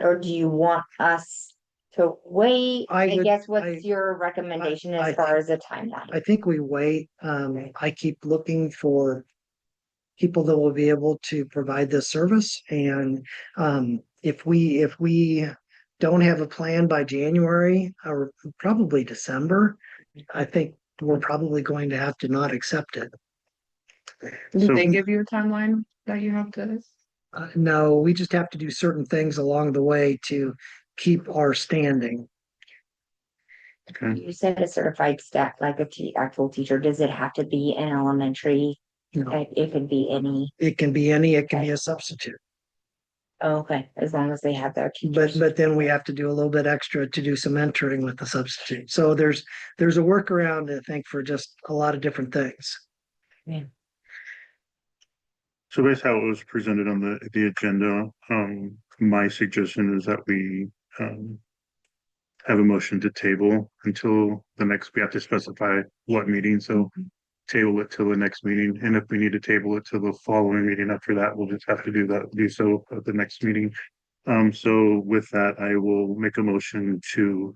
Or do you want us to wait? I I would- guess what's your recommendation I as far as the timeline? I think we wait. I keep looking for people that will be able to provide this service. And if we don't have a plan by January or probably December, I think we're probably going to have to not accept it. Did So- they give you a timeline that you have to? No, we just have to do certain things along the way to keep our standing. Okay, You said a certified staff, like actual teacher, does it have to be an elementary? You know, It could be any, it can be any, it can be a substitute. okay, as long as they have their teachers. But then we have to do a little bit extra to do some mentoring with the substitute. So there's a workaround, I think, for just a lot of different things. so that's how it was presented on the agenda. my suggestion is that we, have a motion to table until the next, we have to specify what meeting, so table it till the next meeting, and if we need to table it till the following meeting after that, we'll just have to do so at the next meeting. So with that, I will make a motion to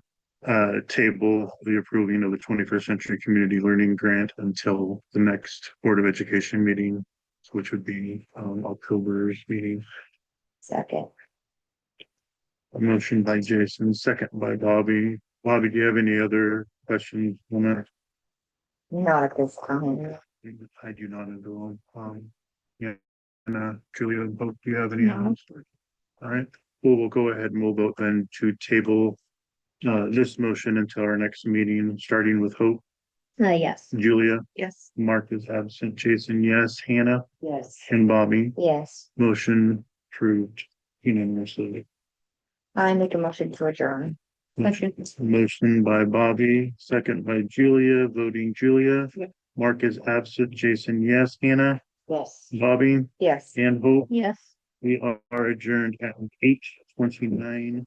table the approving of the 21st Century Community Learning Grant until the next Board of Education meeting, which would be October's meeting. Second. A motion by Jason, second by Bobby. Bobby, do you have any other questions on that? Not at this time. I do not as well. Yeah, and Julia, do you have any? No. All right, well, we'll go ahead and we'll vote then to table this motion until our next meeting, starting with Hope, Yes. Julia, Yes. Mark is absent, Jason, yes, Hannah, Yes. and Bobby. Yes, Motion approved unanimously. I make a motion to adjourn. Motion by Bobby, second by Julia, voting Julia. Yep. Mark is absent, Jason, yes, Hannah, Yes. Bobby, Yes. and Hope. Yes. We are adjourned at 8:29.